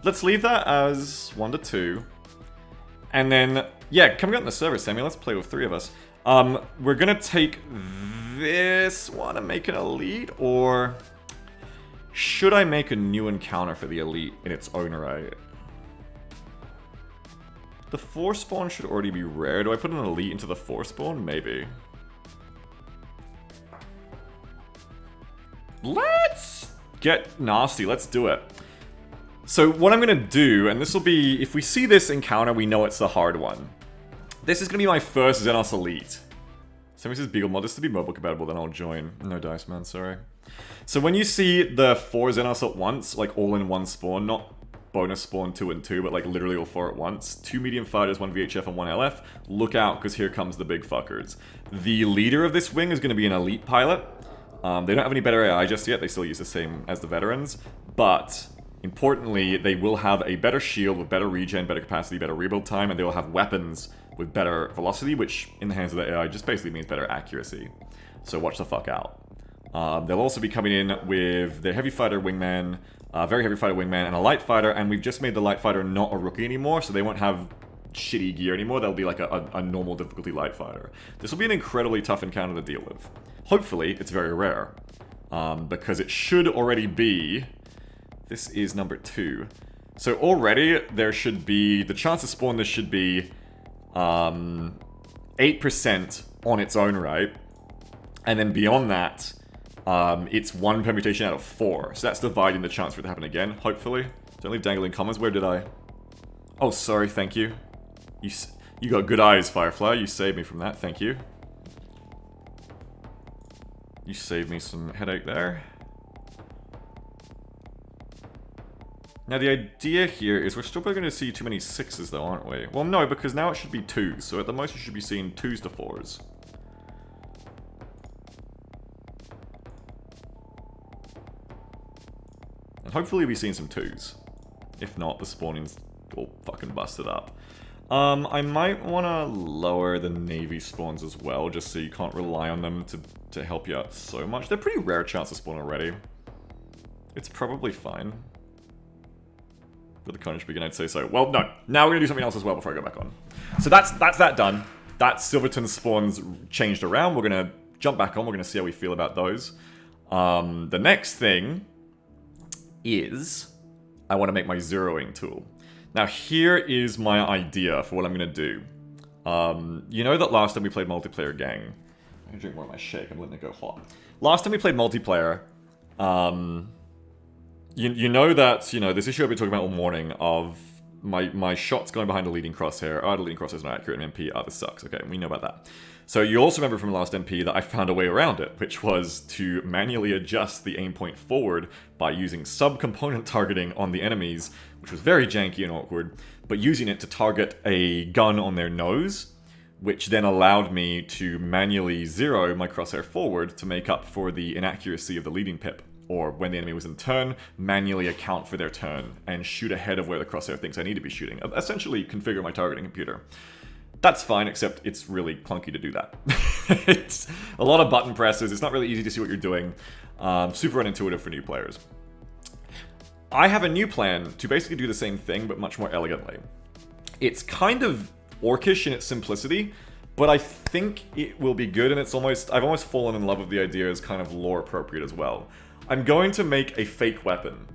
let's leave that as 1 to 2. And then, yeah, coming out in the server, Sammy, let's play with 3 of us. We're gonna take this one and make an elite, or should I make a new encounter for the elite in its own right? The 4 spawn should already be rare. Do I put an elite into the 4 spawn? Maybe. Let's get nasty. Let's do it. So what I'm going to do, and this will be, if we see this encounter, we know it's the hard one. This is going to be my first Xenos Elite. Somebody says Beagle mod, this to be mobile compatible, then I'll join. No dice, man, sorry. So when you see the 4 Xenos at once, like all in one spawn, not bonus spawn 2 and 2, but like literally all 4 at once, 2 medium fighters, 1 VHF and 1 LF, look out, because here comes the big fuckers. The leader of this wing is going to be an elite pilot. They don't have any better AI just yet, they still use the same as the veterans, but importantly, they will have a better shield with better regen, better capacity, better rebuild time, and they will have weapons with better velocity, which in the hands of the AI just basically means better accuracy. So watch the fuck out. They'll also be coming in with their heavy fighter wingman, very heavy fighter wingman, and a light fighter, and we've just made the light fighter not a rookie anymore, so they won't have shitty gear anymore. They'll be like a normal difficulty light fighter. This will be an incredibly tough encounter to deal with. Hopefully, it's very rare, because it should already be... This is number 2. So already, there should be... The chance to spawn this should be 8% on its own right, and then beyond that, it's 1 permutation out of 4. So that's dividing the chance for it to happen again, hopefully. Don't leave dangling comments. Where did I? Oh, sorry, thank you. You got good eyes, Firefly. You saved me from that, thank you. You saved me some headache there. Now the idea here is we're still probably going to see too many 6s though, aren't we? Well, no, because now it should be 2s, so at the most you should be seeing 2s to 4s. And hopefully we'll be seeing some 2s. If not, the spawning's all fucking busted up. I might want to lower the Navy spawns as well, just so you can't rely on them to help you out so much. They're pretty rare chance to spawn already. It's probably fine. With the Carnage begin, I'd say so. Well, no. Now we're going to do something else as well before I go back on. So that's that done. That's Silverton spawns changed around. We're going to jump back on. We're going to see how we feel about those. The next thing is I want to make my zeroing tool. Now here is my idea for what I'm going to do. You know that last time we played multiplayer, gang. I'm going to drink more of my shake. I'm letting it go hot. Last time we played multiplayer, you know that, you know, this issue I've been talking about all morning of my shots going behind the leading crosshair. Oh, the leading crosshair is not accurate in MP. Oh, this sucks. Okay, we know about that. So you also remember from last MP that I found a way around it, which was to manually adjust the aim point forward by using sub-component targeting on the enemies, which was very janky and awkward, but using it to target a gun on their nose, which then allowed me to manually zero my crosshair forward to make up for the inaccuracy of the leading pip. Or when the enemy was in turn, manually account for their turn and shoot ahead of where the crosshair thinks I need to be shooting. Essentially, configure my targeting computer. That's fine, except it's really clunky to do that. It's a lot of button presses, it's not really easy to see what you're doing. Super unintuitive for new players. I have a new plan to basically do the same thing, but much more elegantly. It's kind of orcish in its simplicity, but I think it will be good, and I've almost fallen in love with the idea as kind of lore appropriate as well. I'm going to make a fake weapon.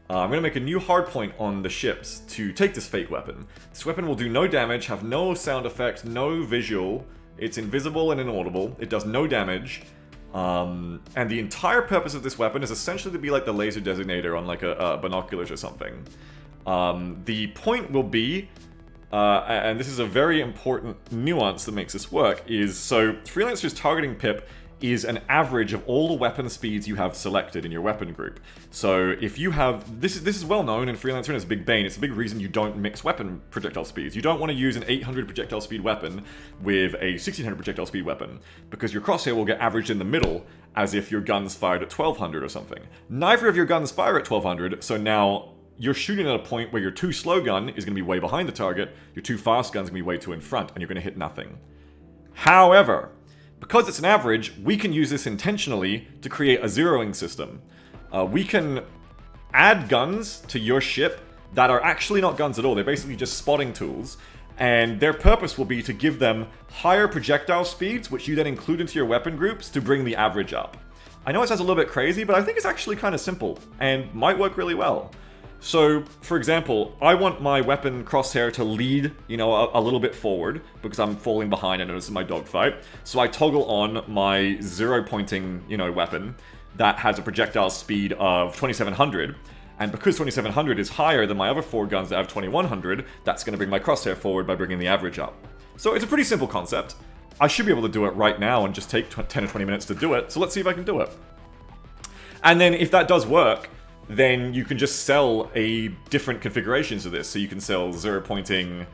I'm going to make a new hardpoint on the ships to take this fake weapon. This weapon will do no damage, have no sound effect, no visual. It's invisible and inaudible. It does no damage. And the entire purpose of this weapon is essentially to be like the laser designator on like a binoculars or something. The point will be, and this is a very important nuance that makes this work, is so Freelancer's targeting pip is an average of all the weapon speeds you have selected in your weapon group. So if you have, this is well known in Freelancer and it's a big bane, it's a big reason you don't mix weapon projectile speeds. You don't want to use an 800 projectile speed weapon with a 1600 projectile speed weapon, because your crosshair will get averaged in the middle as if your gun's fired at 1200 or something. Neither of your guns fire at 1200, so now you're shooting at a point where your too slow gun is going to be way behind the target, your too fast gun's going to be way too in front, and you're going to hit nothing. However, because it's an average, we can use this intentionally to create a zeroing system. We can add guns to your ship that are actually not guns at all. They're basically just spotting tools. And their purpose will be to give them higher projectile speeds, which you then include into your weapon groups to bring the average up. I know it sounds a little bit crazy, but I think it's actually kind of simple and might work really well. So, for example, I want my weapon crosshair to lead, you know, a little bit forward because I'm falling behind and this is my dogfight. So I toggle on my 0-pointing, you know, weapon that has a projectile speed of 2700. And because 2700 is higher than my other 4 guns that have 2100, that's going to bring my crosshair forward by bringing the average up. So it's a pretty simple concept. I should be able to do it right now and just take 10 or 20 minutes to do it. So let's see if I can do it. And then if that does work, then you can just sell a different configurations of this. So you can sell 0-pointing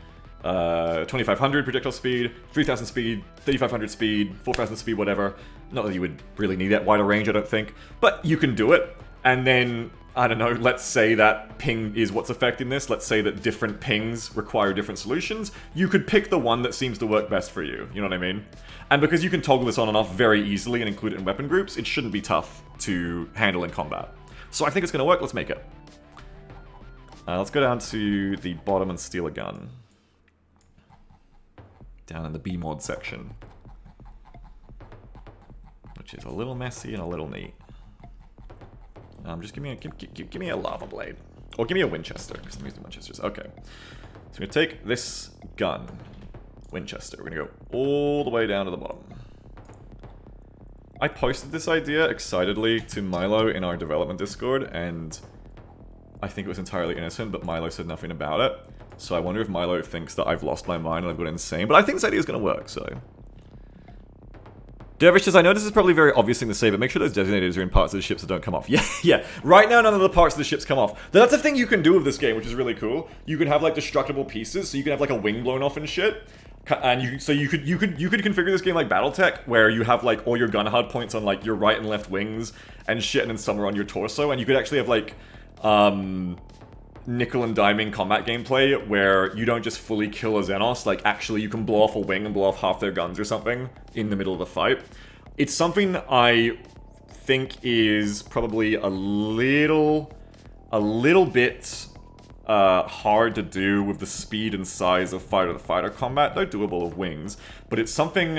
2500 projectile speed, 3000 speed, 3500 speed, 4000 speed, whatever. Not that you would really need that wider range, I don't think. But you can do it. And then, I don't know, let's say that ping is what's affecting this. Let's say that different pings require different solutions. You could pick the one that seems to work best for you. You know what I mean? And because you can toggle this on and off very easily and include it in weapon groups, it shouldn't be tough to handle in combat. So I think it's going to work. Let's make it. Let's go down to the bottom and steal a gun. Down in the B mod section. Which is a little messy and a little neat. Just give me a lava blade. Or give me a Winchester, because I'm using Winchesters. Okay. So we're going to take this gun, Winchester. We're going to go all the way down to the bottom. I posted this idea excitedly to Milo in our development Discord, and I think it was entirely innocent, but Milo said nothing about it. So I wonder if Milo thinks that I've lost my mind and I've gone insane. But I think this idea is going to work, so... Dervish says, I know this is probably a very obvious thing to say, but make sure those designators are in parts of the ships that don't come off. Yeah. Right now, none of the parts of the ships come off. That's a thing you can do with this game, which is really cool. You can have, like, destructible pieces, so you can have, like, a wing blown off and shit. And you could configure this game like BattleTech, where you have, like, all your gun hard points on, like, your right and left wings and shit, and then some are on your torso, and you could actually have, like, nickel and diming combat gameplay where you don't just fully kill a Xenos, like actually you can blow off a wing and blow off half their guns or something in the middle of the fight. It's something I think is probably a little bit hard to do with the speed and size of fighter-to-fighter combat. They're doable with wings, but it's something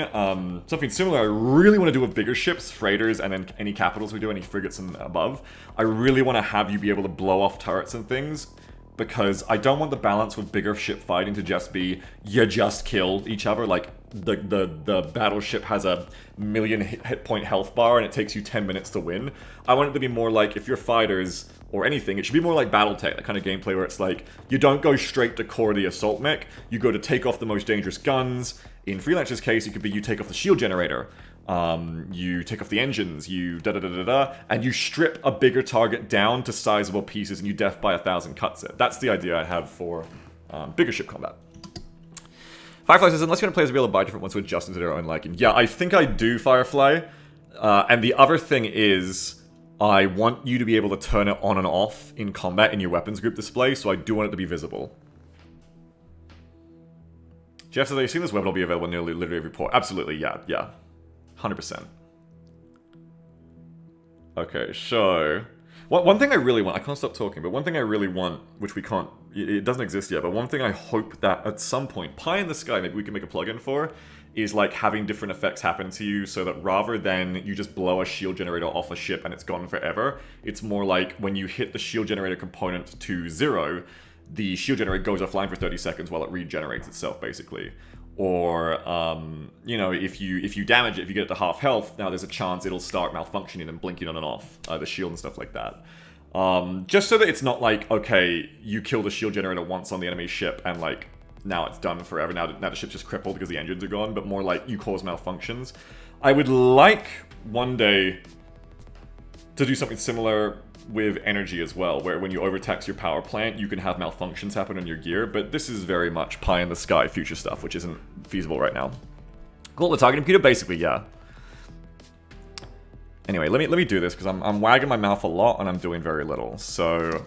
similar I really want to do with bigger ships, freighters, and then any capitals we do, any frigates and above. I really want to have you be able to blow off turrets and things, because I don't want the balance with bigger ship fighting to just be, you just kill each other, like the battleship has a million hit point health bar and it takes you 10 minutes to win. I want it to be more like, if you're fighters or anything, it should be more like BattleTech, that kind of gameplay where it's like, you don't go straight to core the assault mech, you go to take off the most dangerous guns. In Freelancer's case, it could be you take off the shield generator, you take off the engines, you and you strip a bigger target down to sizable pieces and you death by 1,000 cuts it. That's the idea I have for bigger ship combat. Firefly says, unless you're going to play as able to buy different ones to adjust into their own liking. Yeah, I think I do, Firefly. And the other thing is, I want you to be able to turn it on and off in combat in your weapons group display, so I do want it to be visible. Jeff says, I've seen this weapon will be available nearly literally every port. Absolutely, yeah. 100%. Okay, so... One thing I really want, I can't stop talking, but one thing I really want, which we can't, it doesn't exist yet, but one thing I hope that at some point, pie in the sky, maybe we can make a plugin for, is like having different effects happen to you so that rather than you just blow a shield generator off a ship and it's gone forever, it's more like when you hit the shield generator component to 0, the shield generator goes offline for 30 seconds while it regenerates itself, basically. Or, you know, if you damage it, if you get it to half health, now there's a chance it'll start malfunctioning and blinking on and off, the shield and stuff like that. Just so that it's not like, okay, you kill the shield generator once on the enemy ship and, like, now it's done forever, now the ship's just crippled because the engines are gone, but more like you cause malfunctions. I would like, one day, to do something similar with energy as well, where when you overtax your power plant, you can have malfunctions happen on your gear, but this is very much pie in the sky future stuff, which isn't feasible right now. Cool, the targeting computer, basically, yeah. Anyway, let me do this, because I'm wagging my mouth a lot, and I'm doing very little. So,